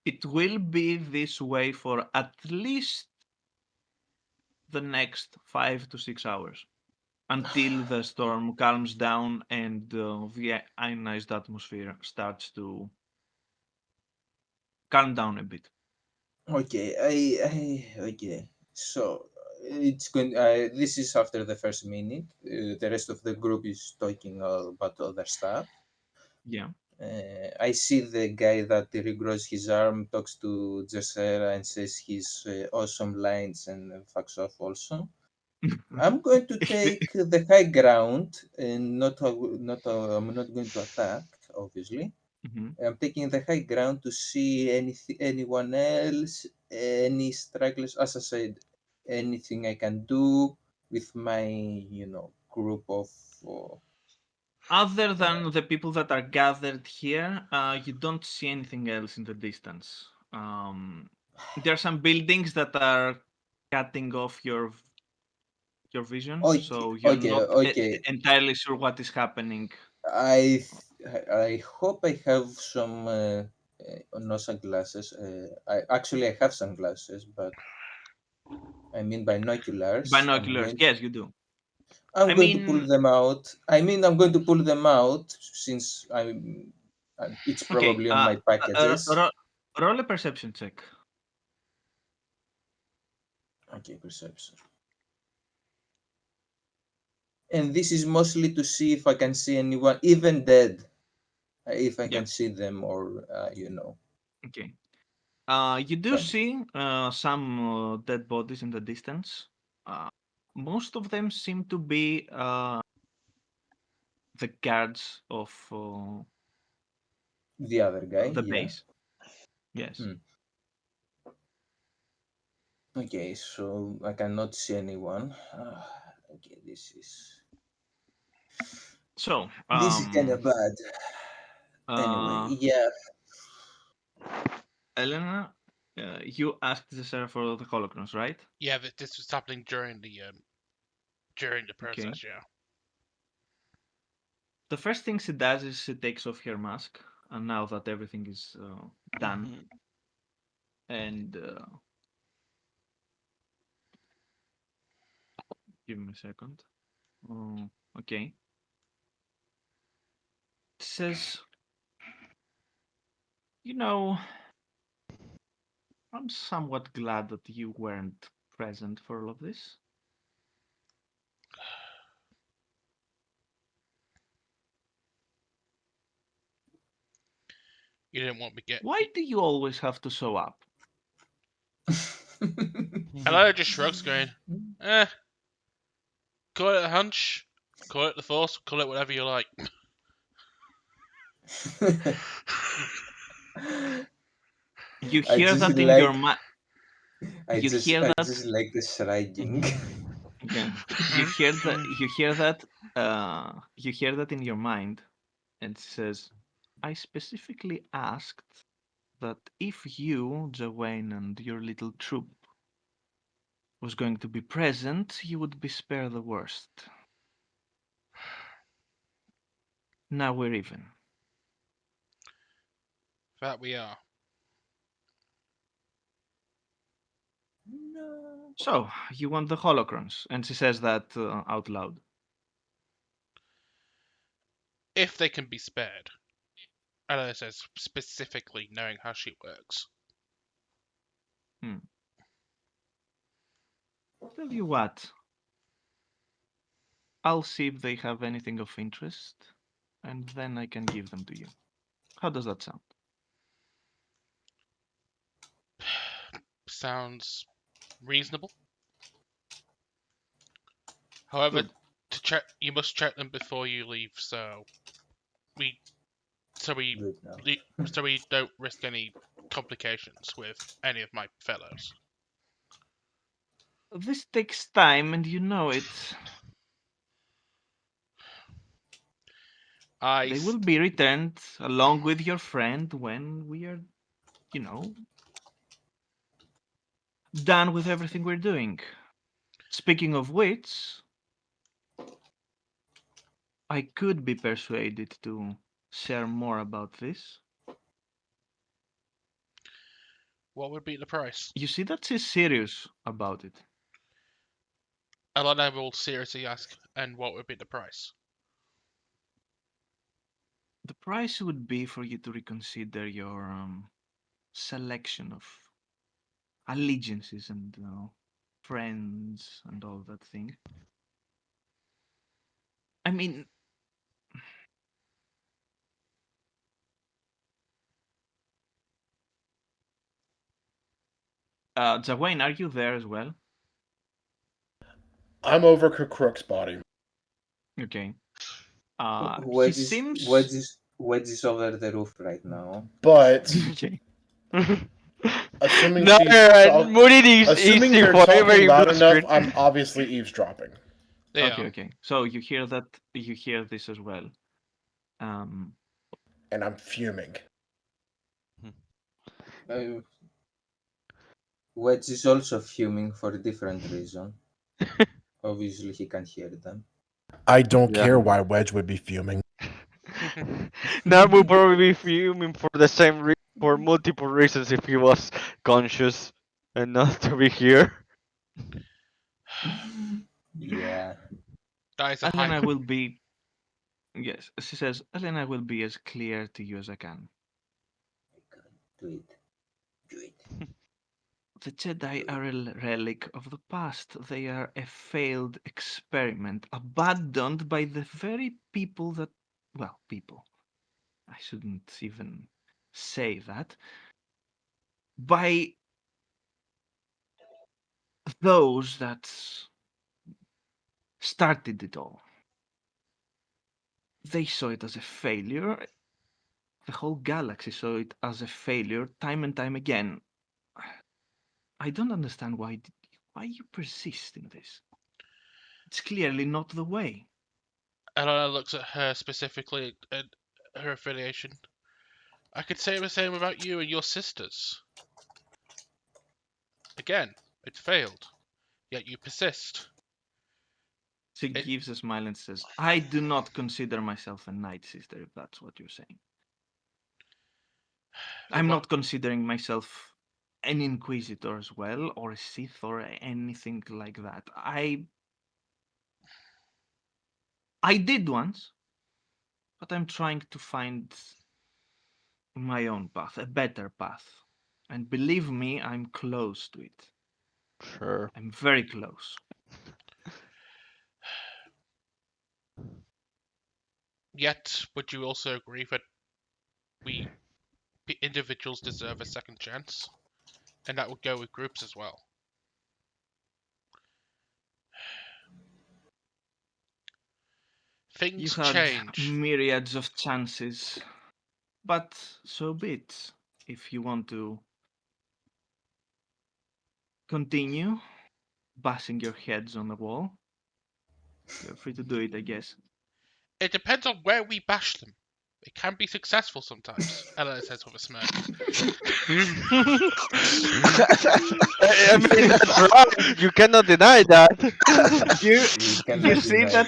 it will be this way for at least the next 5 to 6 hours until the storm calms down and the ionized atmosphere starts to calm down a bit. Okay, okay. So it's going. This is after the first minute. The rest of the group is talking about other stuff. Yeah. I see the guy that regrows his arm, talks to Jessera and says his awesome lines and fucks off also. I'm going to take the high ground and I'm not going to attack, obviously. Mhm. I'm taking the high ground to see anyone else, any stragglers. As I said, anything I can do with my, group of. Uh, Other than the people that are gathered here, you don't see anything else in the distance. There are some buildings that are cutting off your vision, so you're not Okay. entirely sure what is happening. I hope I have some no sunglasses. I have sunglasses, but I mean binoculars. Binoculars, yes, you do. I'm I going to pull mean, them out. I'm going to pull them out since it's okay. probably on my packages. Roll a perception check. Okay, perception. And this is mostly to see if I can see anyone, even dead, if I Yeah. can see them or Okay. You do Fine. see some dead bodies in the distance. Most of them seem to be the guards of The other guy, the yeah. base. Yes. Hmm. Okay, so I cannot see anyone. Okay, So, this is kind of bad. Anyway, uh, yeah. Elena, you asked the server for the holocrons, right? Yeah, this was happening during the Okay. process. Yeah. The first thing she does is she takes off her mask, and now that everything is done, and give me a second. Okay. It says, you know, I'm somewhat glad that you weren't present for all of this. You didn't want me get. Why do you always have to show up? Hello, just shrugs, going, eh. Call it a hunch, call it the force, call it whatever you like. You I hear just that in your like mind. You hear I that. just like the shrugging. Okay. You hear that. You hear that. You hear that in your mind, and it says, "I specifically asked that if you, Joanne, and your little troop was going to be present, you would be spared the worst. Now we're even." That we are. No. So, you want the holocrons? And she says that out loud. If they can be spared. And it says specifically knowing how she works. Tell you what, I'll see if they have anything of interest, and then I can give them to you. How does that sound? Sounds reasonable. However, Good. to check, you must check them before you leave. We, so we, Good now. so we don't risk any complications with any of my fellows. This takes time, and you know it. They will be returned along with your friend when we are, you know, done with everything we're doing. Speaking of which, I could be persuaded to share more about this. What would be the price? You see that she's serious about it. Alana will seriously ask, and what would be the price? The price would be for you to reconsider your selection of allegiances and friends and all that thing. I mean, Jawayne, are you there as well? I'm over Crook's body. Okay. He Wedge is seems Wedge is Wedge is over the roof right now. But okay. assuming No, she's Murid is assuming they're forever talking in loud blue enough, screen. I'm obviously eavesdropping. They Okay, are. okay. So you hear that? You hear this as well. And I'm fuming. Uh, Wedge is also fuming for a different reason. Obviously, he can hear them. I don't Yeah. care why Wedge would be fuming. Now will probably be fuming for the same for multiple reasons if he was conscious and not to be here. Yeah. That is a high. Elena will be. Yes, she says, Elena will be as clear to you as I can. Do it. Do it. The Jedi are a relic of the past. They are a failed experiment, abandoned by the very people that. Well, people. I shouldn't even say that. By those that started it all. They saw it as a failure. The whole galaxy saw it as a failure time and time again. I don't understand why you persist in this. It's clearly not the way. Elena looks at her specifically and her affiliation. I could say the same about you and your sisters. Again, it failed, yet you persist. She gives a smile and says, I do not consider myself a Night Sister, if that's what you're saying. I'm not considering myself an Inquisitor as well, or a Sith, or anything like that. I did once, but I'm trying to find my own path, a better path. And believe me, I'm close to it. Sure. I'm very close. Yet, would you also agree that we individuals deserve a second chance? And that would go with groups as well. You Things had change. myriads of chances, but so be it. If you want to continue bashing your heads on the wall, you're free to do it, I guess. It depends on where we bash them. It can be successful sometimes, Elena says with a smirk. I mean, that's right. You cannot deny that. You You you cannot see deny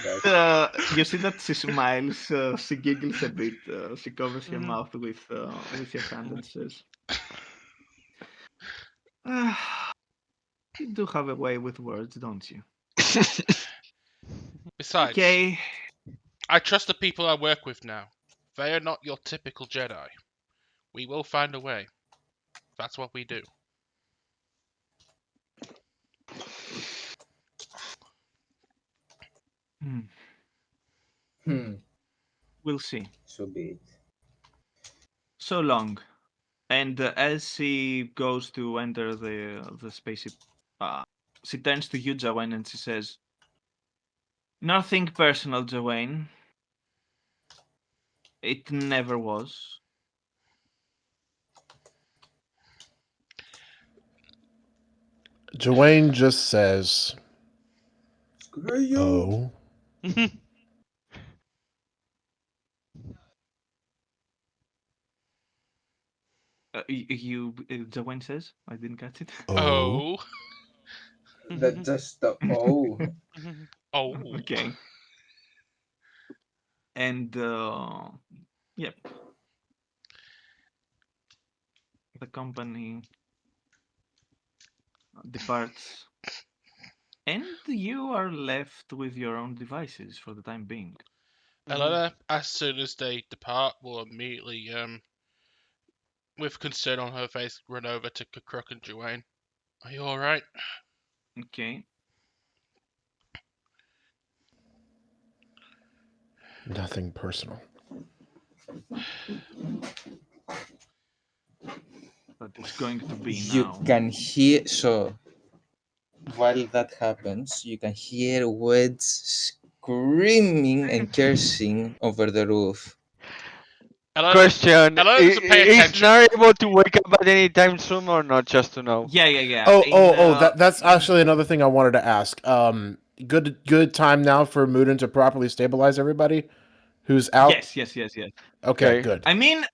that she smiles, she giggles a bit, she covers her mouth with her hand and says, "Ah, you do have a way with words, don't you?" Besides, Okay, I trust the people I work with now. They are not your typical Jedi. We will find a way. That's what we do. Hmm. we'll see. So be it. So long. And as she goes to enter the spaceship, she turns to you, Jawain, and she says, "Nothing personal, Jawain. It never was." Joanne just says, Screw you. "Oh." Jawain says, I didn't catch it. Oh. Oh. That just the Oh. Okay. And yep, the company departs, and you are left with your own devices for the time being. Elena, as soon as they depart, will immediately, with concern on her face, run over to Kruk and Juane. Are you alright? Okay. Nothing personal. But it's going to be You now. can hear. So while that happens, you can hear Wedge screaming and cursing over the roof. Elena, Question: Elena doesn't pay Is attention. Nar able to wake up at any time soon or not? Just to know. Yeah. That's actually another thing I wanted to ask. Good time now for Mudan to properly stabilize everybody. who's out? Yes. Okay, Okay. good. I mean,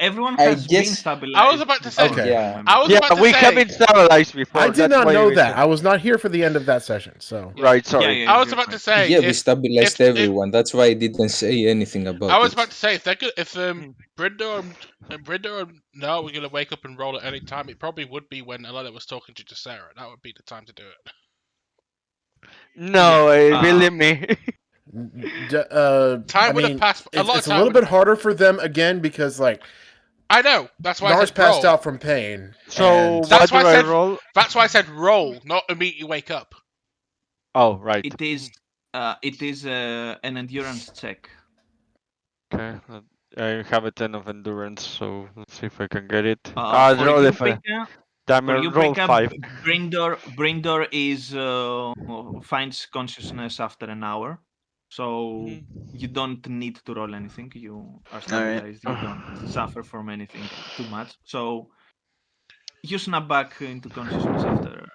everyone I has been guess. stabilized. I was about to say. before, Okay. if I Yeah. remember I was Yeah, about to we have say. been stabilized before. I did That's not why know we that. said. I was not here for the end of that session, so. Yeah. Right, Yeah, sorry. yeah, I was you're about to fine. say Yeah, we if stabilized everyone. That's why I didn't say anything I about was it. about to say if they're good, if Hmm. Brenda and no, we're gonna wake up and roll at any time. It probably would be when Alana was talking to Sarah. That would be the time to do it. No, believe me. Time I would have mean, passed. A lot of it's a time little would bit have. harder for them again because like I know. That's why I Nars said passed roll. out from pain, So and what That's why do I I said. roll? That's why I said roll, not immediately wake up. Oh, right. It is an endurance check. Okay. I have a 10 of endurance, so let's see if I can get it. For Roll you, if I. Pekka, Damn for it, you, roll Pekka, 5. Brindor is finds consciousness after an hour, so you Mhm. don't need to roll anything. You are All right. stabilized. You don't suffer from anything too much. So you snap back into consciousness after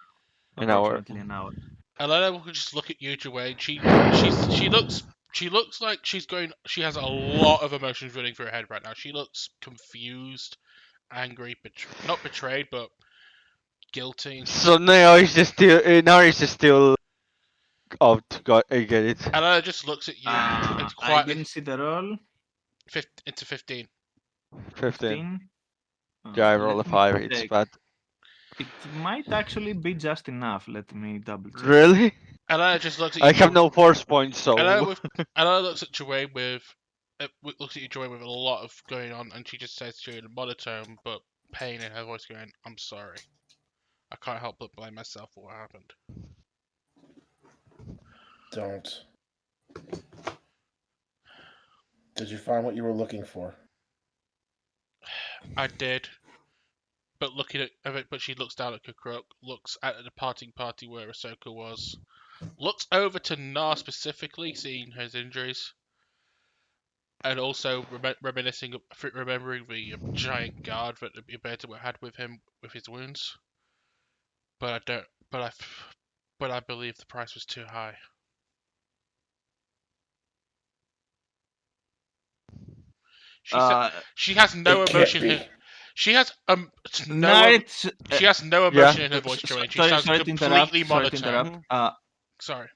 An hour. approximately an hour. Alana will just look at you, Dwayne. She looks like she's going. She has a lot of emotions running through her head right now. She looks confused, angry, not betrayed, but guilty. So now he's still out. I get it. Alana just looks at you and I quietly didn't see the roll. into 15. 15. 15. Yeah, I roll a Let me 5. It's check. bad. It might actually be just enough. Let me double check. Really? Alana just looks at I you. have no force points, so. Alana looks at Dwayne with. Looks at you, Dwayne, with a lot of going on, and she just says to you in a monotone but pain in her voice, going, "I'm sorry. I can't help but blame myself for what happened." don't. Did you find what you were looking for? I did, but looking at it, but she looks down at Kukruk, looks at the departing party where Ahsoka was, looks over to Nar specifically, seeing his injuries, and also remembering the giant guard that the Beta had with him with his wounds. But I don't. But I believe the price was too high. She said Uh, she has no It can't emotion. be. She has no. Narits, She has no Yeah. emotion in her voice, Joanne. She sorry, sounds sorry to interrupt. completely Sorry to monotone. interrupt. Mhm. Sorry.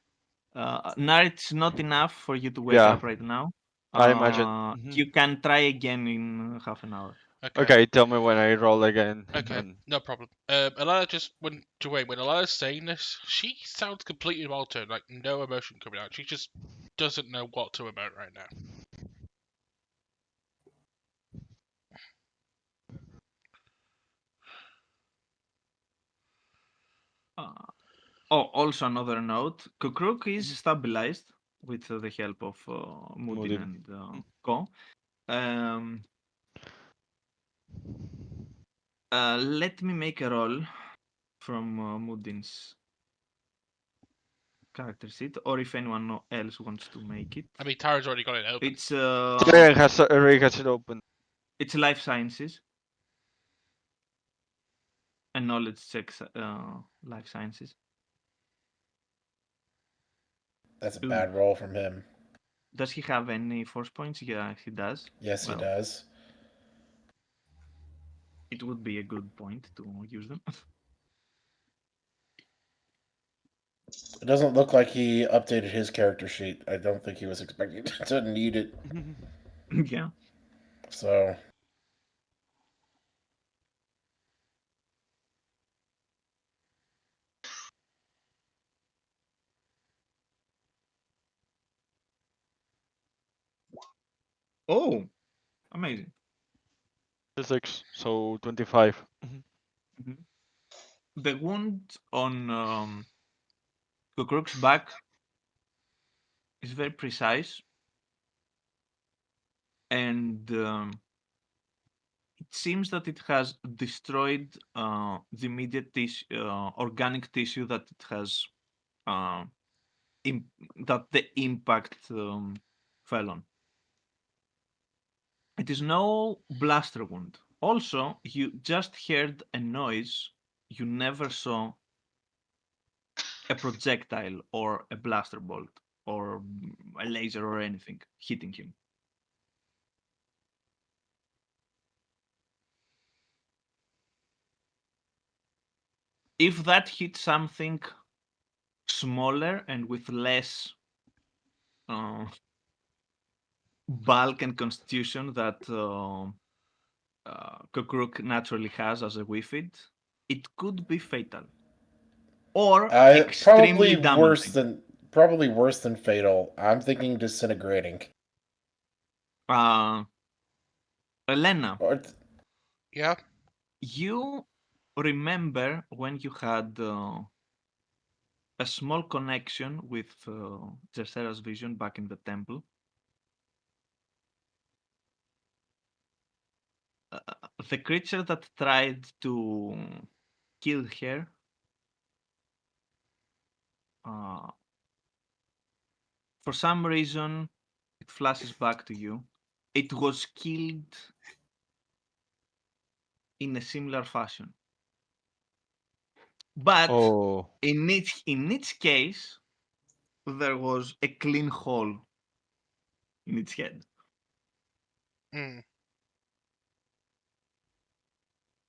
Narits not enough for you to wake Yeah, up right now. I imagine. Mhm. You can try again in half an hour. Okay. Okay, tell me when I roll again. Okay. And No problem. Alana just when Alana's saying this, she sounds completely monotone, like no emotion coming out. She just doesn't know what to emote right now. Uh, also another note: Kukruk is stabilized with the help of Mudin Moodin. and Co. Um, Let me make a roll from Mudin's character sheet, or if anyone else wants to make it. I mean, Tara's already got it open. It's Ray has it open. it's life sciences and knowledge checks. Life sciences. That's a Ooh. bad roll from him. Does he have any force points? Yeah, he does. Yes, he Well, does. it would be a good point to use them. It doesn't look like he updated his character sheet. I don't think he was expecting to need it. Yeah. So Oh, amazing. 6, so 25. Mhm. The wound on Kukruk's back is very precise, and it seems that it has destroyed the immediate organic tissue that it has uh, that the impact fell on. It is no blaster wound. Also, you just heard a noise you never saw a projectile or a blaster bolt. or a laser or anything hitting him. If that hit something smaller and with less bulk and constitution that Kukruk naturally has as a Wifid, it could be fatal or extremely damaging. Probably worse than fatal. I'm thinking disintegrating. Uh, Elena, Or Yeah. you remember when you had a small connection with Jersera's vision back in the temple? The creature that tried to kill her uh, for some reason it flashes back to you. It was killed in a similar fashion, but Oh. in each case there was a clean hole in its head. Mm.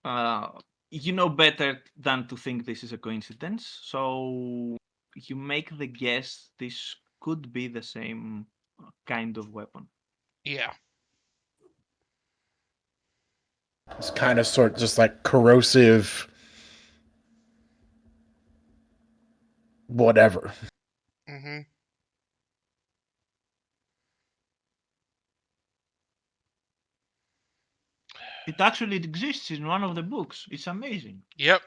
Uh, you know better than to think this is a coincidence, so you make the guess this could be the same kind of weapon. Yeah. it's kind of sort just like corrosive whatever. Mm-hmm. It actually exists in one of the books. It's amazing. Yep.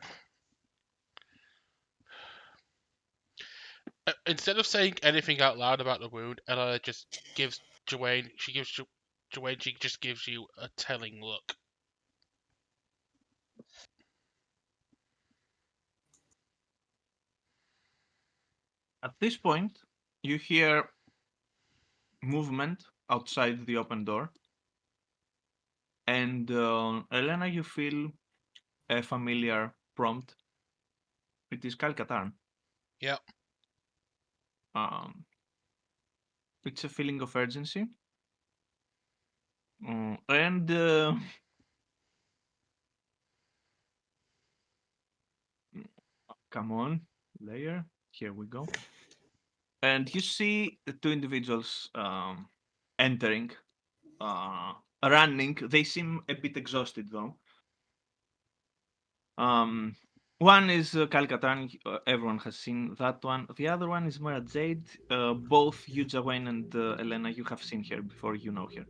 Instead of saying anything out loud about the wound, Ella just gives Joanne. Joanne. She just gives you a telling look. At this point, you hear movement outside the open door, and Elena, you feel a familiar prompt. It is Calcatarn. Yep. Um, it's a feeling of urgency, and come on, layer. Here we go. And you see the two individuals entering, running. They seem a bit exhausted though. Um, one is Calcatan. Everyone has seen that one. The other one is Mara Jade. Both you, Jawain, and Elena, you have seen her before. You know her.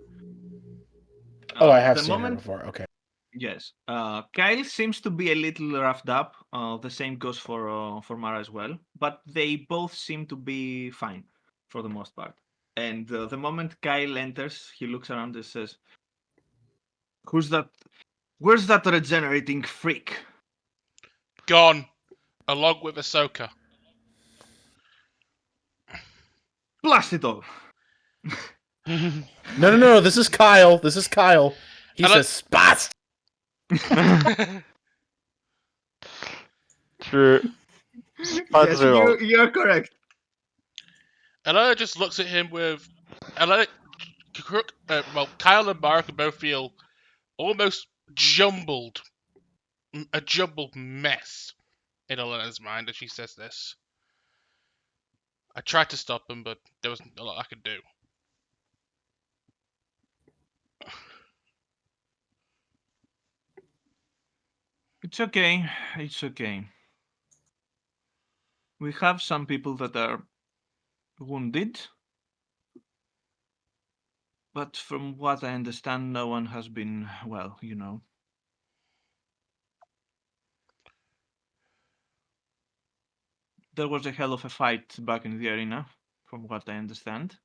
Oh, I have The seen her moment, before. Okay. yes. Kyle seems to be a little roughed up. The same goes for Mara as well. But they both seem to be fine for the most part. And the moment Kyle enters, he looks around and says, "Who's that? Where's that regenerating freak?" Gone, along with Ahsoka. Blast it all! No. This is Kyle. This is Kyle. He And says spot. True. Yes, Spatzel. you're correct. Ella just looks at him with. Ella, Kyle and Mara can both feel almost jumbled, a jumbled mess in Elena's mind as she says this. I tried to stop him, but there wasn't a lot I could do. It's okay. It's okay. We have some people that are wounded, but from what I understand, no one has been, well, you know. There was a hell of a fight back in the arena, from what I understand.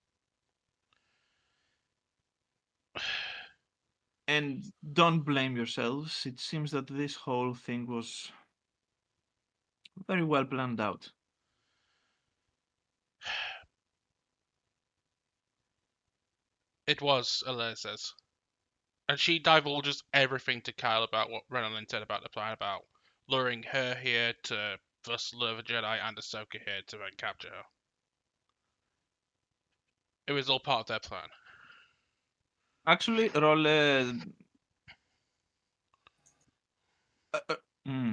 And don't blame yourselves. It seems that this whole thing was very well planned out. It was, Ella says. And she divulges everything to Kyle about what Renan said about the plan, about luring her here to thus lure the Jedi and Ahsoka here to then capture her. It was all part of their plan. Actually, roll uh, uh, mm,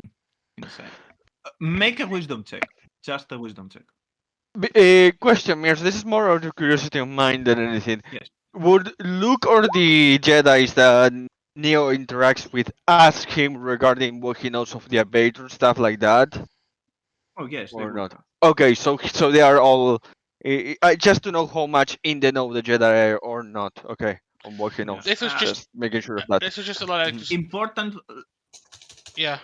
insane. Make a wisdom check. Just a wisdom check. Question, Mears. This is more out of curiosity of mine than anything. Yes. Would Luke or the Jedi's that Neo interacts with ask him regarding what he knows of the Abator, stuff like that, Oh yes, they or would not? have. Okay, so they are all just to know how much in the know the Jedi are or not. Okay, on what he Yeah. knows. This was Just making sure of that. this was just a lot of Mhm. Important. yeah.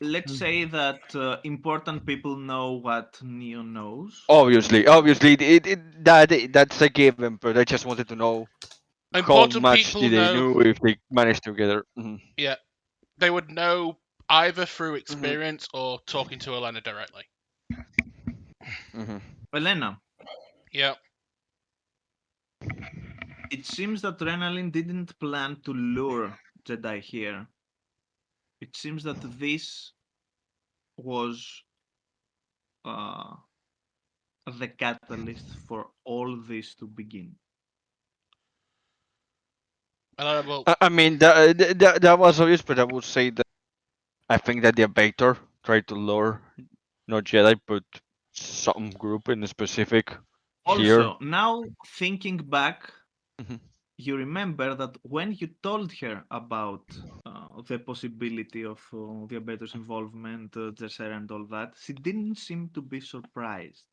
Let's say that important people know what Neo knows. Obviously, that's a given. But I just wanted to know how Important much people did they know. knew if they managed together. Yeah, they would know either through Hmm. experience or talking to Elena directly. Hmm. Elena, Yeah, it seems that Renalin didn't plan to lure Jedi here. It seems that this was uh, the catalyst for all this to begin. Elena will. I mean that was obvious, but I would say that I think that the Abator tried to lure not Jedi, but some group in specific here. Also, now thinking back, Hmm. you remember that when you told her about the possibility of the Abator's involvement, Jessera and all that, she didn't seem to be surprised.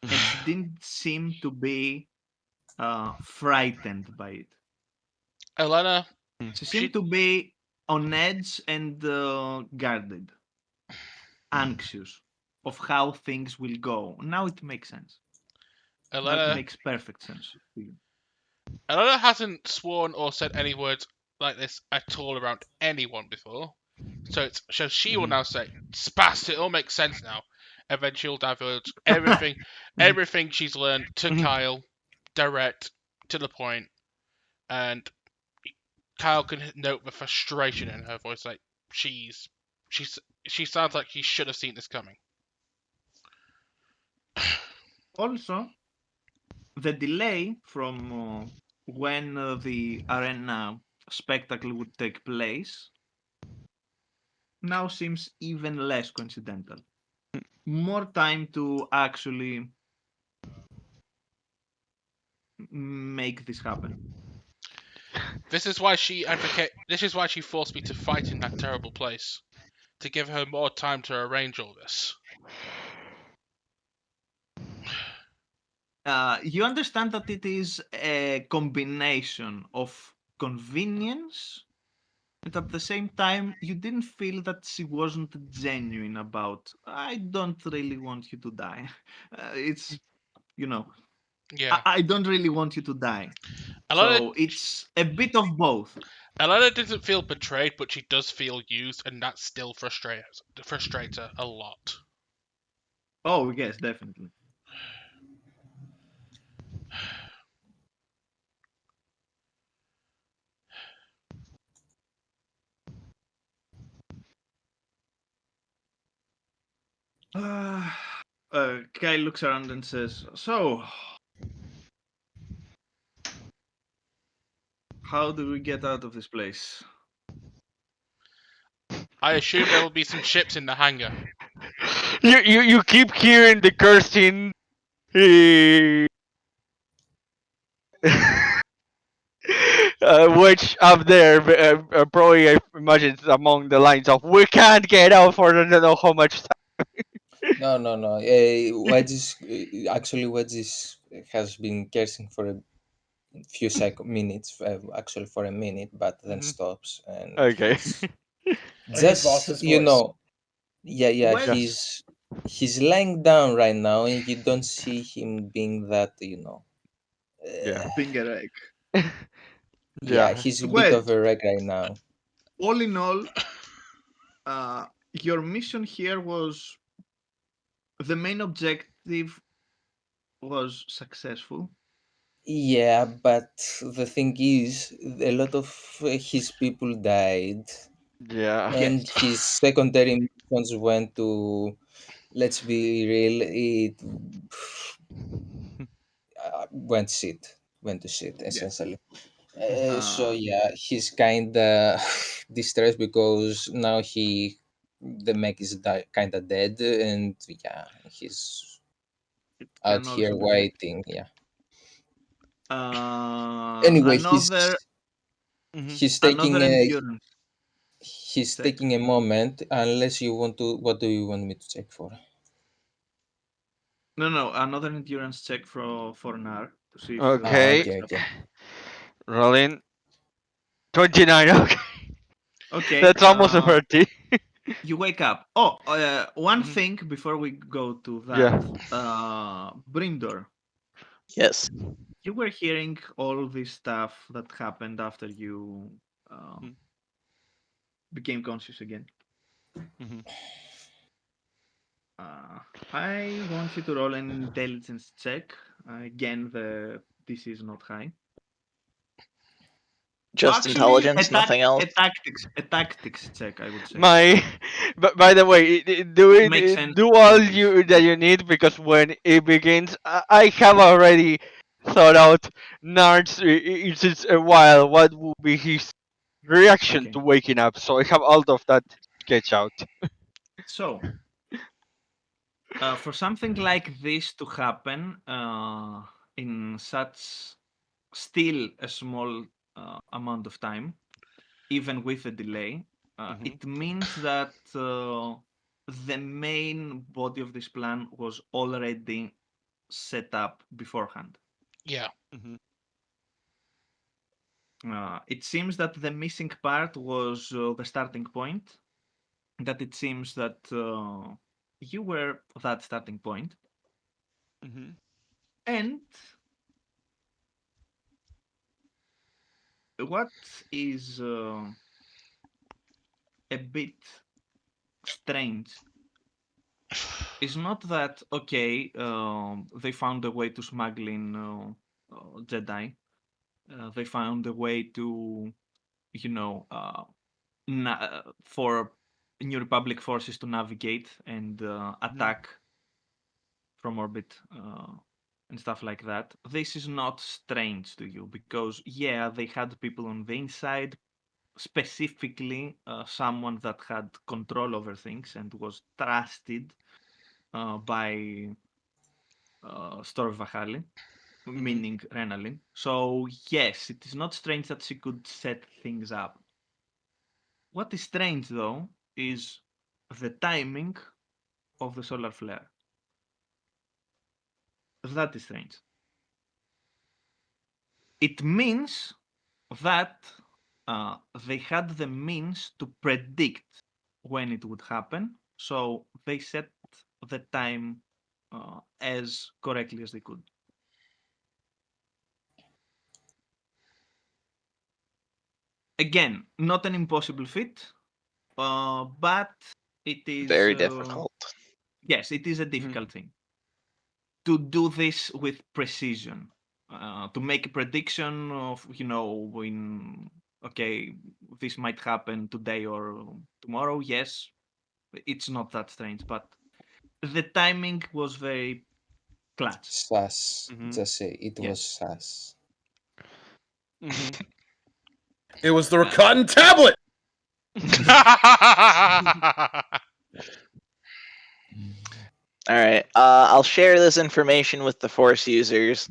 And she didn't seem to be frightened by it. Elena, She seemed she to be on edge and guarded, anxious of how things will go. Now it makes sense. Now it Elena makes perfect sense to you. Elena hasn't sworn or said any words like this at all around anyone before. So she will Hmm. now say, "Spast! It all makes sense now." And then she'll divulge everything she's learned to Hmm. Kyle, direct, to the point, and Kyle can note the frustration in her voice. Like she's she sounds like she should have seen this coming. Also, the delay from when the arena spectacle would take place now seems even less coincidental. More time to actually make this happen. This is why she advocate. This is why she forced me to fight in that terrible place to give her more time to arrange all this. You understand that it is a combination of convenience, and at the same time, you didn't feel that she wasn't genuine about, I don't really want you to die. It's, you know, Yeah, I don't really want you to die. Alana So it's a bit of both. Alana doesn't feel betrayed, but she does feel used, and that still frustrates her a lot. Oh, yes, definitely. Kyle looks around and says, so, how do we get out of this place? I assume there will be some ships in the hangar. You keep hearing the cursing. Which up there, probably I imagine it's among the lines of "We can't get out for I don't know how much time." No. Wedges actually Wedges has been cursing for a few minutes, actually for a minute, but then Mhm. stops, and Okay. he's He's lost just his voice. yeah, Well, Yeah. he's lying down right now, and you don't see him being that, Yeah. being a wreck. yeah, Yeah. he's a bit Well, of a wreck right now. all in all, your mission here was the main objective was successful. Yeah, but the thing is, a lot of his people died, Yeah. and Yes. his secondary missions went to, let's be real, it went to sit Yeah. essentially. So Uh, yeah, he's kind of distressed because now the mech is kind of dead, and yeah, he's it out can here also be that. waiting. Yeah. Anyway, Another Mhm. he's another taking a endurance he's check. taking a moment. Unless you want to, what do you want me to check for? No, another endurance check for Nar to see if he Okay. wakes Okay, up. okay. Rolling 29. Okay. Okay. That's almost a 30. You wake up. Oh, one Mhm. thing before we go to Yeah. that. Brindor, Yes. you were hearing all this stuff that happened after you uh, Mhm. became conscious again. Mhm. Uh, I want you to roll an intelligence check. Again, the DC is not high. Just Actually, intelligence, nothing else. a tactics check, I would say. My, but by the way, Makes sense do all with this. you that you need, because when it begins, I have already thought out Nards. It's a while. What will be his reaction Okay, to waking up? So I have all of that sketch out. so for something like this to happen in such still a small amount of time, even with a delay, Mhm. it means that the main body of this plan was already set up beforehand. Yeah. Mhm. It seems that the missing part was the starting point, that it seems that you were that starting point, Mhm. and what is a bit strange is not that okay. They found a way to smuggle in Jedi. They found a way to, you know, for New Republic forces to navigate and Mhm. attack from orbit and stuff like that. This is not strange to you because yeah, they had people on the inside, specifically someone that had control over things and was trusted by Stor Vahali, Mhm. meaning Renalin. So yes, it is not strange that she could set things up. What is strange though is the timing of the solar flare. That is strange. It means that they had the means to predict when it would happen, so they set the time as correctly as they could. Again, not an impossible feat, but it is Very difficult. yes, it is a Mhm. difficult thing to do this with precision. To make a prediction of when okay this might happen today or tomorrow. Yes, it's not that strange, but the timing was very clutch. Sass. Mhm. Just say it was Yes. Sass. Mhm. It was the Uh, Rakatan tablet. All right. I'll share this information with the Force users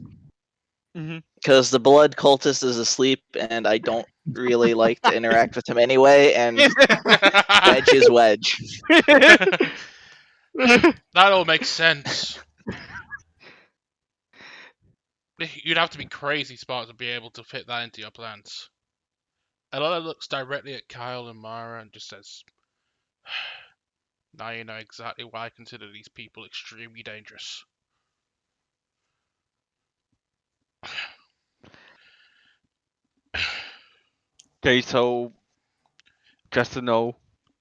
Mhm. because the blood cultist is asleep, and I don't really like to interact with him anyway. And Wedge is Wedge. That all makes sense. You'd have to be crazy smart to be able to fit that into your plans. Ella looks directly at Kyle and Mara and just says, "Now you know exactly why I consider these people extremely dangerous." Okay, so just to know,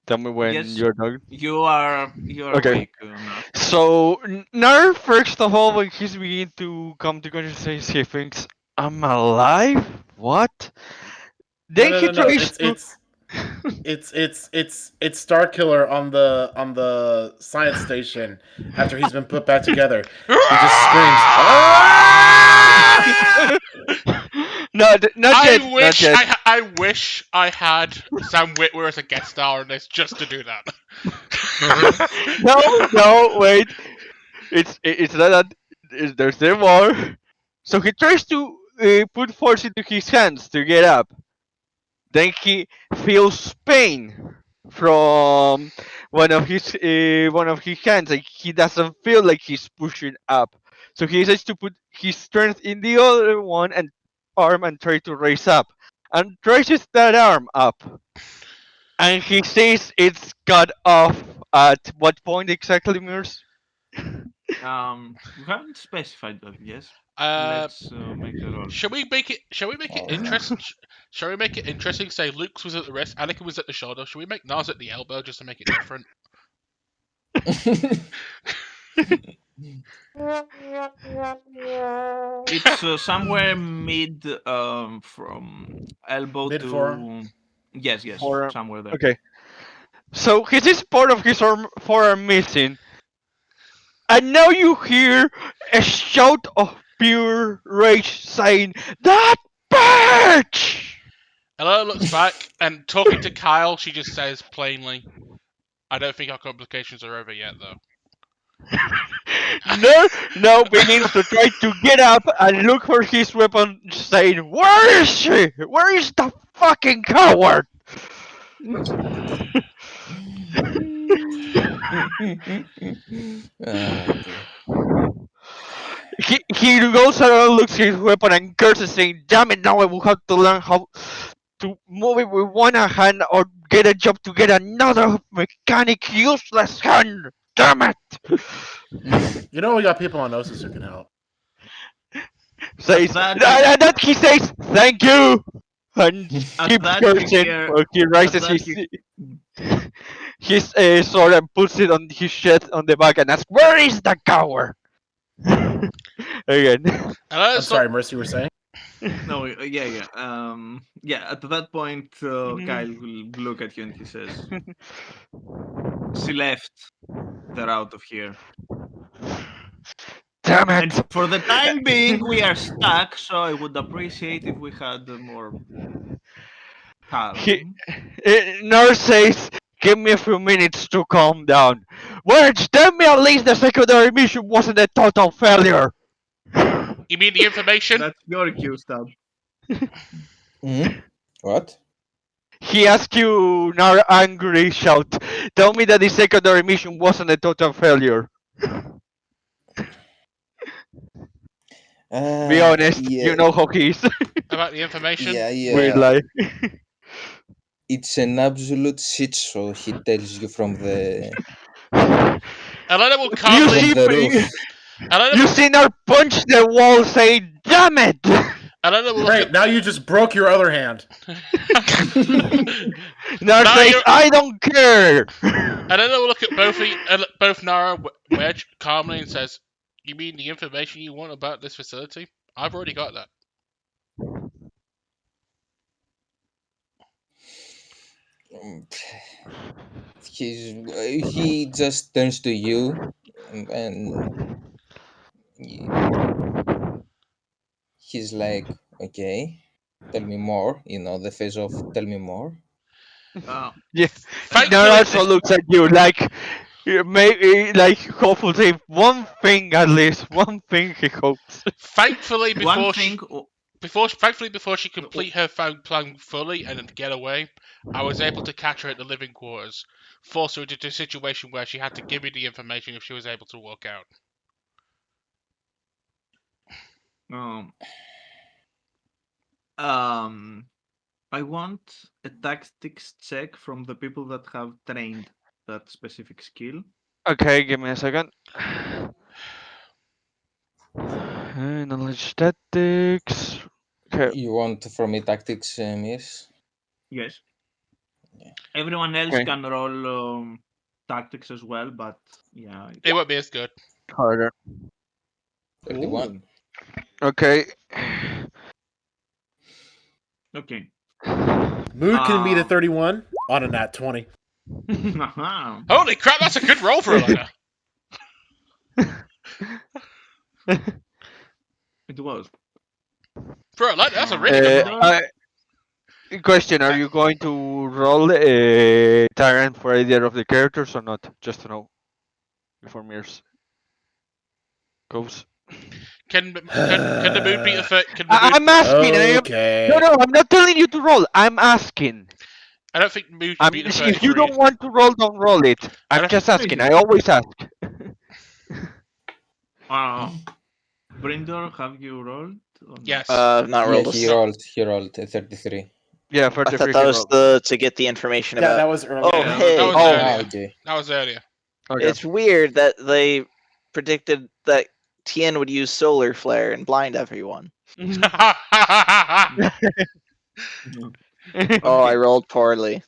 tell me when yes, you're done. you are Okay. awake now. So Nar, first of all, when he's beginning to come to consciousness, he thinks, "I'm alive? What?" No, Then no, he no, no. tries It's to. it's it's Starkiller on the science station after he's been put back together. He just screams, "Ah!" No, not yet. Not yet. I wish I had Sam Witwer as a guest star on this just to do that. No, wait. It's not that. There's there more. So he tries to put force into his hands to get up. Then he feels pain from one of his hands. Like he doesn't feel like he's pushing up. So he decides to put his strength in the other one and arm and try to raise up. And raises that arm up. And he says it's cut off at what point exactly, Mears? We haven't specified that. Yes. Uh, Let's make a roll. Shall we make it? Shall we make it interesting? Shall we make it interesting? Say Luke's was at the wrist, Anakin was at the shoulder. Shall we make Nas at the elbow just to make it different? It's somewhere mid from elbow Mid to forearm? yes, Forearm. somewhere there. Okay. So he sees part of his forearm missing. And now you hear a shout of pure rage saying, "That bitch!" Ella looks back and talking to Kyle, she just says plainly, "I don't think our complications are over yet, though." Now begins to try to get up and look for his weapon, saying, "Where is she? Where is the fucking coward?" Okay. He goes around, looks at his weapon, and curses, saying, "Damn it! Now I will have to learn how to move it with one hand, or get a job to get another mechanic useless hand. Damn it!" You know, we got people on Osis who can help. Says that he says, "Thank you," and keeps that you cursing. hear- Or he raises that his sword and puts it on his chest on the back and asks, "Where is the coward?" Again. I'm sorry, Mercy, you were saying? No, yeah. Yeah. At that point, Mhm. Kyle will look at you and he says, "She left. They're out of here. Damn it! And for the time being, we are stuck. So I would appreciate if we had more He, calm." Nurse says, "Give me a few minutes to calm down. Words, tell me at least the secondary mission wasn't a total failure." You mean the information? That's your cue, Stab. What? He asks you, now angry shout, "Tell me that the secondary mission wasn't a total failure." Be honest, yeah, you know how he is. About the information? Weird lie. It's an absolute shit show. He tells you from the Elena will You calmly. see, the roof. Elena you will, seen her punch the wall, say, "Damn it!" Elena will look Great, now you just broke your other hand. Nurse Now says, you're- "I don't care." Elena will look at both Nara and Wedge calmly and says, "You mean the information you want about this facility? I've already got that." He just turns to you and he's like, "Okay, tell me more." You know, the face of "tell me more." Uh, Yeah. Thankfully, Nurse also looks at you like, maybe, like, hopefully, one thing at least, one thing he hopes. thankfully one before thing. before she complete her plan fully and get away, I was able to catch her at the living quarters, force her into a situation where she had to give me the information if she was able to walk out. I want a tactics check from the people that have trained that specific skill. Okay, give me a second. Knowledge tactics. Okay. You want from me tactics, miss? Yes. Everyone else Okay. can roll tactics as well, but yeah. It won't be as good. Harder. 31. Okay. Okay. Mood can meet a 31 on a nat 20. Holy crap, that's a good roll for Elena. It was. Bro, that's a really good roll. Brindor, Question: Are Uh, you going to roll a tyrant for either of the characters or not? Just to know before Mirrors goes. can the moon beat a can the moon? I'm asking. No, Okay. no, I'm not telling you to roll. I'm asking. I don't think moon can I'm beat a if you 33. don't want to roll, don't roll it. I I'm don't. just asking. I basically. always ask. Uh, Brindor, have you rolled or not? Yes. Not Yeah, rolled a. he No. rolled. He rolled a 33. Yeah, for I the thought free that he was rolled. the to get the information Yeah, about. that was Oh, earlier. Yeah, That that was hey, was Ah, earlier. okay. That was earlier. Okay. it's weird that they predicted that Tien would use solar flare and blind everyone. Oh, I okay. rolled poorly.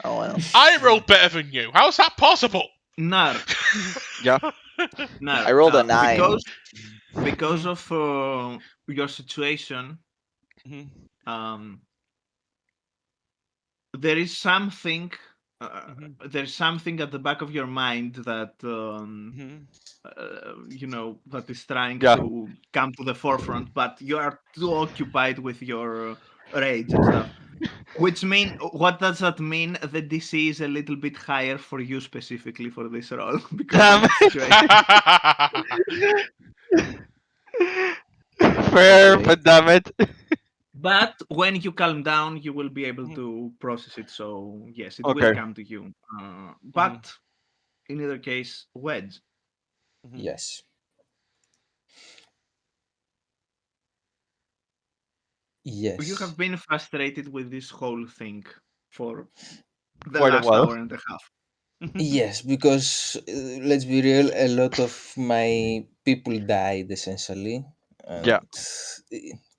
Oh well. I rolled better than you. How's that possible? Nar, Yeah. I Nar, rolled a 9. because of your situation, Mhm, um, there is something. mhm, There's something at the back of your mind that mhm. that is trying Yeah. to come to the forefront, but you are too occupied with your rage and stuff. Which mean, what does that mean? The DC is a little bit higher for you specifically for this role because of Damn. the situation. Fair, Okay. but damn it. But when you calm down, you will be able Mhm. to process it. So yes, it will Okay. come to you. Mhm, But in either case, Wedge, mhm. Yes. you Yes. have been frustrated with this whole thing for the Quite a last while. hour and a half. Yes, because let's be real, a lot of my people died essentially, Yeah. and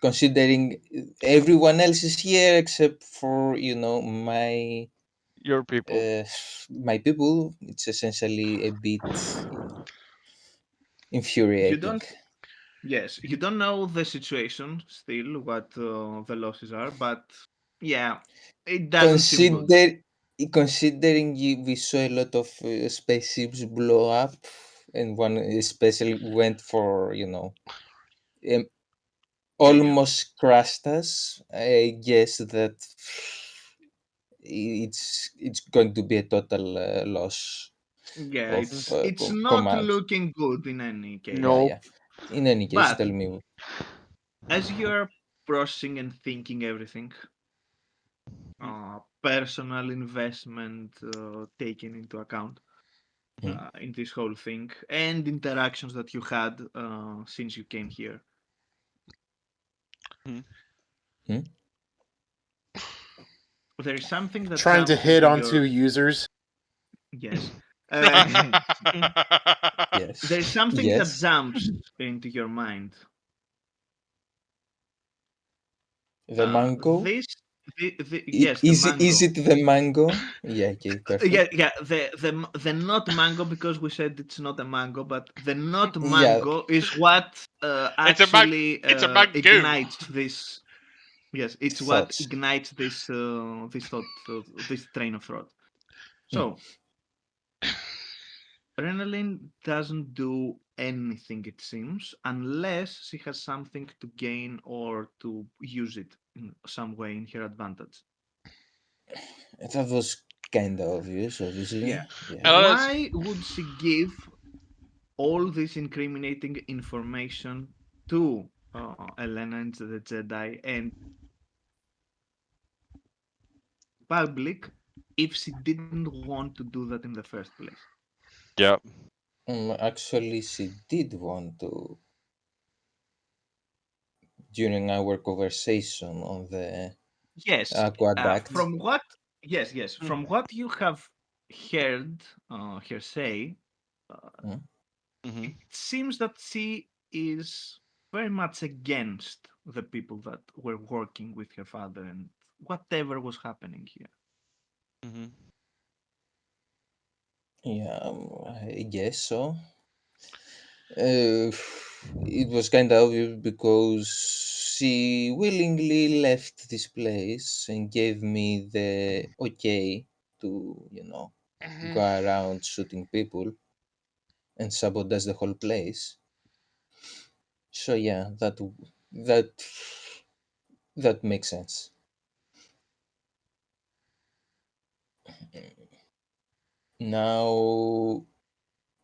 considering everyone else is here except for Your people. uh, my people, it's essentially a bit You infuriating. don't Yes, you don't know the situation still, what the losses are, but yeah, it doesn't seem good. Consider considering we saw a lot of spaceships blow up, and one especially went for um, Yeah, almost crushed us. I guess that it's going to be a total loss yeah, of it's not command. looking good in any Yeah, case. Nope. yeah. In any case, But tell me. as you're processing and thinking everything, personal investment taken into account Hmm? in this whole thing, and interactions that you had since you came here, Mhm. Hmm? there is something that Trying to jumps hit into onto your users. yes. Yes. There's something that Yes. jumps into your mind. The mango. This, yes, the Is mango. it the mango? Yeah. Okay. Yeah, Perfect. yeah. The not mango because we said it's not a mango, but the not Yeah. mango is what it's a mag. actually It's a mango. ignites this. Yes, it's what Thoughts. ignites this thought, this train of thought. Hmm. So Renalyn doesn't do anything, it seems, unless she has something to gain or to use it in some way in her advantage. That was kind of obvious, obviously. Yeah. Yeah. And it's, Why would she give all this incriminating information to Elena and the Jedi and public if she didn't want to do that in the first place? Yeah. Actually, she did want to during our conversation on the Yes. aqueduct. From what? Yes, yes. Mhm. From what you have heard her say, Hmm? it Mhm. seems that she is very much against the people that were working with her father and whatever was happening here. Mhm. Yeah, I guess so. Uh, it was kind of obvious because she willingly left this place and gave me the okay to, go Mhm. around shooting people and sabotage the whole place. So yeah, that That makes sense. Now,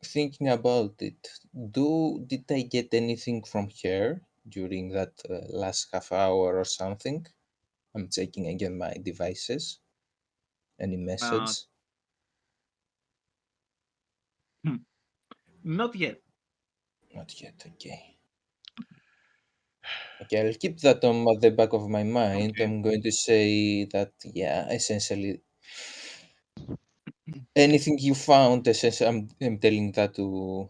thinking about it, did I get anything from her during that last half hour or something? I'm checking again my devices. Any Uh, message? Not yet. Not yet. Okay. Okay, I'll keep that on the back of my mind. Okay. I'm going to say that, yeah, essentially anything you found, essentially, I'm telling that to,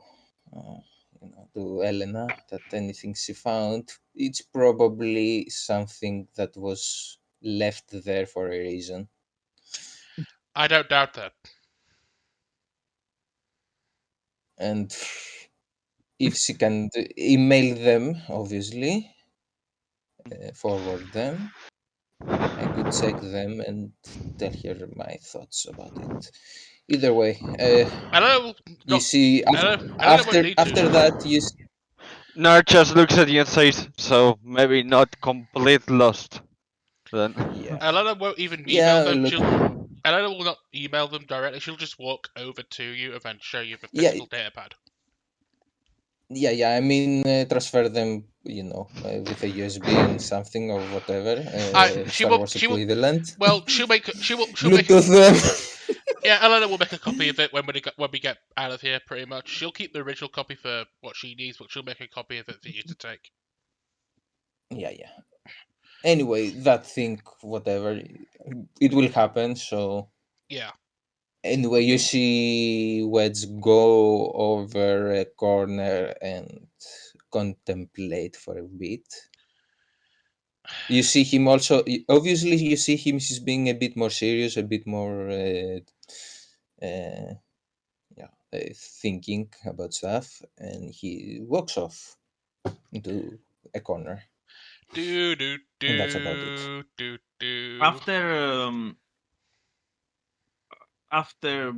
uh, to Elena, that anything she found, it's probably something that was left there for a reason. I don't doubt that. And if she can email them, obviously, forward them, I could check them and tell her my thoughts about it. Either way, Elena will you not. see, Elena won't need to. after that, you Nerd just looks at you and says, "So maybe not complete lost then." yeah, Elena won't even email yeah, them. look, Elena will not email them directly. She'll just walk over to you and then show you the yeah, physical datapad. yeah. I mean, transfer them, with a USB and something or whatever, She Star will. Wars She will. equivalent. Well, she'll make. She'll make a. Bluetooth them. Yeah, Elena will make a copy of it when we get out of here. Pretty much, she'll keep the original copy for what she needs, but she'll make a copy of it for you to take. Yeah. Anyway, that thing, whatever, it will happen. So Yeah. anyway, you Okay. see Wedge go over a corner and contemplate for a bit. You see him also. Obviously, you see him. He's being a bit more serious, a bit more, uh, thinking about stuff, and he walks off into a corner, Do do and that's about it. do do do. After after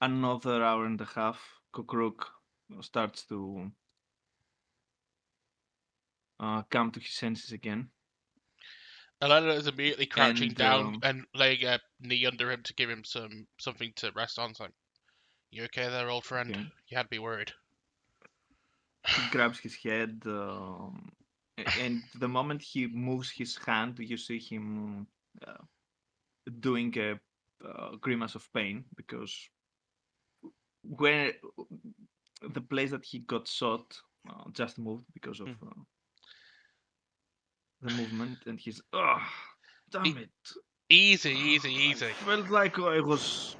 another hour and a half, Kukruk starts to come to his senses again, Elena is immediately crouching and down and laying a knee under him to give him something to rest on. Saying, "You okay there, old friend? okay, You had me worried." he grabs his head, and the moment he moves his hand, you see him doing a grimace of pain because when the place that he got shot just moved because of the movement, and he's damn it! Easy, easy, I easy, felt like I was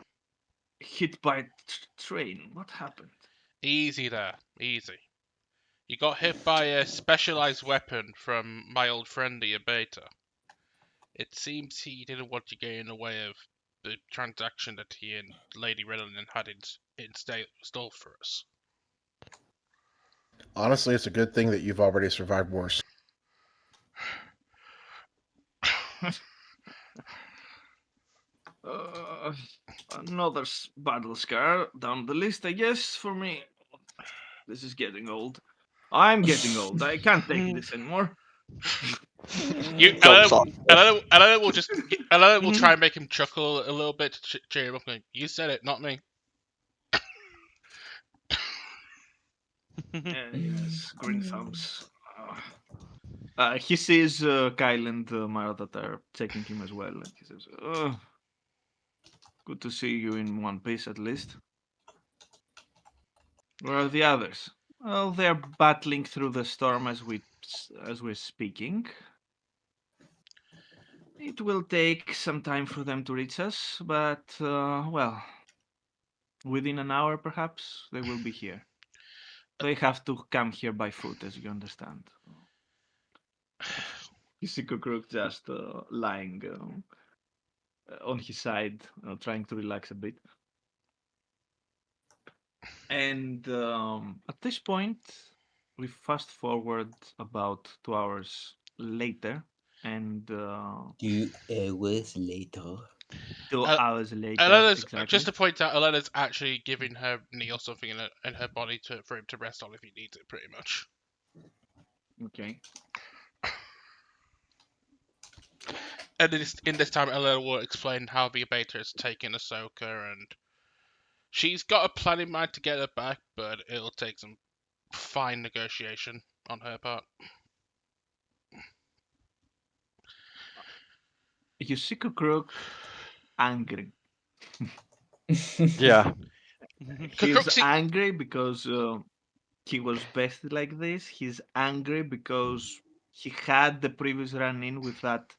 hit by a train. What happened? easy there, easy. You got hit by a specialized weapon from my old friend the Abeta. It seems he didn't want to get in the way of the transaction that he and Lady Redden had installed for us. Honestly, it's a good thing that you've already survived worse. uh, Another battle scar down the list, I guess, for me. This is getting old. I'm getting old. I can't take this anymore. You Jokes on. Elena will just Elena will try and make him chuckle a little bit to cheer him up. Going, you said it, not me. Yes, green thumbs. He sees Kyle and Mara that are taking him as well, and he says, "Good to see you in one piece at least. Where are the others?" "Well, they're battling through the storm as we're speaking. It will take some time for them to reach us, but well, within an hour perhaps they will be here. They have to come here by foot, as you understand." You see Kukruk just lying on his side, trying to relax a bit. And at this point, we fast forward about 2 hours later, and 2 hours later. two Uh, hours later, Elena's just exactly. to point out, Elena's actually giving her knee or something in her body for him to rest on if he needs it, pretty much. Okay. And in this time, Elena will explain how the Beta has taken Ahsoka, and she's got a plan in mind to get her back, but it'll take some fine negotiation on her part. You see Crook angry. Yeah. He's Kukruxi- angry because he was bested like this. He's angry because he had the previous run-in with that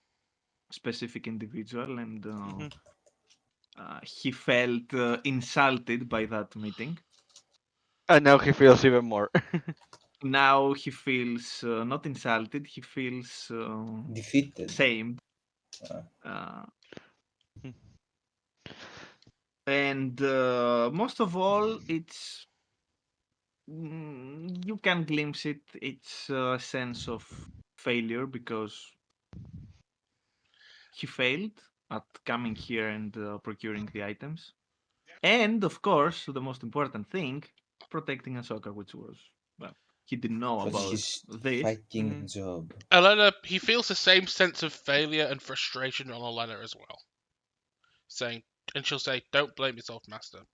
specific individual, and he felt insulted by that meeting. And now he feels even more. Now he feels not insulted. He feels Defeated. shamed. Ah. Uh, and most of all, you can glimpse it. It's a sense of failure because he failed at coming here and procuring the items. And of course, the most important thing, protecting Ahsoka, which was, well, he didn't know Was about his this. fucking job. Elena, he feels the same sense of failure and frustration on Elena as well. And she'll say, "Don't blame yourself, Master.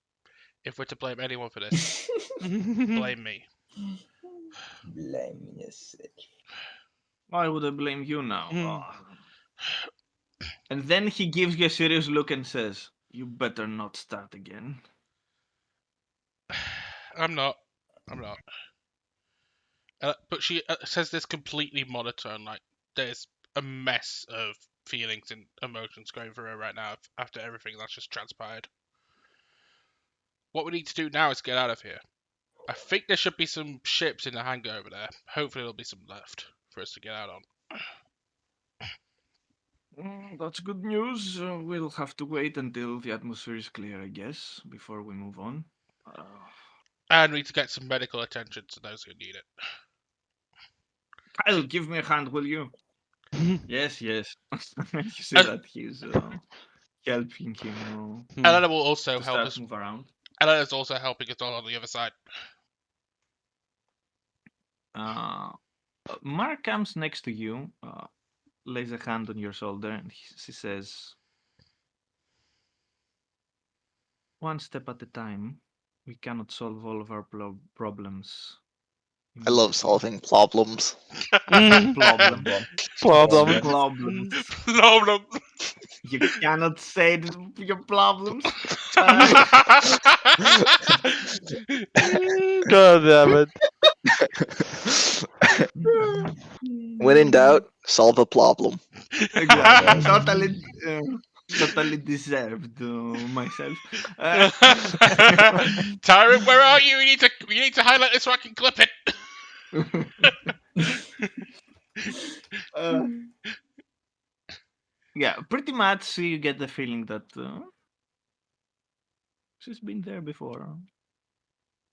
If we're to blame anyone for this, blame me." Blame yourself. Why would I blame you now? And then he gives you a serious look and says, "You better not start again." I'm not. But she says this completely monotone, like there's a mess of feelings and emotions going through her right now after everything that's just transpired. What we need to do now is get out of here. I think there should be some ships in the hangar over there. Hopefully there'll be some left for us to get out on. That's good news. We'll have to wait until the atmosphere is clear, I guess, before we move on. And we need to get some medical attention to those who need it. Kyle, give me a hand, will you? Yes. You see that he's helping him Elena will also to help start us. move around. Elena's also helping us all on the other side. Mark comes next to you, lays a hand on your shoulder, and she says, "One step at a time. We cannot solve all of our problems I love immediately." solving problems. Problem. Problem. Problems. No, no. You cannot say your problems. God damn it. When in doubt, solve a problem. Exactly. Totally deserved myself. Tyrant, where are you? You need to highlight this so I can clip it. Yeah, pretty much you get the feeling that she's been there before.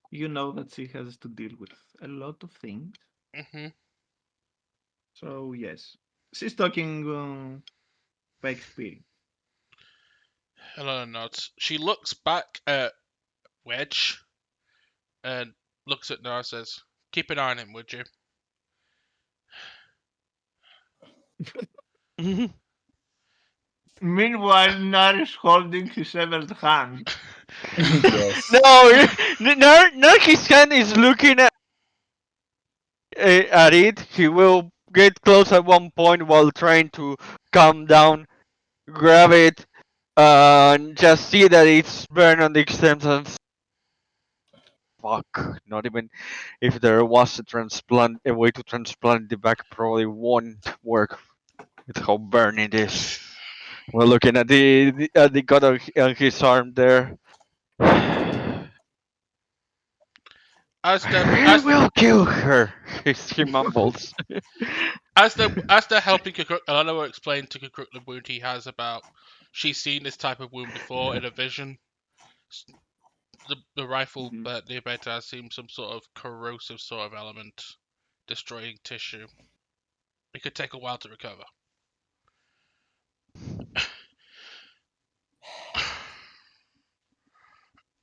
You know that she has to deal with a lot of things. Mm-hmm. So yes, she's talking by experience. Elena nods. She looks back at Wedge and looks at Noah and says, "Keep an eye on him, would you?" Meanwhile, Nar is holding his severed hand. Yes. No, now his hand is looking at it. He will get close at one point while trying to calm down, grab it, and just see that it's burned on the extent and fuck. Not even if there was a way to transplant the back, probably won't work with how burned it is. We're looking at the cut on his arm there. As I will kill her. He mumbles. they're helping Kukruk, Elena will explain to Kukruk the wound he has about. She's seen this type of wound before in a vision. The rifle near Beta seems some sort of corrosive sort of element, destroying tissue. It could take a while to recover.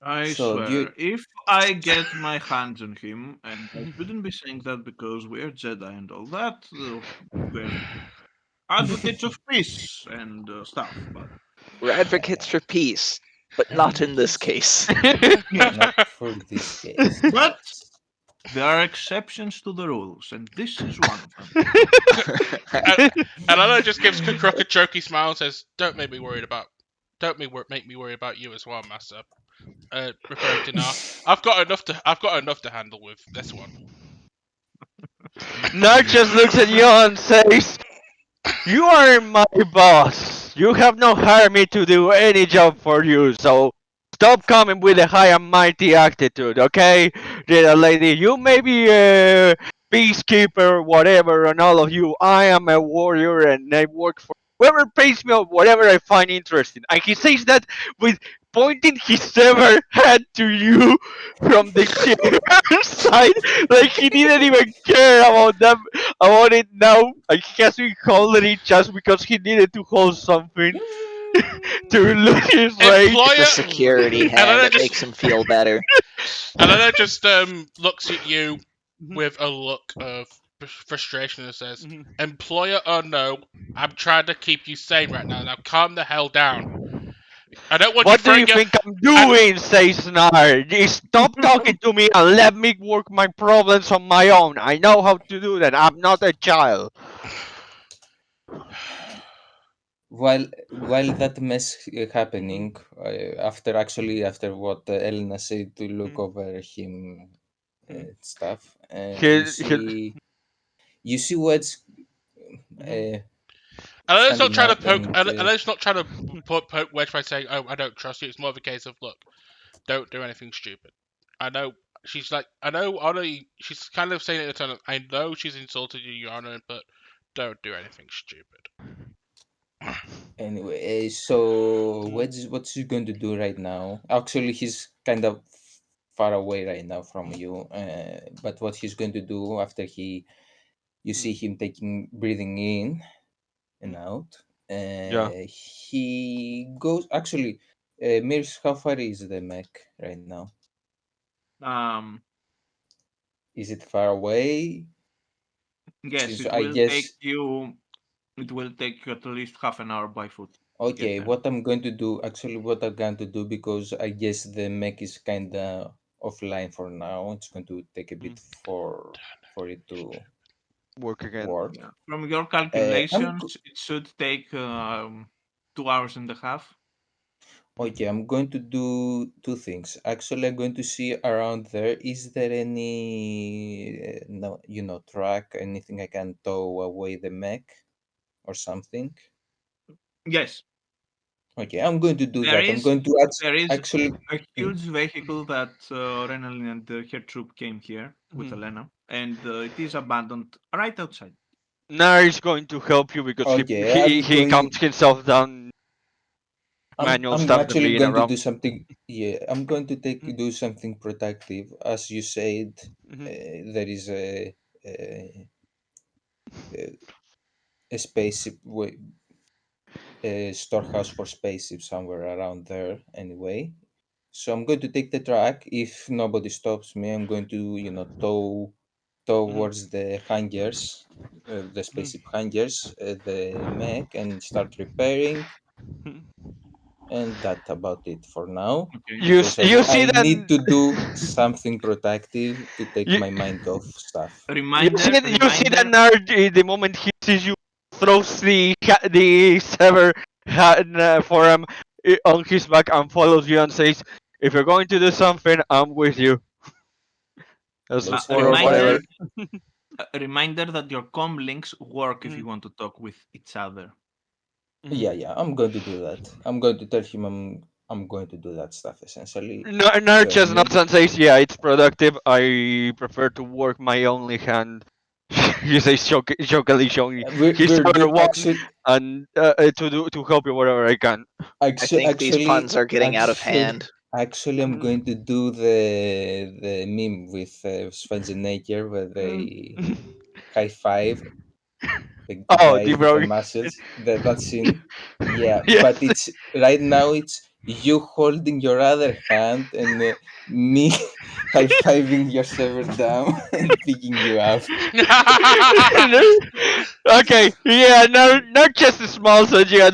I So do you swear, if I get my hands on him, and I shouldn't be saying that because we're Jedi and all that, we're advocates of peace and stuff. But We're advocates for peace, but not in this case. Not for this case. but Yes. there are exceptions to the rules, and this is one of them. and, and Anna just gives Crook a jokey smile and says, "Don't make me worried about. Make me worry about you as well, Master." Referring to Nar, I've got enough to. I've got enough to handle with this one. Nar just looks at you and says, "You are my boss. You have not hired me to do any job for you, so stop coming with a high and mighty attitude, okay? Little lady, you may be a peacekeeper, whatever, and all of you. I am a warrior and I work for whoever pays me or whatever I find interesting." And he says that with pointing his severed head to you from the chair side, like he didn't even care about them about it now. Like he has been holding it just because he needed to hold something to lose his rage. It's Employer, the security and hand that makes him feel better. Anna just looks at you Mhm, with a look of frustration and says, mhm. "Employer or no, I'm trying to keep you sane right now. Now calm the hell down. I don't want you What do throwing you your. think I'm I, doing? Says Nar. Stop talking to me and let me work my problems on my own. I know how to do that. I'm not a child. While that mess happening, after what Elena said to look Mhm, over him mhm. stuff, He, he, you see what's mhm, And I'm just not standing trying to up poke. and And I'm just not trying to poke wedge by saying, "Oh, I don't trust you." It's more of a case of, look, don't do anything stupid. I know she's like, I know Honor. She's kind of saying it in a tone of, I know she's insulted you, Your Honor, but don't do anything stupid. anyway. So mhm, what's he going to do right now? Actually, he's kind of far away right now from you. But what he's going to do after you mhm, see him taking breathing in and mhm. out. Yeah. He goes actually. Mirs, how far is the mech right now? Um, Is it far away? yes, Since I guess it will take you at least half an hour by foot to get okay, there. what I'm going to do actually, what I'm going to do because I guess the mech is kind of offline for now. It's going to take a Mhm. bit for it to Work again. work. Yeah. From your I'm calculations, it should take 2 hours and a half. okay. I'm going to do two things. Actually, I'm going to see around there. Is there any no, track, anything I can tow away the mech or something? Yes, Okay, I'm going to do there that. I'm is going to there is actually. a Hmm, huge vehicle that Renalyn and her troop came here with Mhm. Elena, and it is abandoned right outside. Nar is going to help you because okay, I'm he going. calms himself down. Manual I'm stuff than actually being going to around. do something. Yeah, I'm going to Mhm, do something protective. As you said, mhm, there is a, a spaceship, a storehouse for spaceship somewhere around there. Anyway, so I'm going to take the track. If nobody stops me, I'm going to tow mhm, towards the hangars, the mhm, spaceship hangars, the mech, and start repairing. mhm. And that about it for now Okay. because You see I that need to do something protective to take you my mind off stuff. you see that Reminder. Nar the moment he sees you throws the sever hand forearm on his back and follows you and says, "If you're going to do something, I'm with you." A Let's support or hope I. whatever. Reminder that your com links work if Mhm, you want to talk with each other. mhm. Yeah, yeah, I'm going to do that. I'm going to tell him I'm going to do that stuff essentially. Nar So just nods and says, "Yeah, it's productive. I prefer to work my only hand." He says, jokingly showing his we're other doing one actually and to help you whatever I can. I think these actually puns are getting out of actually hand. actually I'm Mhm. going to do the meme with Schwarzenegger where Mhm. they high five the Oh, guys the with the bro. muscles, that scene. Yeah, Yes. but it's right now it's you holding your other hand and me high-fiving your server down and picking you up. Okay, yeah, no, not just a small surgeon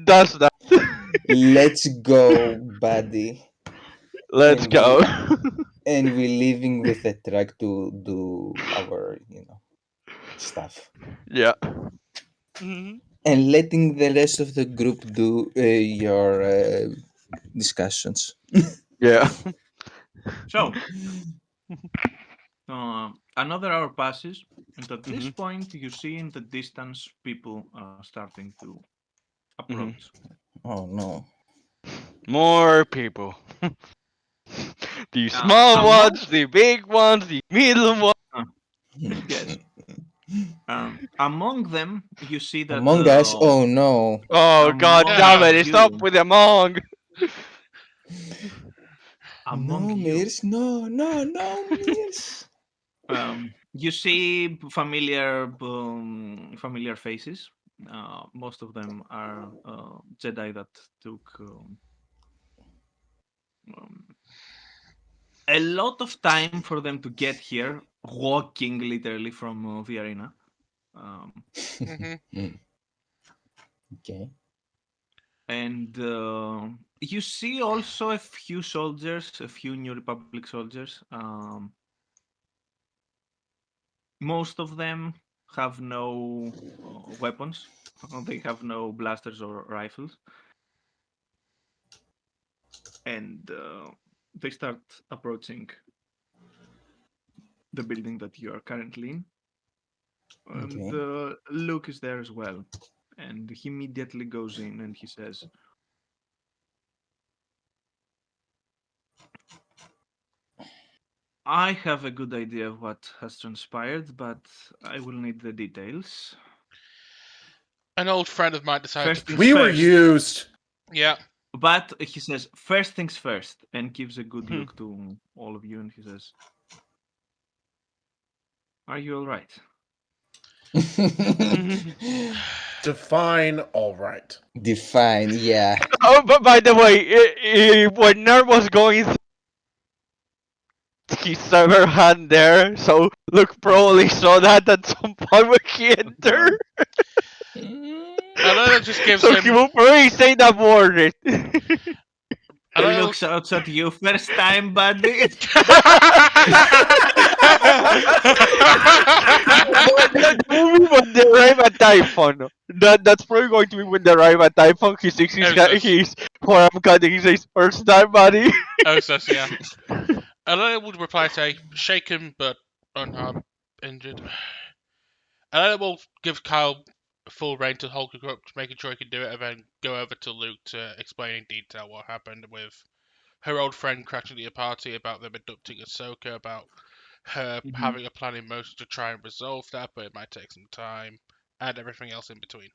does that. Let's go, buddy. Let's And we go. and we're leaving with a truck to do our, stuff, Yeah. Mhm. and letting the rest of the group do your discussions. Yeah. So, another hour passes, and at this Mhm. point, you see in the distance people starting to Mhm. approach. Oh no. More people. The Uh, small among ones, the big ones, the middle ones. uh, yes, among them, you see that Among Us. Oh no. Oh god among damn it! Stop you, with the Among. No, among you, Mirs. No, no, no, Mirs. you see familiar faces. Most of them are Jedi that took um, a lot of time for them to get here, walking literally from the arena. Um, Mhm. Okay. and you see also a few soldiers, a few New Republic soldiers. Most of them have no weapons. They have no blasters or rifles, and they start approaching the building that you are currently in. And Okay. Luke is there as well, and he immediately goes in and he says, I have a good idea of what has transpired, but I will need the details. An old friend of mine decided to. First things We were first. used. Yeah. But he says, first things first, and gives a good look to all of you, and he says, are you all right? Define all right. Define. Yeah. Oh, but by the way, when Nerd was going his server hand there, so Luke probably saw that at some point when he entered. And then it just gives So he him. will probably say that word. And then Looks out at you, first time, buddy. The movie when they arrive at Typhon. That's probably going to be when they arrive at Typhon. He sings his forearm cut and he says, first time, buddy. Osos, yeah. And then it would reply say, shaken but unharmed, injured. And then it will give Kyle full reign to hold the group, making sure he can do it, and then go over to Luke to explain in detail what happened with her old friend crashing the party, about them abducting Ahsoka, about her having a plan in motion to try and resolve that, but it might take some time, and everything else in between.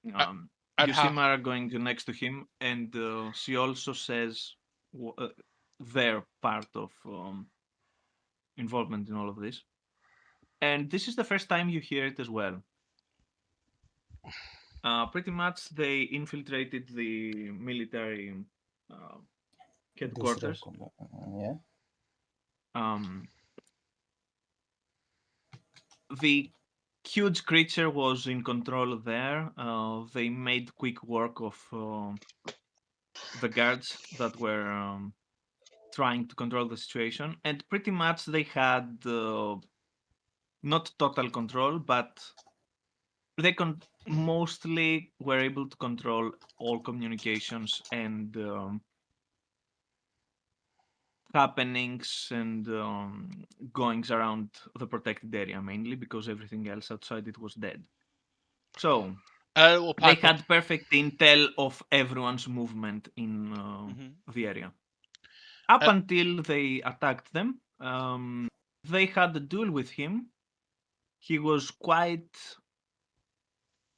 And You see how? Mara going next to him, and she also says their part of involvement in all of this. And this is the first time you hear it as well. Pretty much they infiltrated the military headquarters. Yeah. Um, the huge creature was in control there. They made quick work of the guards that were trying to control the situation, and pretty much they had not total control, but they mostly were able to control all communications and happenings and goings around the protected area, mainly because everything else outside it was dead. So it will they pipe up. had perfect intel of everyone's movement in the area. Up Uh, until they attacked them, they had a duel with him. He was quite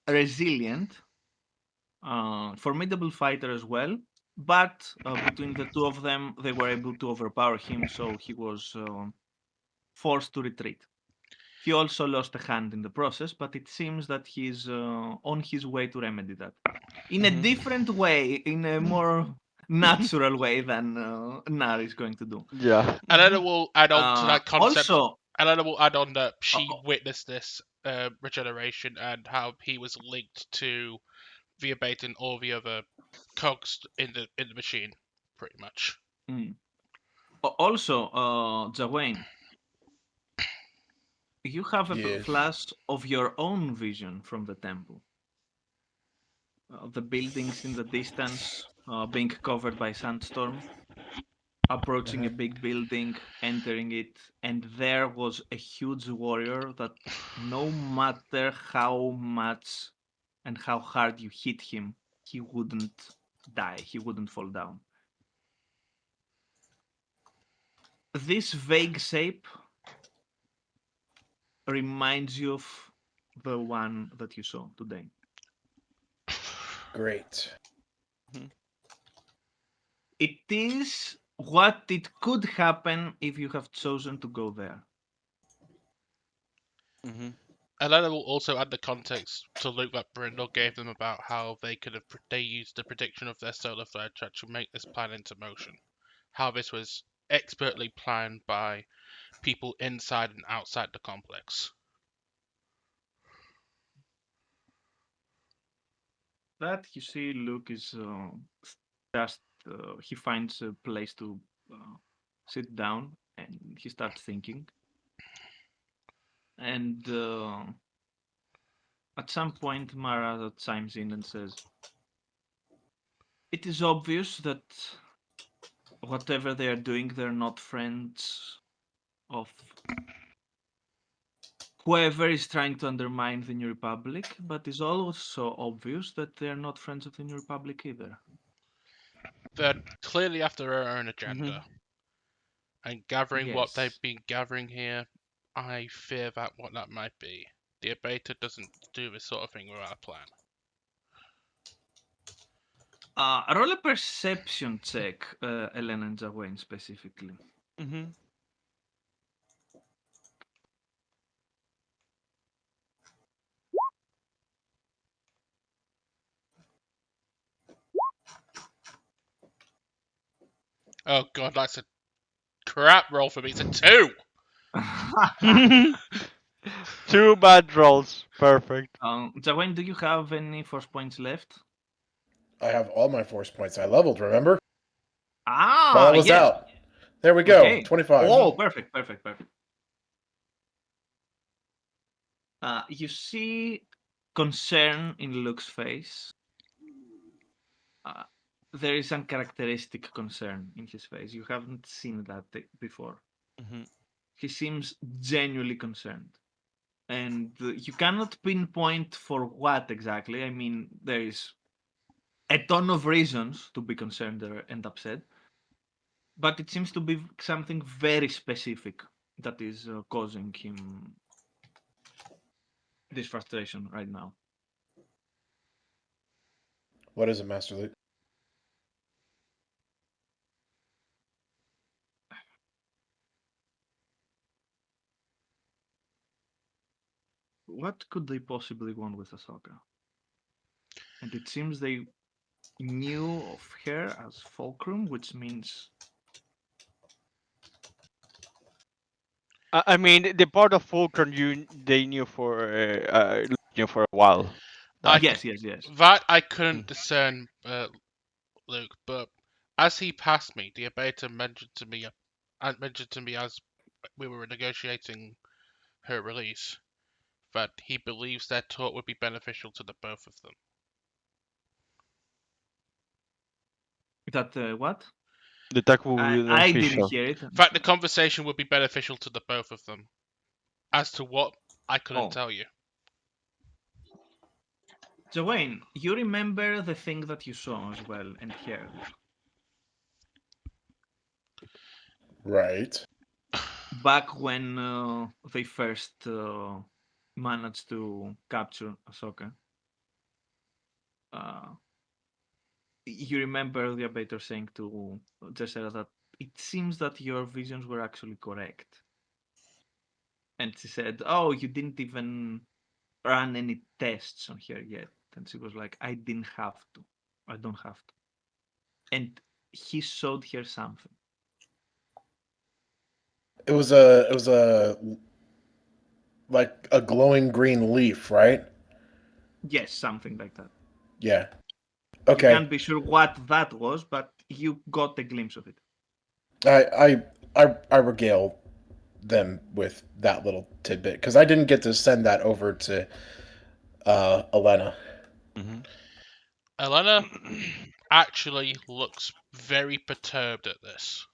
resilient, formidable fighter as well. But between the two of them, they were able to overpower him, so he was forced to retreat. He also lost a hand in the process, but it seems that he's on his way to remedy that in a different way, in a more natural way than Nar is going to do. Yeah. Elena will add on to that concept. Also, Elena will add on that she oh, witnessed this regeneration and how he was linked to the abate and all the other cogs in the machine, pretty much. Also, Jawain, you have a Yes. flash of your own vision from the temple. The buildings in the distance being covered by sandstorm, approaching a big building, entering it, and there was a huge warrior that no matter how much and how hard you hit him, he wouldn't die, he wouldn't fall down. This vague shape reminds you of the one that you saw today. Great. It is what it could happen if you have chosen to go there. Mm-hmm. Elena will also add the context to Luke that Brindle gave them about how they used the prediction of their solar flare to actually make this plan into motion. How this was expertly planned by people inside and outside the complex. That you see, Luke is just he finds a place to sit down and he starts thinking. And at some point, Mara chimes in and says, "It is obvious that whatever they are doing, they're not friends of whoever is trying to undermine the New Republic, but it's also obvious that they're not friends of the New Republic either." They're clearly after their own Mm-hmm. agenda. And gathering what they've Yes. been gathering here, I fear that what that might be. The abater doesn't do this sort of thing without a plan. Roll a perception check, Elena and Jawain specifically. Mm-hmm. Oh god, that's a crap roll for me. It's a 2! Two bad rolls. Perfect. Jawain, do you have any force points left? I have all my force points. I leveled, remember? While Ah, I was yes. out. There we go. Okay. 25. Oh, perfect, perfect, perfect. You see concern in Luke's face. There is uncharacteristic concern in his face. You haven't seen that before. Mm-hmm. He seems genuinely concerned. And you cannot pinpoint for what exactly. I mean, there is a ton of reasons to be concerned and upset, but it seems to be something very specific that is causing him this frustration right now. What is it, Master Luke? What could they possibly want with Ahsoka? And it seems they knew of her as Fulcrum, which means I mean, the part of Fulcrum they knew for a while. Like, yes, yes, yes. That I couldn't discern, Luke, but as he passed me, the abater mentioned to me as we were negotiating her release that he believes their talk would be beneficial to the both of them. That what? the tech will be I didn't beneficial. hear it. In fact, the conversation would be beneficial to the both of them. As to what, I couldn't Oh. tell you. Joanne, you remember the thing that you saw as well and heard. Right. Back when they first managed to capture Ahsoka. You remember the abator saying to Jessera that it seems that your visions were actually correct. And she said, "Oh, you didn't even run any tests on her yet." And she was like, "I didn't have to. I don't have to." And he showed her something. It was a like a glowing green leaf, right? Yes, something like that. Yeah. You Okay. can't be sure what that was, but you got a glimpse of it. I regale them with that little tidbit because I didn't get to send that over to Elena. Mhm. Elena actually looks very perturbed at this.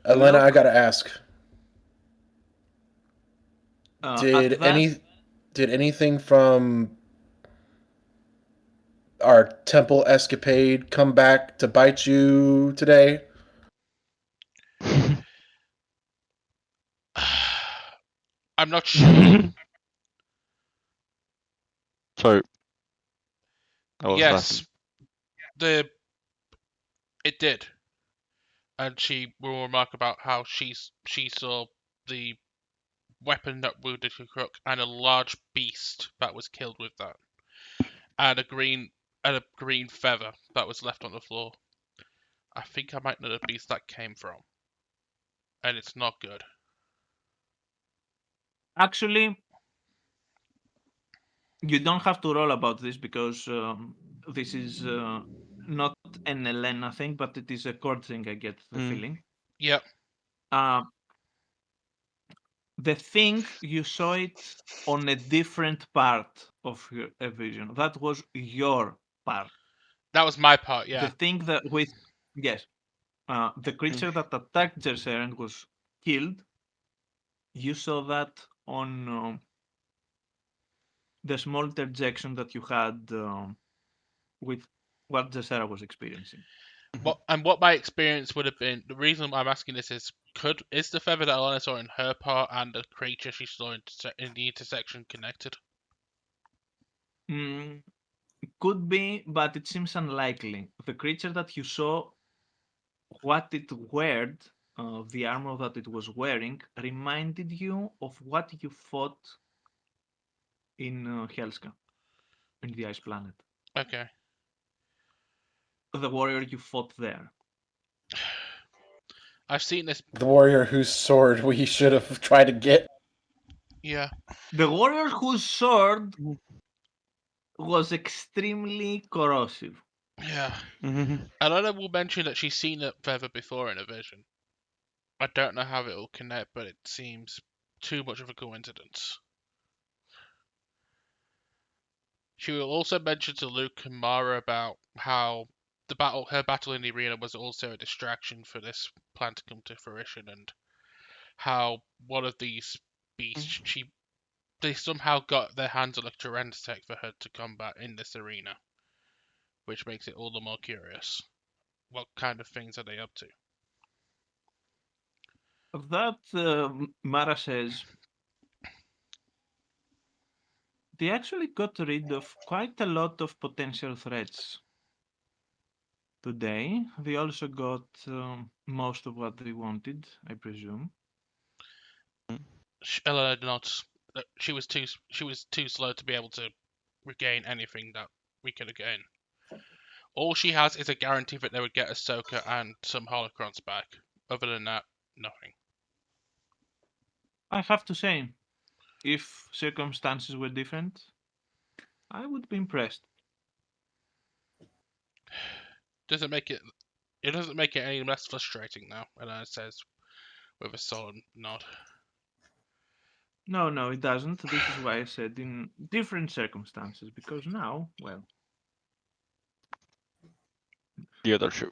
Elena, I Look, gotta ask. at Did that, anything from our temple escapade come back to bite you today? I'm not sure. Sorry, I was Yes, laughing. it did, and she will remark about how she saw the weapon that wounded her crook and a large beast that was killed with that, and a green feather that was left on the floor. I think I might know the beast that came from, and it's not good. actually, you don't have to roll about this because this is not an Elena thing, but it is a court thing. I get the Mm. feeling. Yep. Uh, the thing you saw it on a different part of your vision. That was your part. That was my part, The yeah. thing that with yes, the creature that attacked Jerser and was killed. You saw that on the small interjection that you had with what Jerser was experiencing. What my experience would have been, the reason I'm asking this is the feather that Alana saw in her part and the creature she saw in the intersection connected? Mm, could be, but it seems unlikely. The creature that you saw, what it wore, the armor that it was wearing, reminded you of what you fought in Helska, in the Ice Planet. Okay. The warrior you fought there. I've seen this. The warrior whose sword we should have tried to get. Yeah. The warrior whose sword Mhm. was extremely corrosive. Yeah. Mhm. Alana will mention that she's seen that feather before in a vision. I don't know how it will connect, but it seems too much of a coincidence. She will also mention to Luke and Mara about how her battle in the arena was also a distraction for this plan to come to fruition, and how one of these beasts, they somehow got their hands on a Tyrannus tech for her to combat in this arena, which makes it all the more curious. What kind of things are they up to? That Mara says they actually got rid of quite a lot of potential threats today. They also got most of what they wanted, I presume. Ella nods. She was too slow to be able to regain anything that we could have gained. All she has is a guarantee that they would get Ahsoka and some holocrons back. Other than that, nothing. I have to say, if circumstances were different, I would be impressed. Doesn't make it. It doesn't make it any less frustrating now. Ella says with a solemn nod. No, no, it doesn't. This is why I said in different circumstances, because now, well, The other shoe.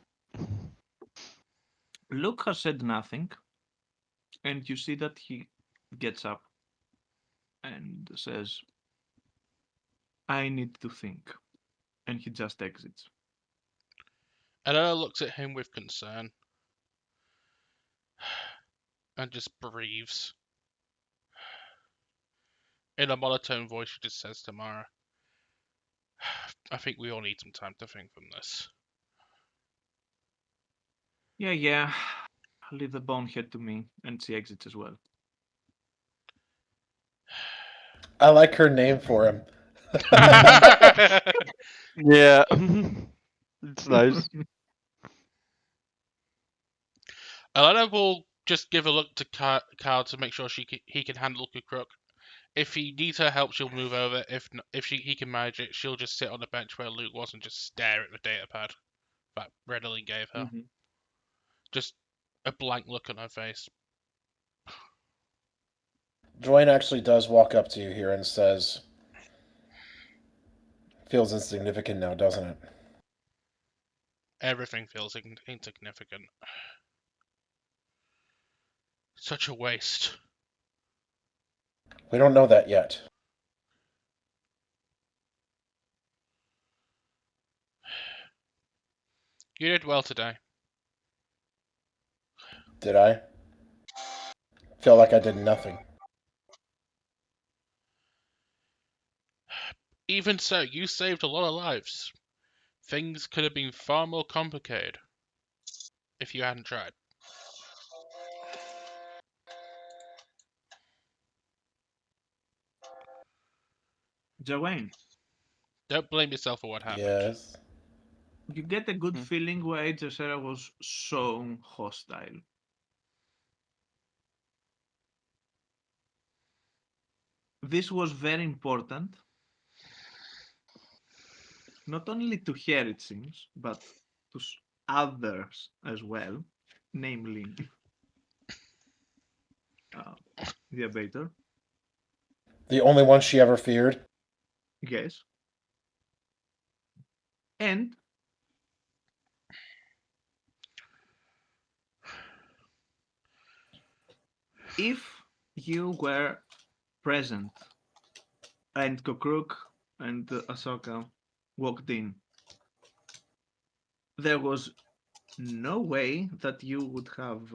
Luke has said nothing, and you see that he gets up and says, I need to think. And he just exits. Ella looks at him with concern and just breathes. In a monotone voice, she just says to Mara, I think we all need some time to think from this. Yeah, yeah. Leave the bonehead to me. And she exits as well. I like her name for him. Yeah. It's nice. Elena will just give a look to Carl to make sure he can handle Crook. If he needs her help, she'll move over. If he can manage it, she'll just sit on the bench where Luke was and just stare at the datapad that Redolin gave her. Mhm. Just a blank look on her face. Joanne actually does walk up to you here and says, "Feels insignificant now, doesn't it?" Everything feels insignificant. Such a waste. We don't know that yet. You did well today. Did I? Feel like I did nothing. Even so, you saved a lot of lives. Things could have been far more complicated if you hadn't tried. Jawain, Don't blame yourself for what happened. Yes. you get a good Mhm. feeling why Josera was so hostile. This was very important, not only to her, it seems, but to others as well, namely uh, the abator. The only one she ever feared. Yes. And if you were present and Kokruk and Ahsoka walked in, there was no way that you would have,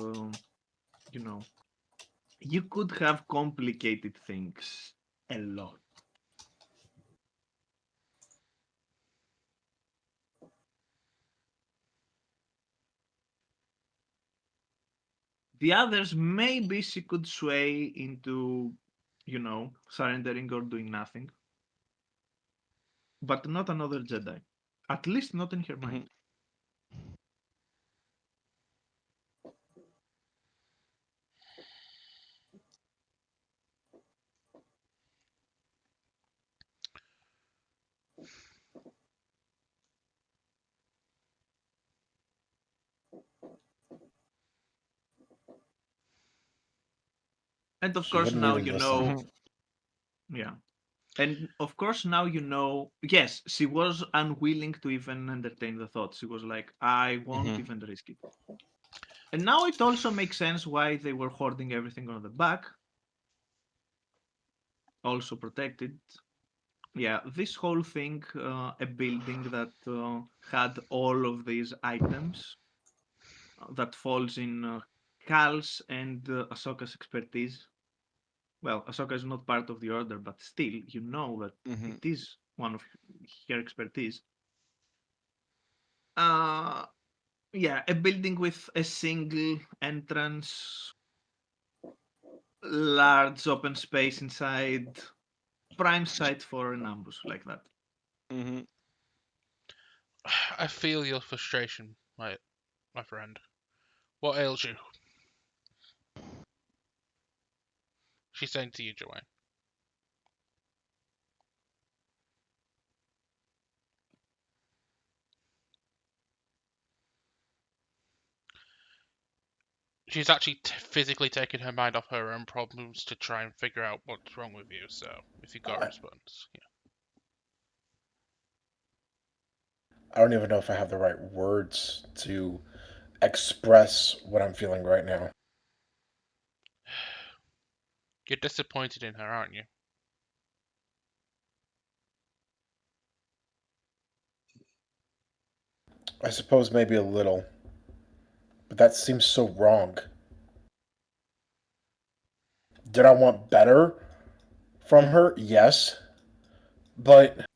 you know, you could have complicated things a lot. The others, maybe she could sway into, surrendering or doing nothing, but not another Jedi. At least not in her Mhm. mind. And of She course, wouldn't now even listen. Mhm. yeah. And of course, now yes, she was unwilling to even entertain the thought. She was like, I won't Mhm. even risk it. And now it also makes sense why they were hoarding everything on the back, also protected. Yeah, this whole thing, a building that had all of these items that falls in Cal's and Ahsoka's expertise. Well, Ahsoka is not part of the order, but still, you know that Mhm. it is one of her expertise. Uh, yeah, a building with a single entrance, large open space inside, prime site for an ambush like that. Mhm. I feel your frustration, my friend. What ails you? She's saying to you, Joanne. She's actually physically taking her mind off her own problems to try and figure out what's wrong with you. So, if you got a response, yeah. I don't even know if I have the right words to express what I'm feeling right now. You're disappointed in her, aren't you? I suppose maybe a little, but that seems so wrong. Did I want better from her? Yes, but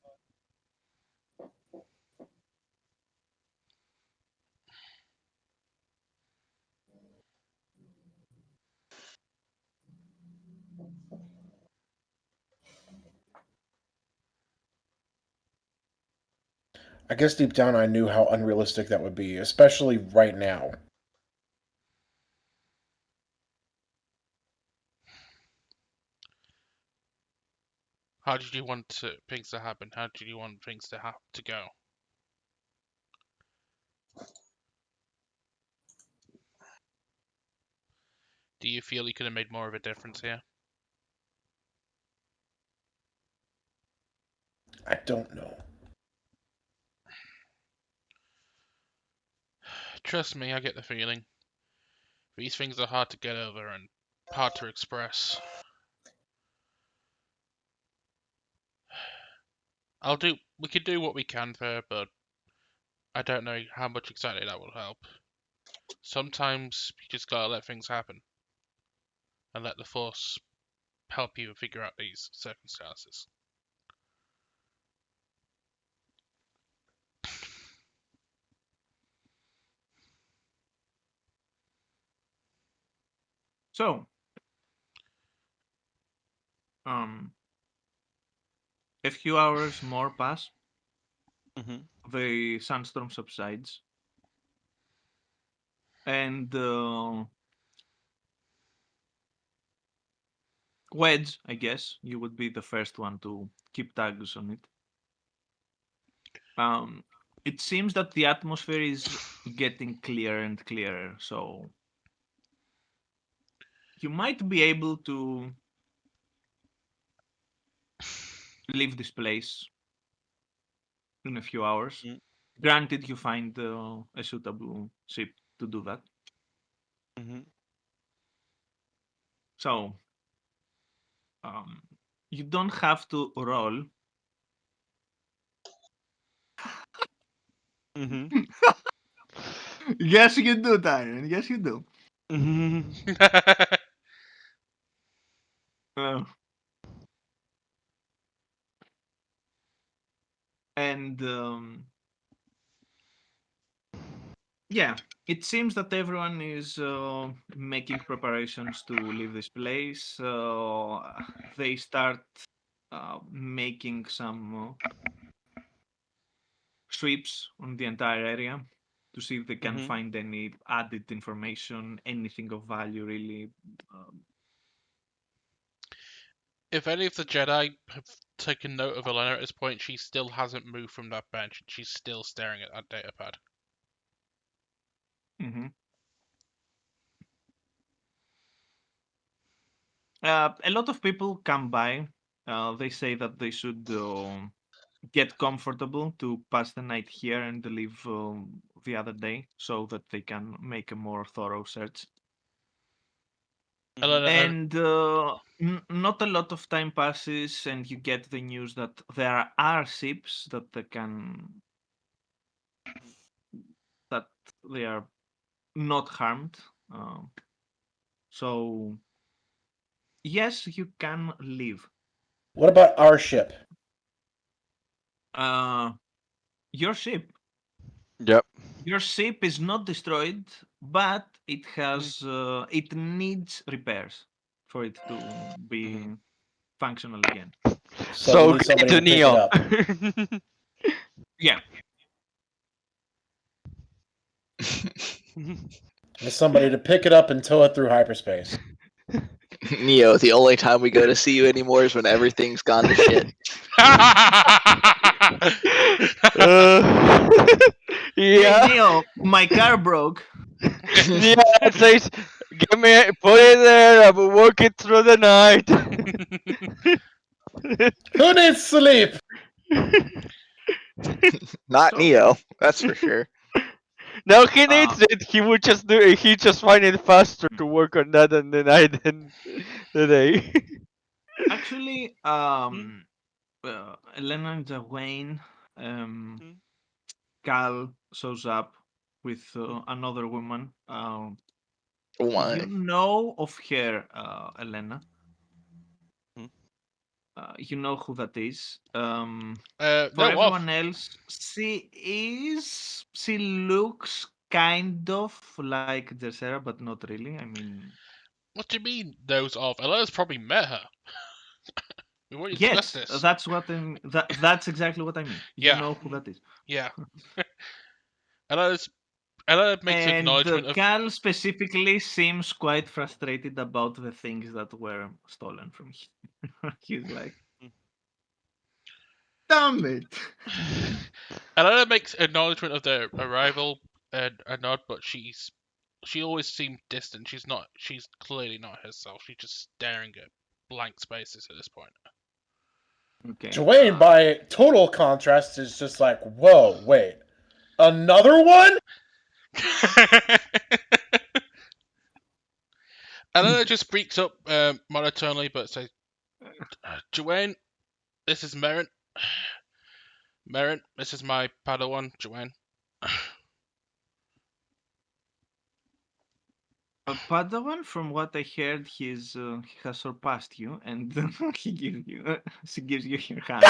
I guess deep down I knew how unrealistic that would be, especially right now. How did you want things to happen? How did you want things to go? Do you feel you could have made more of a difference here? I don't know. Trust me, I get the feeling. These things are hard to get over and hard to express. We could do what we can there, but I don't know how much exactly that will help. Sometimes you just gotta let things happen and let the Force help you figure out these circumstances. So, um, a few hours more pass. Mhm. The sandstorm subsides, and Wedge, I guess you would be the first one to keep tags on it. Um, it seems that the atmosphere is getting clearer and clearer, so you might be able to leave this place in a few hours. Mm. Granted, you find a suitable ship to do that. Mhm. So, um, you don't have to roll. Mhm. Yes, you do, Tyron. Yes, you do. Mhm. Uh, and yeah, it seems that everyone is making preparations to leave this place. They start making some sweeps on the entire area to see if they can Mhm. find any added information, anything of value, really. Um, If any of the Jedi have taken note of Elena at this point, she still hasn't moved from that bench. She's still staring at that datapad. mhm. A lot of people come by. They say that they should get comfortable to pass the night here and leave the other day so that they can make a more thorough search. Mhm. Elena, And not a lot of time passes, and you get the news that there are ships that they can that they are not harmed. Uh, so yes, you can leave. What about our ship? Uh, your ship Yep. Your ship is not destroyed, but Mhm. it needs repairs for it to be Mhm. functional again. So we So need give it somebody to to pick it Neo. up. Yeah. Need somebody to pick it up and tow it through hyperspace. Neo, the only time we go to see you anymore is when everything's gone to shit. Uh, Hey yeah. Neo, my car broke. Yeah, it says, give me, put it there. I will work it through the night. Who needs sleep? Not So Neo, that's for sure. No, he uh, needs it. He would just do it. He just find it faster to work on that than the night than the day. actually, Elena and Wayne, Cal shows up with another woman. You Why? know of her, Elena. You know who that is. For no, everyone off. else, she looks kind of like Jessera, but not really. I mean, What do you mean, those off? Elena's probably met her. We want you to discuss Yes, this. that's what that's exactly what I mean. You Yeah. know who that is. Yeah. Ella makes an And acknowledgement of. Cal specifically seems quite frustrated about the things that were stolen from him. He's like, damn it. Ella makes acknowledgement of their arrival and a nod, but she always seemed distant. She's clearly not herself. She's just staring at blank spaces at this point. Okay. Dwayne, by total contrast, is just like, whoa, wait, another one? Ella just speaks up monotonely, but says, "Joanne, this is Merrin. Merrin, this is my Padawan, Joanne." Padawan, from what I heard, he has surpassed you, and she gives you her hand.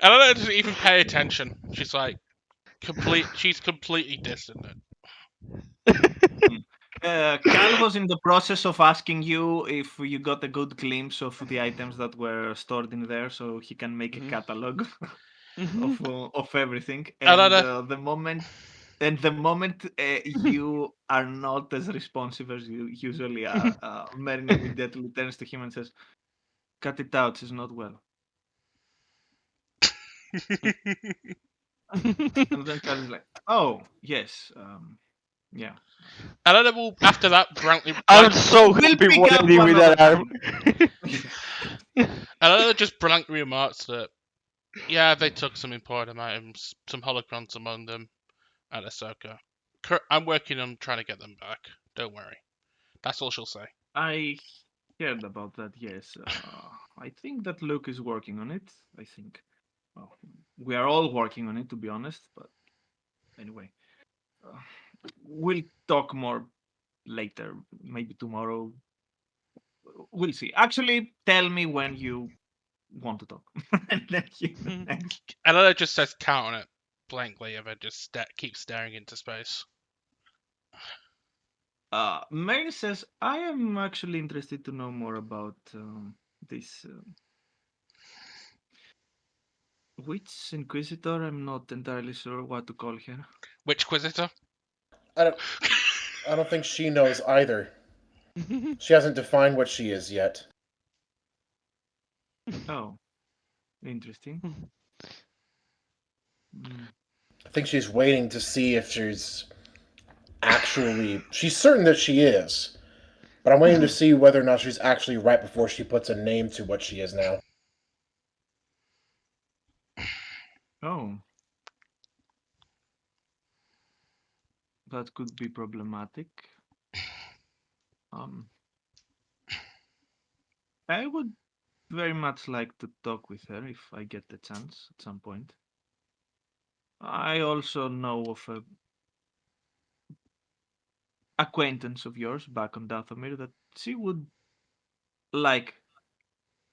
Ella doesn't even pay attention. She's like She's completely distant. Cal was in the process of asking you if you got a good glimpse of the items that were stored in there, so he can make a catalog of everything. And Ella, the moment you are not as responsive as you usually are, Merlin immediately turns to him and says, "Cut it out. She's not well." And then Cal is like, "Oh yes, yeah." Ella will after that blankly. I'm so We'll happy pick up Wendy with another that arm. Ella just blankly remarks that yeah, they took some important items, some holograms among them, at Ahsoka. I'm working on trying to get them back. Don't worry. That's all she'll say. I heard about that. Yes, I think that Luke is working on it. I think. Well, we are all working on it, to be honest. But anyway, uh, we'll talk more later. Maybe tomorrow. We'll see. Actually, tell me when you want to talk, and then next. Ella just says count on it blankly, and then just keeps staring into space. Mary says, "I am actually interested to know more about this." Which Inquisitor? I'm not entirely sure what to call her. Which Quisitor? I don't think she knows either. She hasn't defined what she is yet. Oh, interesting. Mm. I think she's waiting to see if she's certain that she is, but I'm waiting to see whether or not she's actually right before she puts a name to what she is now. Oh, that could be problematic. Um, I would very much like to talk with her if I get the chance at some point. I also know of a acquaintance of yours back on Dathomir that she would like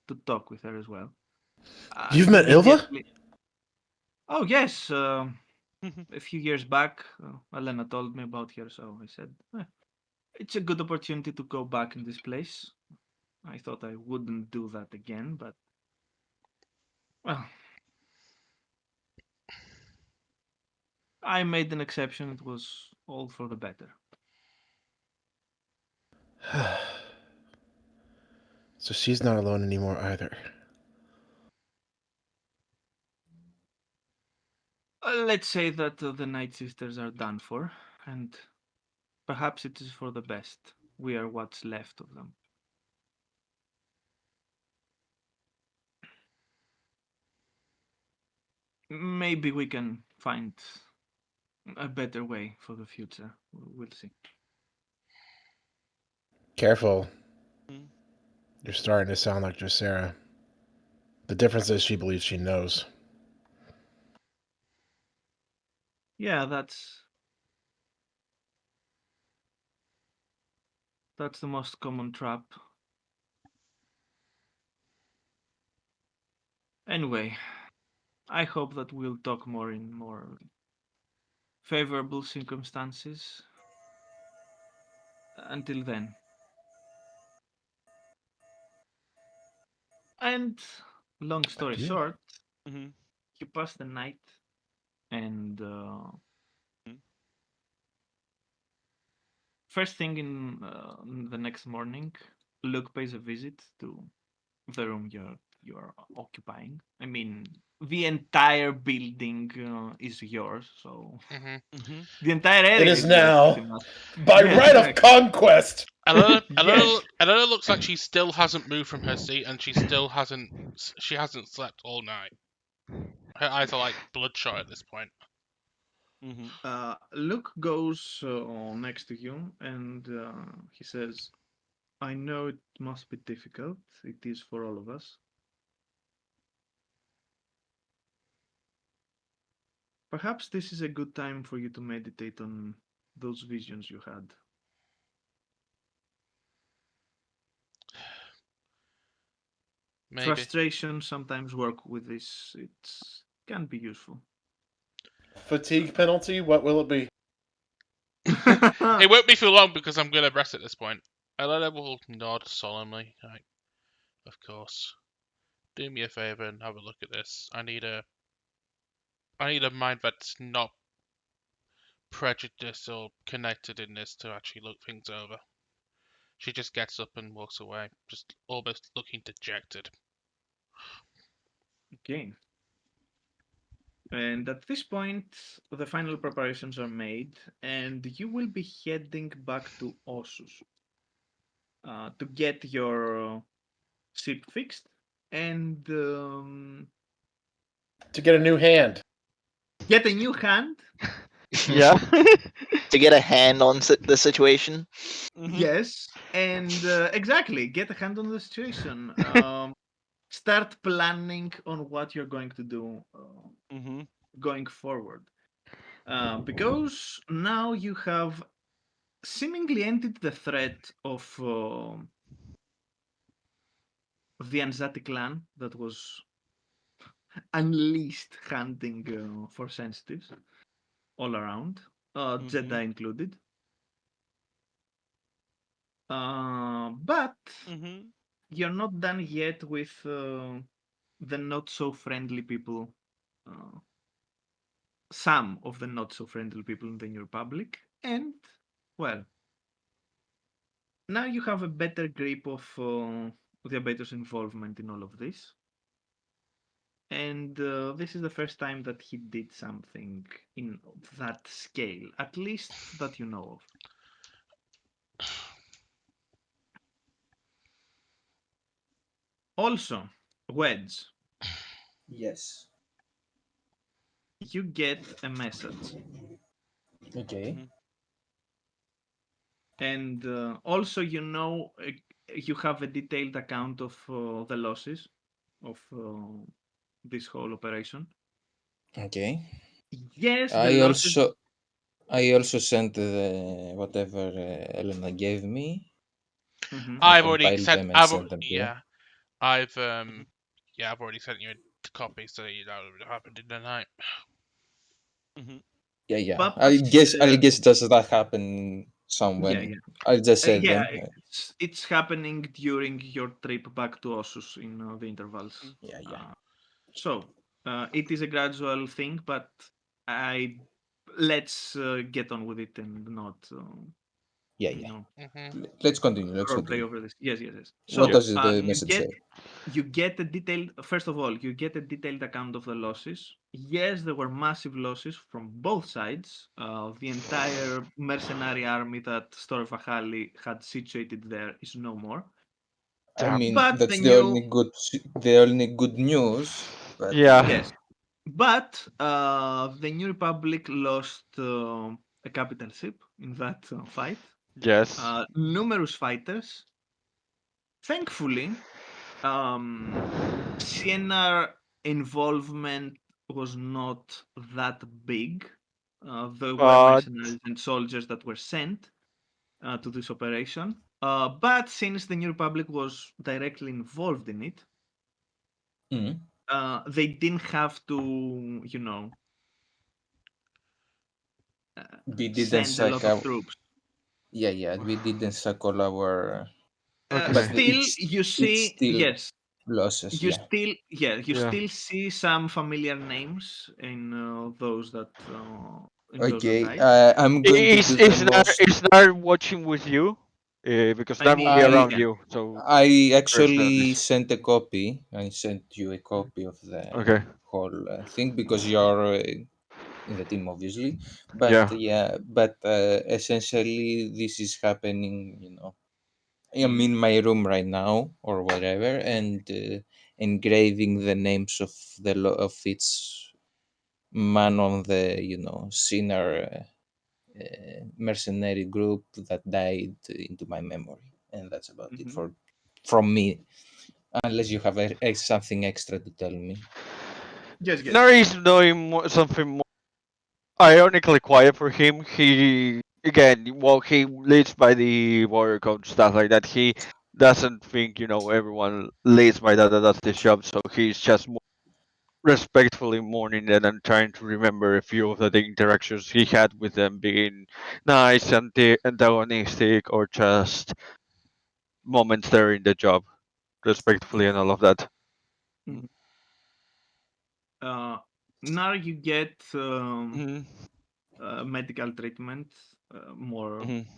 to talk with her as well. You've met Ilva? Immediately. Oh yes, a few years back, Elena told me about her, so I said, it's a good opportunity to go back in this place. I thought I wouldn't do that again, but well, I made an exception. It was all for the better. So she's not alone anymore either. Let's say that the Night Sisters are done for, and perhaps it is for the best. We are what's left of them. Maybe we can find a better way for the future. We'll see. Careful. You're starting to sound like Dracera. The difference is she believes she knows. Yeah, that's the most common trap. Anyway, I hope that we'll talk more in more favorable circumstances. Until then, And long story short, Mhm. you pass the night, and first thing in the next morning, Luke pays a visit to the room you're occupying. I mean, the entire building is yours, so Mhm. Mhm. the entire It area is is yours, pretty now much. by Yes, right of exactly. conquest. Yes. Elena looks like she still hasn't moved from her seat, and she hasn't slept all night. Her eyes are like bloodshot at this point. Mhm. Luke goes next to you, and he says, "I know it must be difficult. It is for all of us. Perhaps this is a good time for you to meditate on those visions you had. Maybe. Frustration sometimes work with this. It can be useful." Fatigue penalty. What will it be? It won't be for long because I'm gonna rest at this point. Elena will nod solemnly. Like, of course. Do me a favor and have a look at this. I need a mind that's not prejudiced or connected in this to actually look things over. She just gets up and walks away, just almost looking dejected. Okay. And at this point, the final preparations are made, and you will be heading back to Ossus to get your ship fixed and To get a new hand. get a new hand. Yeah. To get a hand on the situation. Mhm. Yes, and exactly, get a hand on the situation. Start planning on what you're going to do Mhm. going forward. Because now you have seemingly ended the threat of the Anzati clan that was unleashed hunting for sensitives all around, Mhm. Jedi included. But Mhm. you're not done yet with the not so friendly people, uh, some of the not so friendly people in the New Republic, and well, now you have a better grip of the Abator's involvement in all of this. And this is the first time that he did something in that scale, at least that you know of. Also, Wedge, Yes. you get a message. Okay. Mhm. And also, you have a detailed account of the losses of this whole operation. Okay. Yes, the I losses. also I also sent the whatever Elena gave me. Mhm. I I've already compiled sent. them and sent them to you. Yeah. I've Yeah, I've already sent you a copy so you know what happened in the night. Mhm. Yeah, yeah. Papa's, I'll guess does that happen yeah, somewhen. yeah. I'll just say Yeah, them. it's happening during your trip back to Ossus in the intervals. Mhm. Yeah, yeah. Uh, so it is a gradual thing, but I let's get on with it and not, Yeah, you yeah. know, Mhm. Let's continue. Let's roleplay continue. over this. Yes, yes, yes. What So Yeah. does the message say? you get a detailed. First of all, you get a detailed account of the losses. Yes, there were massive losses from both sides. The entire mercenary army that Stor Vahali had situated there is no more. I Damn. mean, But the that's new, the only good news. But Yeah. yes, but the New Republic lost a capital ship in that fight. Yes. Numerous fighters. Thankfully, um, CNR involvement was not that big. There were But mercenaries and soldiers that were sent to this operation. But since the New Republic was directly involved in it, mm, they didn't have to, you know, uh, we didn't send a suck lot of our. troops. Yeah, yeah. We didn't suck all our. okay. But Still, you it's see, still. yes, losses. You Yeah. still, yeah, you Yeah. still see some familiar names in those that Okay. died. I'm going to do the most. Is Nar watching with you? Because I Nar will be mean, I around yeah. you. So I first know actually this. sent a copy. I sent you a copy of the Okay. whole thing because you're in the team, obviously. But Yeah. yeah, but essentially, this is happening. I'm Mhm, in my room right now or whatever, and engraving the names of of its man on the sinner mercenary group that died into my memory, and that's about it mhm. for from me. Unless you have something extra to tell me. Yes, Nar yes. is doing something more ironically quiet for him. He again, well, he leads by the warrior code stuff like that. He doesn't think everyone leads by that. That's the job. So he's just respectfully mourning them and trying to remember a few of the interactions he had with them, being nice, antagonistic, or just moments there in the job, respectfully, and all of that. Mhm. Uh, Now you get Mm-hmm. medical treatment, more Mm-hmm.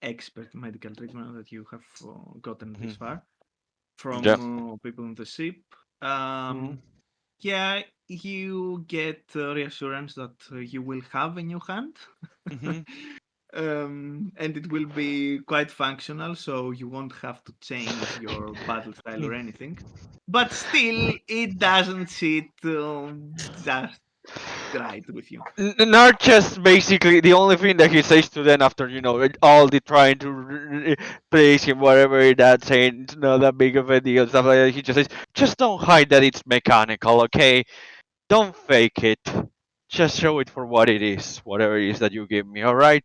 expert medical treatment that you have gotten this Mm-hmm. far Yeah. from people on the ship. Mm-hmm. Yeah, you get reassurance that you will have a new hand. Mm-hmm. And it will be quite functional, so you won't have to change your battle style or anything. But still, it doesn't sit just right with you. Not just basically the only thing that he says to them after all the trying to praise him, whatever that saying it's not that big of a deal, stuff like that. He just says, just don't hide that it's mechanical, okay? Don't fake it. Just show it for what it is, whatever it is that you give me, all right?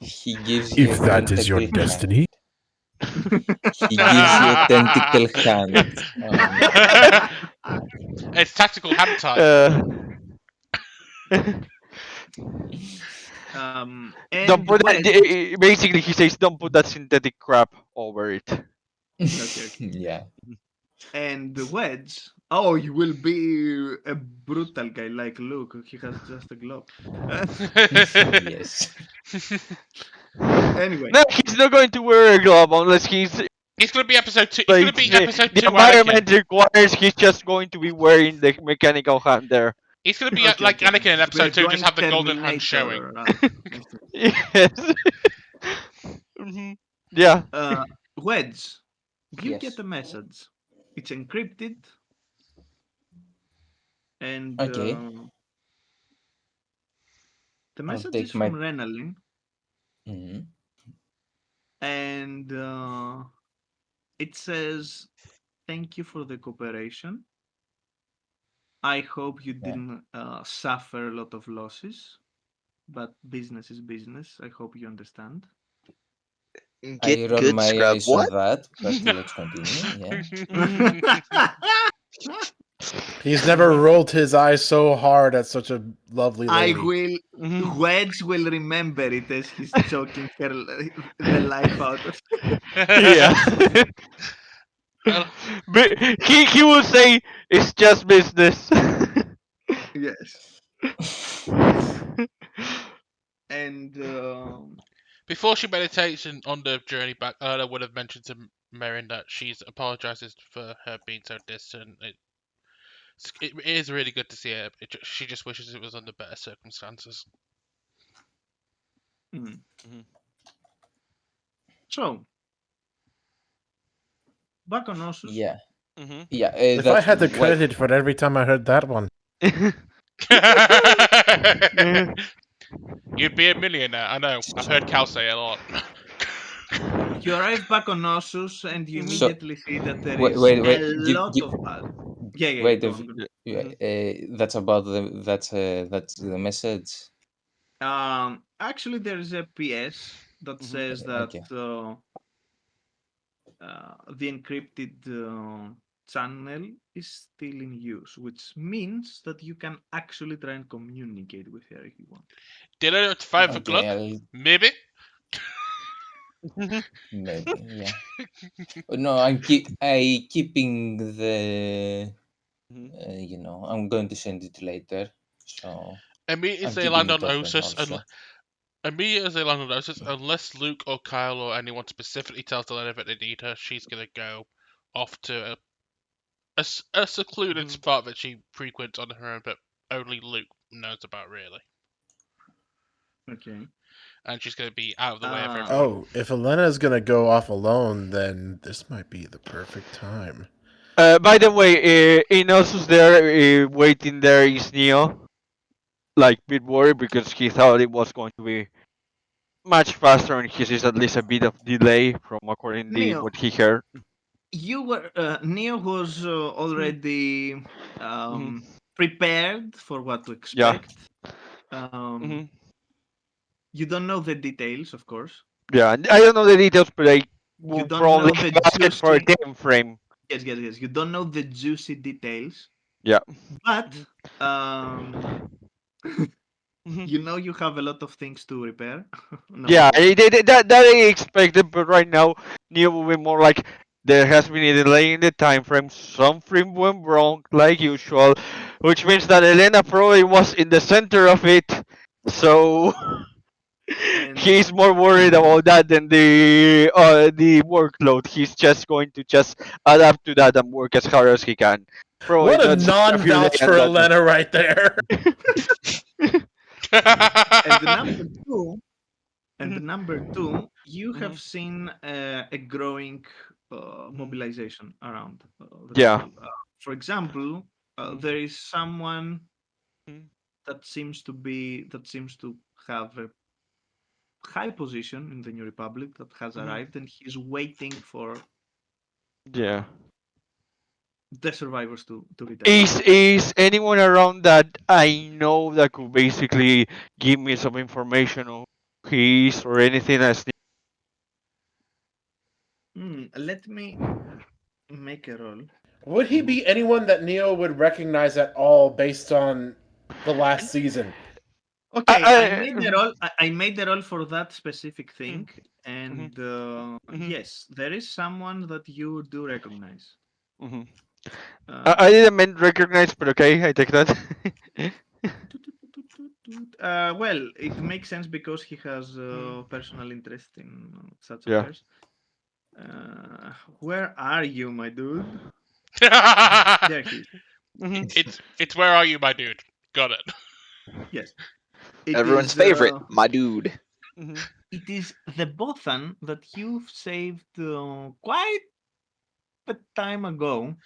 He gives you If a that is your tentacle destiny. hand. He gives you a tentacle hand. Oh my god. It's tactical hand time. uh, And don't put that. Wedge. Basically, he says, don't put that synthetic crap over it. Okay, okay. Yeah. And Wedge. Oh, you will be a brutal guy like Luke. He has just a glove. Yes. Anyway, No, he's not going to wear a glove unless he's It's gonna be episode 2. It's gonna like be episode the 2 Anakin. environment requires. He's just going to be wearing the mechanical hand there. It's gonna be okay, like okay. Anakin in We're episode 2, just going have the golden hand showing. Terminator, Ralph. I see. Yes. hmm Yeah. Uh, Wedge, you get Yes. a message. It's encrypted, and Okay. the I'll message is take from my. Renalyn, Mhm. and it says, "Thank you for the cooperation. I hope you Yeah. didn't suffer a lot of losses, but business is business. I hope you understand." I Get roll good, my scrub. eyes on What? that, but let's continue. Yeah. He's never rolled his eyes so hard at such a lovely I lady. will. Mhm. Wedge will remember it as he's choking the life out of. Yeah. Well, But he will say it's just business. Yes, and before she meditates on the journey back, Erla would have mentioned to Merrin that she's apologizes for her being so distant. It is really good to see her. She just wishes it was under better circumstances. mm. Mhm. So back on Ossus. Yeah. Mhm. Yeah. If I That's had the why. credit for every time I heard that one. You'd be a millionaire. I know. I've heard Cal say it a lot. You arrive back on Ossus, and you Mhm. So immediately see that there wait, is wait, a wait. lot of bad. Yeah, yeah, Wait. go on. Go on. Mhm. That's about that's the message. Actually, there is a PS that Mhm. says that Okay. the encrypted channel is still in use, which means that you can actually try and communicate with her if you want. Did I know it's 5 Mhm. o'clock? Okay. Maybe. Maybe, yeah. No, I keeping the. I'm going to send it later. So Immediately as I'm they keeping land it on open Osus, also. immediately as they land on Osus, unless Luke or Kyle or anyone specifically tells Elena that they need her, she's gonna go off to a secluded spot that she frequents on her own, but only Luke knows about really, Okay. and she's gonna be out of the way of Uh, everyone. Oh, if Elena is going to go off alone, then this might be the perfect time. By the way, Inos there, waiting there is Neo, like bit worried because he thought it was going to be much faster, and he sees at least a bit of delay from according to Neo, what he heard. you were Neo was already Hmm. prepared for what to Yeah. expect. Um, Hmm. you don't know the details, of course. Yeah. I don't know the details, but I You will don't probably know the have asked for a juicy. time frame. Yes, yes, yes. You don't know the juicy details, Yeah. but um, Hmm. you know you have a lot of things to repair, no Yeah, matter what. that I expected, but right now Neo will be more like there has been a delay in the time frame. Something went wrong, like usual, which means that Elena probably was in the center of it. So And he's more worried about that than the workload. He's just going to just adapt to that and work as hard as he can. Probably What a not see a few non-vouch on for that one. Elena right there. and the number two, Mhm, you have mhm. seen a growing Mhm. mobilization around the Yeah. people. For example, Mhm, there is someone mhm, that seems to have a high position in the New Republic that has mhm. arrived, and he's waiting for Yeah. the survivors to return. Is anyone around that I know that could basically give me some information on who he is or anything as Let me make a roll. Would he Mhm. be anyone that Neo would recognize at all based on the last season? Okay, I made the roll for that specific Mhm, thing, mhm, and mhm, yes, there is someone that you do recognize. mhm. Uh, I didn't mean recognize, but okay, I take that. well, it makes sense because he has Mhm. personal interest in such Yeah. affairs. Uh, where are you, my dude? There he is. Mhm, it's where are you, my dude? Got it. Yes, it Everyone's is. favorite, my dude. mhm, It is the Bothan that you've saved quite a time ago.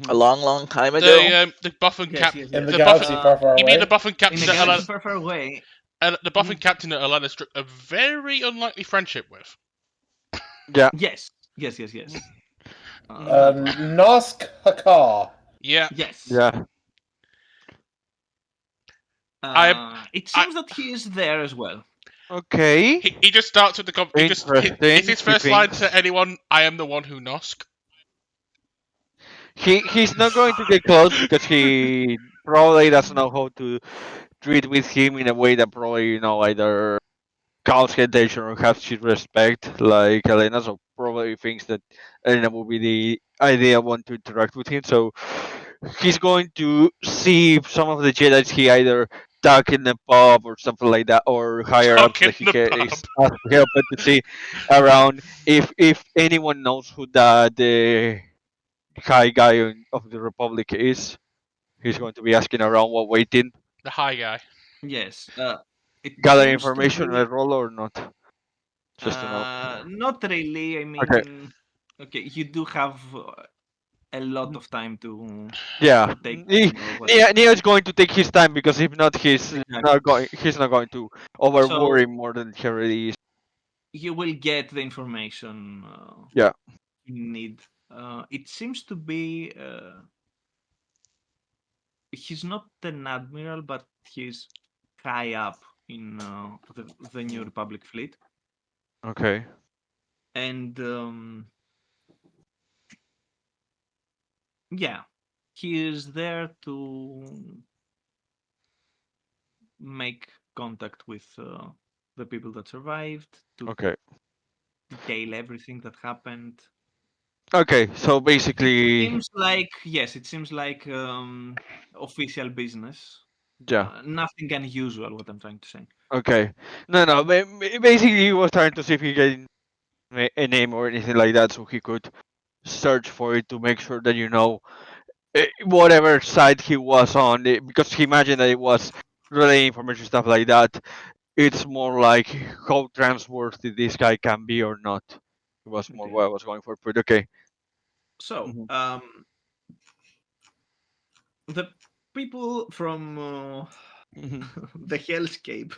A mhm. long, long time ago. The buffing Yes, cap, yes, In the yes. the buffing. galaxy far, far You mean the away? buffing In captain a that galaxy far, far away. The Mhm. buffing captain that Elena struck a very unlikely friendship with. Yeah. Yes, yes, yes, Mhm, yes. mhm. That one. Nosk Haka. Yeah, Yes. Yeah. I, It I, seems that he is there as well. Okay. he just starts with the it's Interesting. his He first line to thinks anyone. I am the one who nosk. he's not going to get close because he probably doesn't know how to treat with him in a way that probably either calls her attention or has his respect like Elena, so probably thinks that Elena will be the ideal one to interact with him. So he's going to see if some of the Jedi he either tuck in the pub or something like that, or higher ups Talk in that he the is pub. asked to help but to see around if anyone knows who the high guy of the Republic is. He's going to be asking around while waiting, The high guy. Yes. It gather seems to information on a be roll or not, just to know. not really. I Okay. mean, okay, you do have a lot of time Yeah, to take in what is Neo is going to take his time because if not, exactly. he's not going to over So worry more than he already is. you will get the information Yeah. you need. It seems to be he's not an admiral, but he's high up in the New Mm, Republic fleet, okay. and yeah, he is there to make contact with the people that survived, to Okay. detail everything that happened. Okay, so It basically, seems like yes, it seems like official business. yeah. Nothing unusual. What I'm trying to say. Okay. No, no. Basically, he was trying to see if he can a name or anything like that, so he could search for it to make sure that whatever side he was on, because he imagined that it was relay information stuff like that. It's more like how trustworthy this guy can be or not. It was more Okay. what I was going for, but okay. So, Mhm. the people from Mhm. the hellscape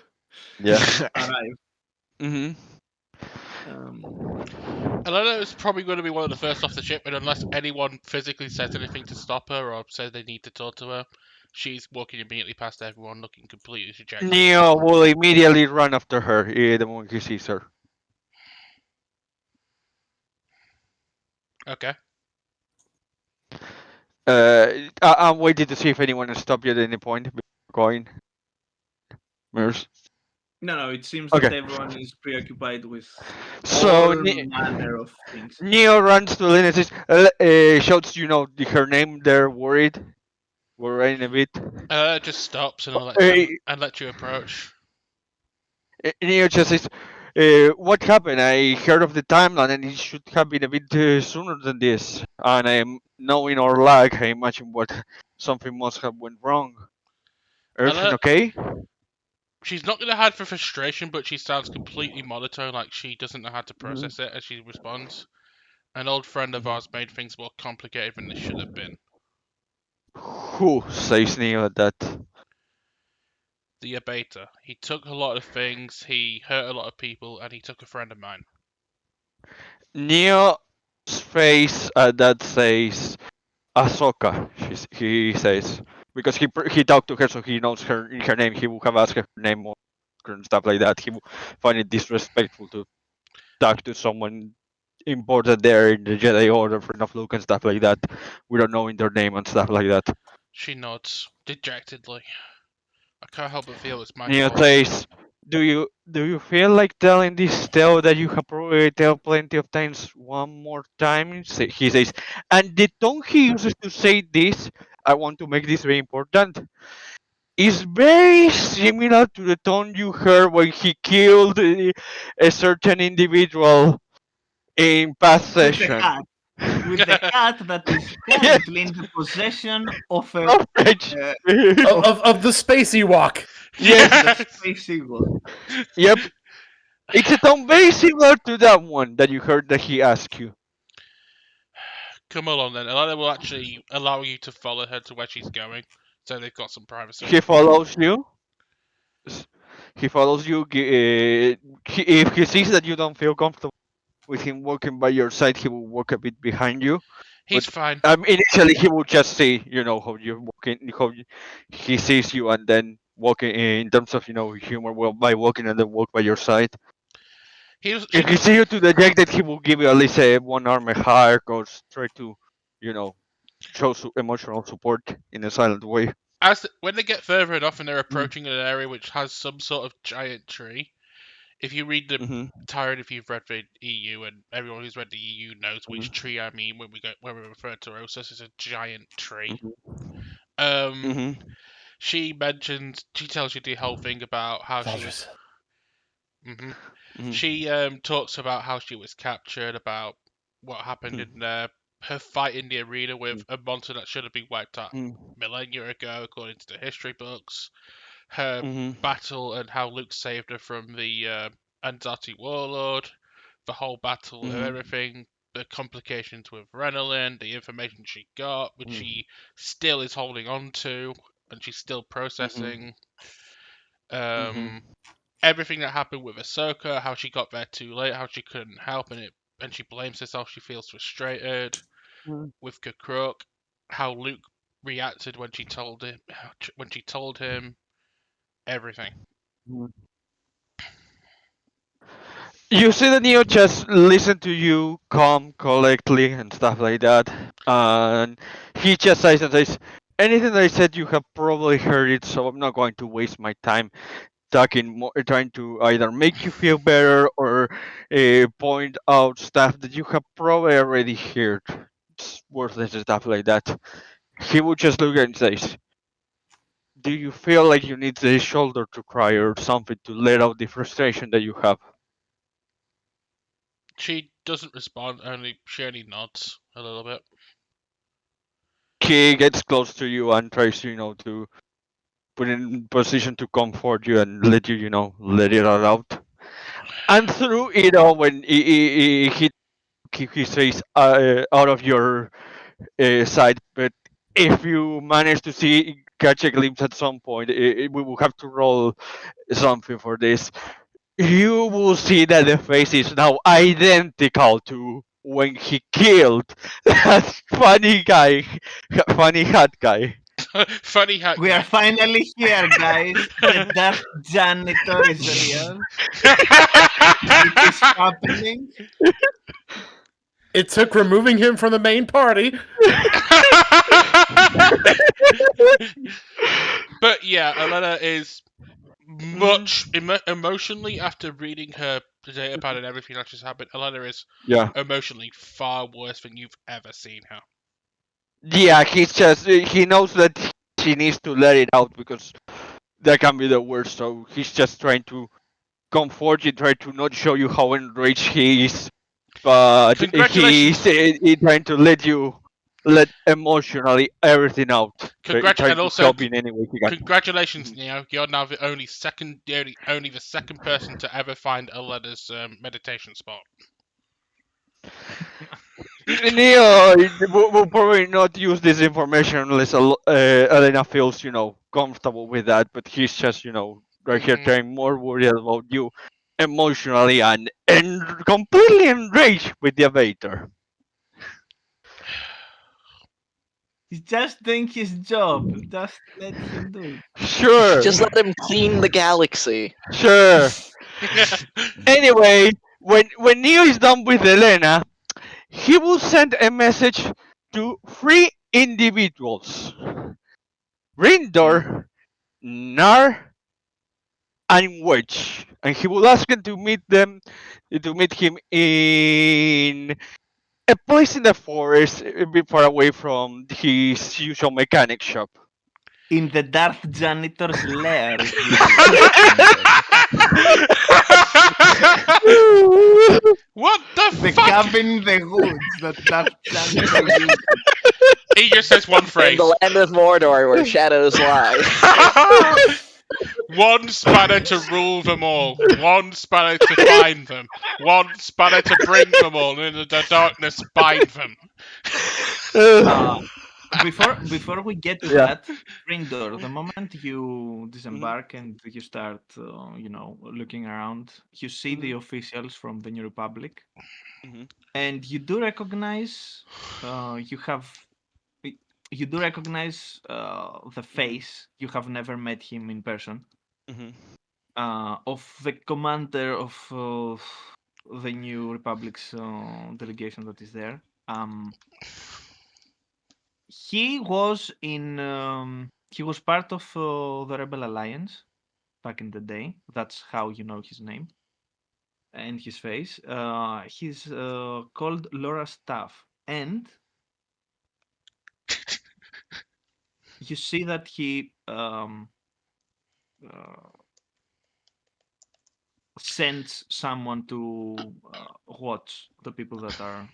Yeah. arrive. Mhm. Um, Elena is probably going to be one of the first off the ship, and unless anyone physically says anything to stop her or says they need to talk to her, she's walking immediately past everyone, looking completely dejected. Neo will immediately run after her the moment he sees her. Okay. I'm waiting to see if anyone has stopped you at any point before going. Mirrors. no, it seems that Okay. everyone is preoccupied with So all manner of things. Neo runs to Lynn and says, shouts, her name there, worried. Worrying a bit. Just stops Uh, and let you approach. Neo just says, what happened? I heard of the timeline and it should have been a bit sooner than this. And I'm knowing our lag, I imagine something must have went wrong. Everything Ella, okay? she's not going to hide for frustration, but she sounds completely monotone, like she doesn't know how to Mhm. process it as she responds. An old friend of Mhm. ours made things more complicated than they should have been. Who says Neo at that? The abater. He took a lot of things, he hurt a lot of people, and he took a friend of mine. Neo's face at that says Ahsoka. He says because he talked to her, so he knows her name. He would have asked her name more and stuff like that. He would find it disrespectful to talk to someone important there in the Jedi Order, friend of Luke and stuff like that, without knowing their name and stuff like that. She nods, dejectedly. I can't help but feel it's my Neo fault. says, "Do you feel like telling this tale that you have probably told plenty of times one more time?" He says, and the tone he uses to say this, I want to make this very important, is very similar to the tone you heard when he killed a certain individual in past With the session. cat. With the cat that is Yes, currently in the possession of a coverage. uh, Of, of, of the spacey walk. yes, the Yes! space eagle. Yep, it's a tone very similar to that one that you heard that he asked you. Come along then. Elena will actually allow you to follow her to where she's going, so they've got some privacy. He follows you. s- He follows you. If he sees that you don't feel comfortable with him walking by your side, he will walk a bit behind you. He's But fine. initially, he will just see, how you're walking, he sees you, and then walking in terms of humor, well, by walking and then walk by your side. She If he does. see you to the deck, that he will give you at least a one arm a high, or try to, you know, show emotional support in a silent way. When they get further enough and they're Mm. approaching an area which has some sort of giant tree, if you read the Mm-hmm. Tyrant, if you've read the EU, and everyone who's read the EU knows which Mm-hmm. tree I mean when we refer to Rosas as a giant tree. Um, Mm-hmm. she tells you the whole thing about how she was. Valdres. hmm Mm-hmm. She talks about how she was captured, about what happened in her fight in the arena with a monster that should have been wiped out millennia ago, according to the history books. Her Mm-hmm. battle and how Luke saved her from the Anzati warlord, the whole battle and Mm-hmm. everything, the complications with Renelin, the information she got, which she still is holding on to, and she's still Mm-hmm. processing. Mm-hmm. Um, Everything that happened with Ahsoka, how she got there too late, how she couldn't help, and she blames herself. She feels frustrated with Kakruk, how Luke reacted when she told him everything. Mm-hmm. You see that Neo just listen to you calm, collectly, and stuff like that. And he just says, anything that I said, you have probably heard it, so I'm not going to waste my time talking, more, trying to either make you feel better or point out stuff that you have probably already heard. It's worthless stuff like that. He would just look and say, "Do you feel like you need a shoulder to cry or something to let out the frustration that you have?" She doesn't respond. She only nods a little bit. He gets close to you and tries, to put in position to comfort you and let you, let it all out. And through it all, when he keep his face out of your sight, but if you manage to catch a glimpse at some point, we will have to roll something for this. You will see that the face is now identical to when he killed that funny guy, funny hat guy. Funny hat We are guy. finally here, guys. The Dark Janitor is real. It is happening. It took removing him from the main party. But yeah, Elena is much emotionally after reading her data pad and everything that just happened. Elena is Yeah. emotionally far worse than you've ever seen her. Yeah, he's just he knows that he needs to let it out because that can be the worst. So he's just trying to comfort you, try to not show you how enraged he is, but Congratulations, he's trying to let emotionally everything out, trying and to also help in any way he can. congratulations, Mhm. Neo. You're now the only the second person to ever find Elena's meditation spot. Neo will probably not use this information unless Elena feels, comfortable with that. But he's just, right here Mhm. trying more worried about you emotionally and completely enraged with the Avatar. He's just doing his job. Just let him do it. Sure, Just let him clean the galaxy. sure. Anyway, when Neo is done with Elena, he will send a message to three individuals: Rindor, Nar, and Wedge, and he will ask him to meet him in a place in the forest, a bit far away from his usual mechanic shop. In the Darth Janitor's lair, it will be. What the The fuck? cabin in the woods that Darth Janitor used. He just says one In phrase. the land of Mordor where shadows lie. One spanner to rule them all. One spanner to find them. One spanner to bring them all, and in the darkness bind them. Uh, before we get to Yeah. that, Rindor, the moment you Mhm, disembark and you start, looking around, you see the mhm, officials from the New Republic, mhm, and you do recognize, you have, y- you do recognize the mhm, face. You have never met him in person. mhm. Of the commander of the New Republic's delegation that is there. He was in. He was part of the Rebel Alliance back in the day. That's how you know his name and his face. He's called Laura Staff, and you see that he uh, sends someone to watch the people that are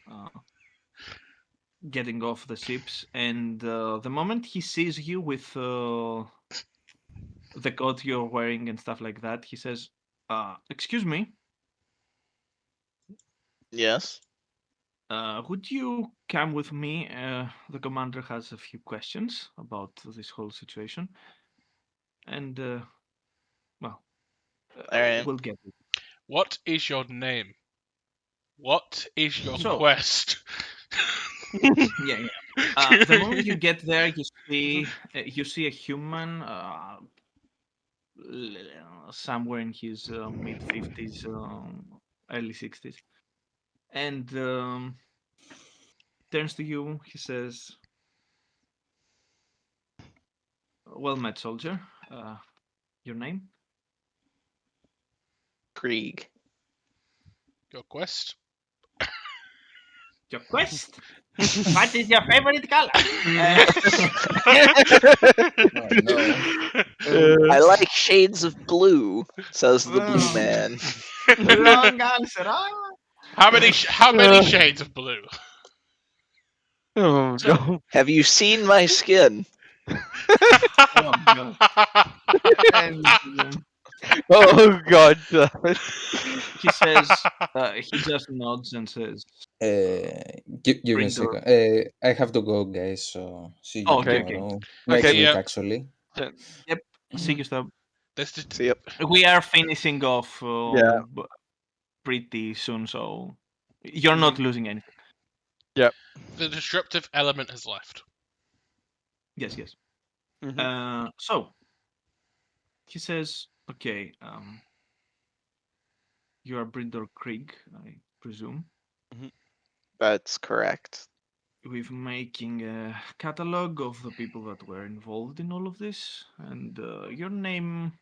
getting off the ships. And the moment he sees you with the coat you're wearing and stuff like that, he says, "Excuse me, Yes. would you come with me? The commander has a few questions about this whole situation, and well, All right. we'll get it." What is your name? What is your So, quest? yeah, yeah. The moment you get there, you see a human, somewhere in his mid 50s, early 60s, and turns to you. He says, "Well met, soldier. Your name?" Krieg. Your quest. Your quest. What is your favorite color? Oh, no. I like shades of blue, says the blue Oh. man. Wrong answer. How many shades of blue? Oh So, no. Have you seen my skin? oh god. And Oh god. he says, he just nods and says, Give me a Brindor. second. I have to go, guys. So see you Oh, okay, Okay. okay. tomorrow. Okay, Next week, yeah. actually. Yep. See you, Stab. Let's just See, yep. We are finishing off Yeah. pretty soon, so you're not losing anything. the disruptive element has left. Yes, yes. Mhm. So he says, okay, you are Brindor Krieg, I presume. That's correct. With making a catalog of the people that were involved in all of this, and your name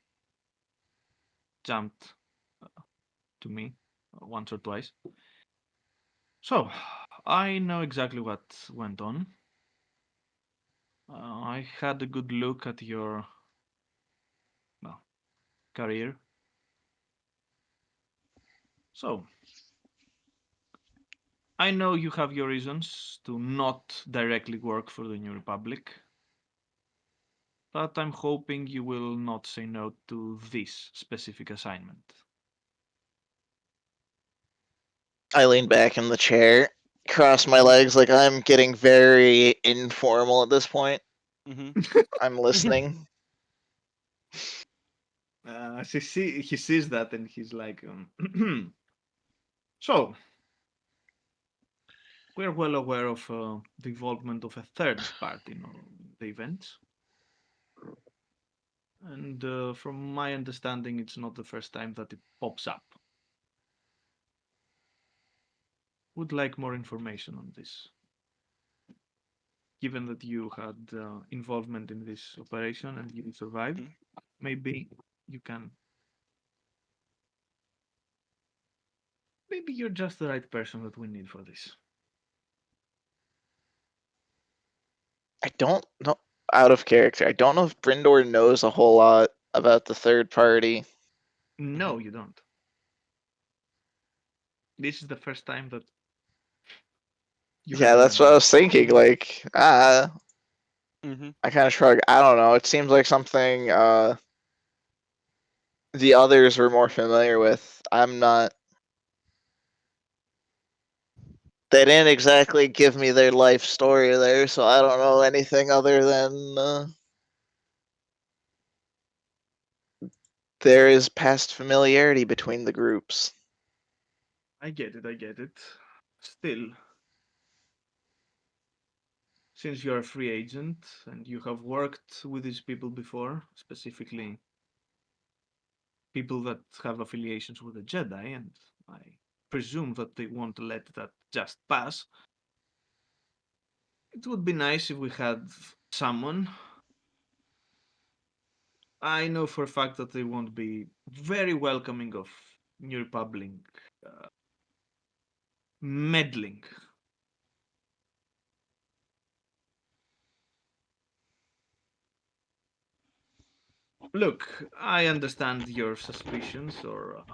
jumped to me once or twice. So, I know exactly what went on. I had a good look at your career. So, I know you have your reasons to not directly work for the New Republic, but I'm hoping you will not say no to this specific assignment. I lean back in the chair, cross my legs like I'm getting very informal at this point. Mhm. I'm listening. He sees that and he's like, so, we're well aware of the involvement of a third party in the event. And from my understanding, it's not the first time that it pops up. Would like more information on this. Given that you had involvement in this operation and you survived, maybe you can. Maybe you're just the right person that we need for this. I don't know. Out of character. I don't know if Brindor knows a whole lot about the third party. No, you don't. This is the first time that you Yeah, have that's learned what I about was thinking. Like, Mhm. I kind of shrug. I don't know. It seems like something the others were more familiar with. I'm not. They didn't exactly give me their life story there, so I don't know anything other than there is past familiarity between the groups. I get it, I get it. Still, since you're a free agent and you have worked with these people before, specifically people that have affiliations with the Jedi, and I presume that they won't let that just pass, it would be nice if we had someone. I know for a fact that they won't be very welcoming of New Republic uh, meddling. Look, I understand your suspicions or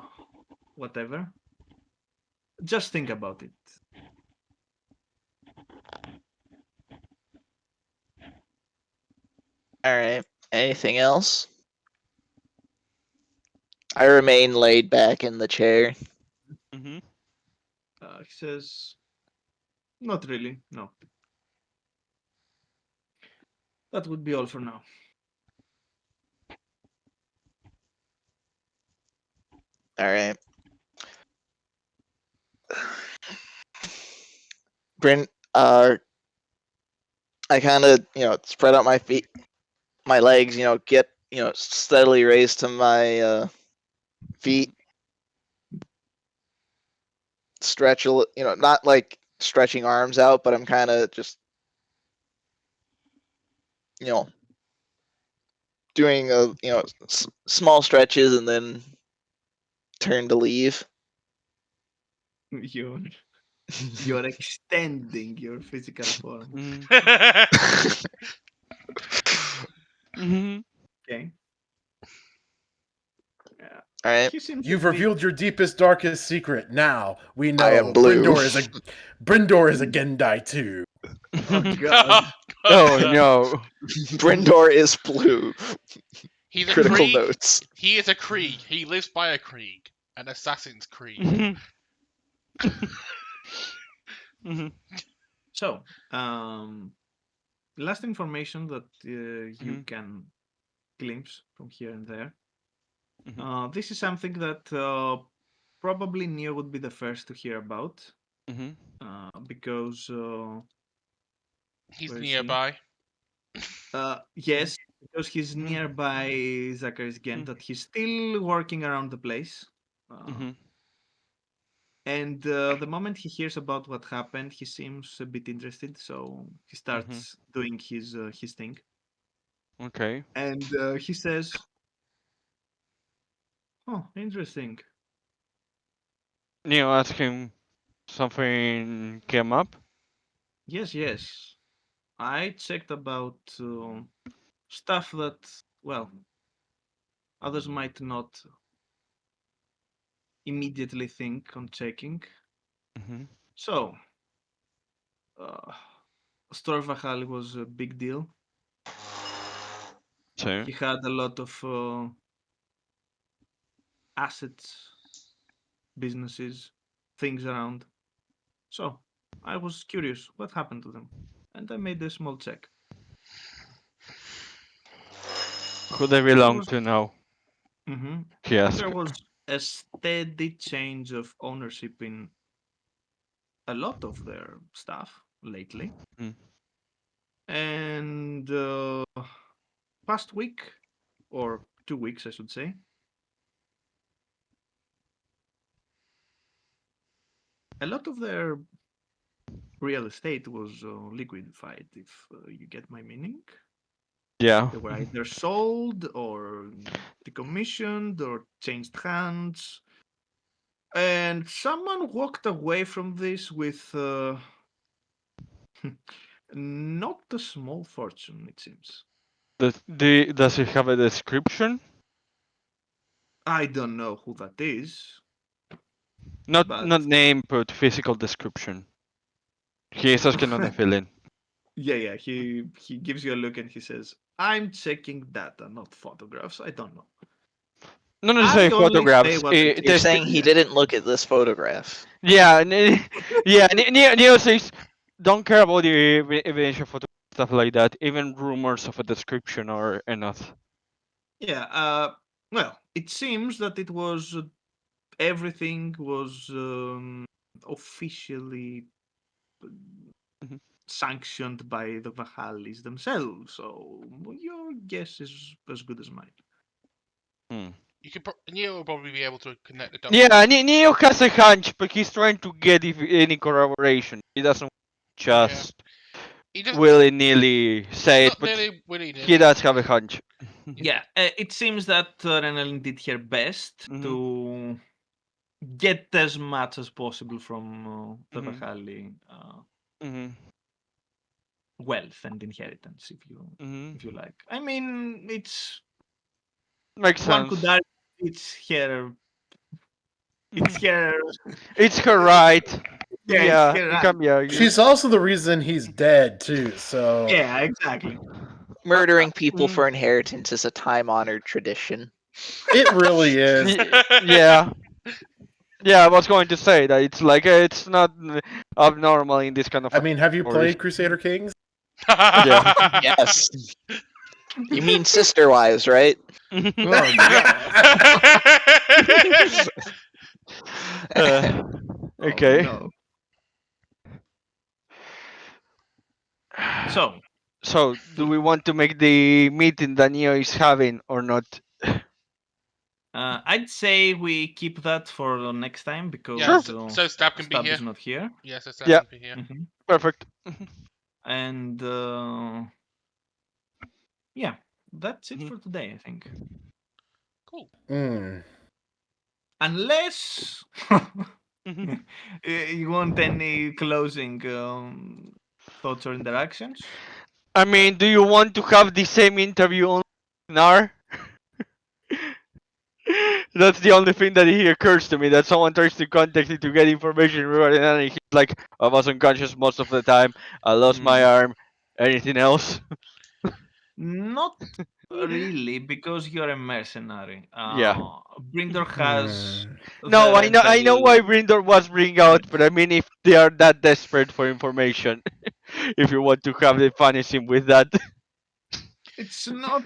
whatever. Just think about it. Alright. Anything else? I remain laid back in the chair. Mhm. He says, not really, no. That would be all for now. Alright. Bryn, I kind of, spread out my feet, my legs, get, steadily raised to my feet. Stretch a little, not like stretching arms out, but I'm kind of just, you know, doing small stretches and then turn to leave. You're extending your physical form. Mhm. Okay. Yeah. All right. He seems You've a bit- revealed your deepest, darkest secret. Now we know I am blue. Brindor is a Gendai too. Oh god. Oh no. Brindor is blue. He's a Critical Krieg. notes. He is a Krieg. He lives by a Krieg. An assassin's Krieg. Mhm. Mhm. So, last information that you Mhm. can glimpse from here and there. Mhm. This is something that probably Neo would be the first to hear about Mhm. because He's where is he? nearby. Yes, because he's Mhm. nearby Zacchary's Gent, Mhm. that he's still working around the place. Mhm. And the moment he hears about what happened, he seems a bit interested, so he Mhm. starts doing his thing. Okay. And he says, "Oh, interesting. Neo asked him something came up. Yes, yes. I checked about stuff that, well, others might not immediately think on checking. Mhm. So, uh, Store Vahali was a big deal. So. He had a lot of assets, businesses, things around. So, I was curious what happened to them, and I made a small check. Who they There belong was, to now? hmm He there asked. was a steady change of ownership in a lot of their stuff lately. Mm. And past week, or 2 weeks, I should say, a lot of their real estate was liquidified, if you get my meaning. Yeah. They were either sold or decommissioned or changed hands. And someone walked away from this with not a small fortune, it seems. Does it have a description? I don't know who that is, Not but name, but physical description. He is asking on a feeling. yeah, he gives you a look and he says, "I'm checking data, not photographs. I don't know. Not I necessarily only say photographs. what I You're see." saying he didn't look at this photograph. Yeah, yeah. Neo says, don't care about the evidential photo stuff like that. Even rumors of a description are enough. Yeah. Well, it seems that it was everything was officially Mhm. sanctioned by the Vahalis themselves. So your guess is as good as mine. Hmm. You could. Neo will probably be able to connect the dots. Yeah, Neo has a hunch, but he's trying to get any corroboration. He doesn't just He just willy nilly say it, not but nearly willy he nilly. does have a hunch. Yeah, it seems that Renelin did her best Mhm. to get as much as possible from the Mhm. Vahali Mhm. wealth and inheritance, Mhm. if you like. I mean, it's Makes one could sense. argue it's Mhm. her, It's her right. yeah, it's Yeah, her it right. can be argued. She's also the reason he's dead too. So Yeah, exactly. Murdering people Mm. for inheritance is a time-honored tradition. it really is. Yeah, yeah. I was going to say that it's like it's not abnormal in this kind of I mean, have you stories. played Crusader Kings? Yeah. Yes. You mean sister wives, right? Oh god. Uh, Oh okay. no. So, So, do we want to make the meeting that Neo is having or not? I'd say we keep that for the next time Yeah, Sure. because so Stab can be Stab here. is not here. Yeah, so Stab Yeah, can be here. perfect. And yeah, that's it for today, I think. Cool. Hmm. Unless you want any closing thoughts or interactions? I mean, do you want to have the same interview on Nar? That's the only thing that he occurs to me. That someone tries to contact him to get information regarding that, and he's like, "I was unconscious most of the time. I lost my arm. Anything else?" Not really, because you're a mercenary. Yeah. Brindor has No, I know. I know why the Brindor was bring out, but I mean, if they are that desperate for information, if you want to have the punish him with that. It's not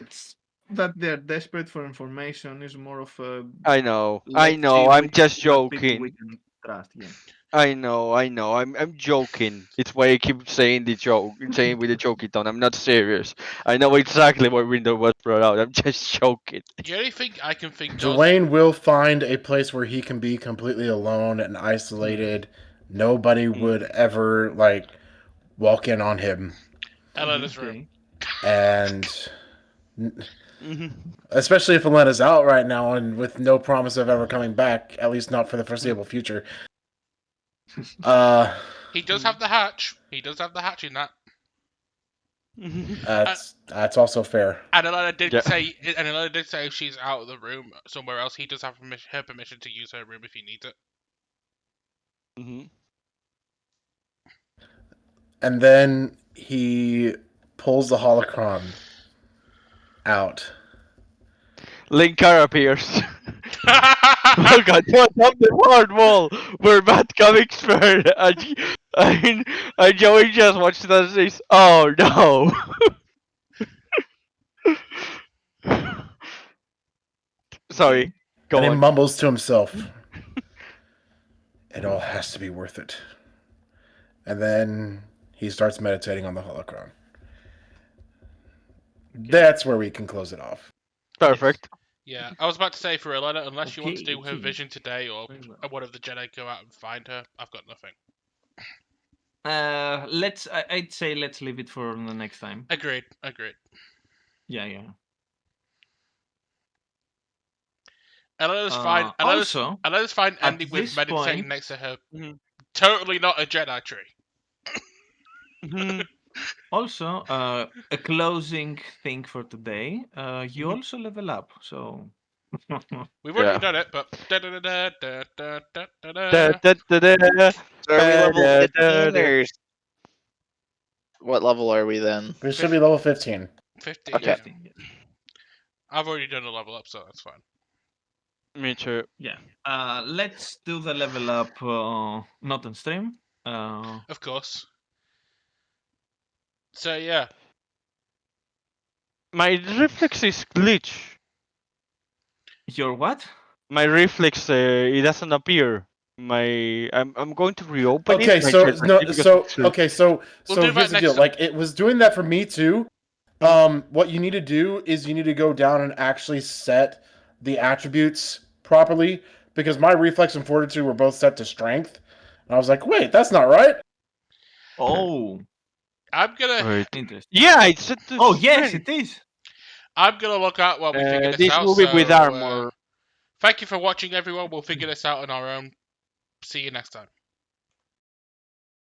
that they're desperate for information. It's more of a I know. I let's see know. I'm which just are people we joking. can trust. Yeah. I know. I know. I'm joking. It's why I keep saying the joke, saying with the jokey tone. I'm not serious. I know exactly why Brindor was brought out. I'm just joking. The only thing I can think of. Dwayne will find a place where he can be completely alone and isolated. Nobody would ever walk in on him, Elena's room. Okay. and Hmm. especially if Elena's out right now and with no promise of ever coming back, at least not for the foreseeable future. He does have the hatch. He does have the hatch in that. That's also fair. And Elena did Yeah. say, if she's out of the room somewhere else, he does have her permission to use her room if he needs it. Hmm. And then he pulls the holocron out. Linkedkara appears. Oh god, what's up the hard wall? We're bad comics fan. And Joey just watched that and says, "Oh no." Sorry, go And he on. mumbles to himself, "It all has to be worth it." And then he starts meditating on the holocron. That's where we can close it off. Perfect. Yeah, I was about to say for Elena, unless you want to Okay, do her okay. vision today or Very well. one of the Jedi go out and find her, I've got nothing. I'd say let's leave it for the next time. Agreed. Yeah. Elena's fine. Elena's fine at ending with this meditating point, next to her. Mhm. Totally not a Jedi tree. Mhm. also, a closing thing for today. You Mhm. also level up, so We've already Yeah. done it, but Da, da, da, da, So are we level da, da, 15 da. or what level are we then? We should be level 15. 15. Okay. Yeah. I've already done a level up, so that's fine. Me too. yeah. Let's do the level up not on stream. Of course. So yeah, My reflex is glitch. Your what? My reflex, it doesn't appear. I'm going to reopen Okay, it. My so ChatGPT, because it's glitched. We'll do here's that the deal. next time. It was doing that for me too. What you need to do is you need to go down and actually set the attributes properly, because my reflex and fortitude were both set to strength. And I was like, wait, that's not right. Oh, I'm gonna Wait. interesting. Yeah, it's set to Oh yes, strength. it is. look out while we figure this This out. movie with So armor. thank you for watching, everyone. We'll figure this out on our own. See you next time.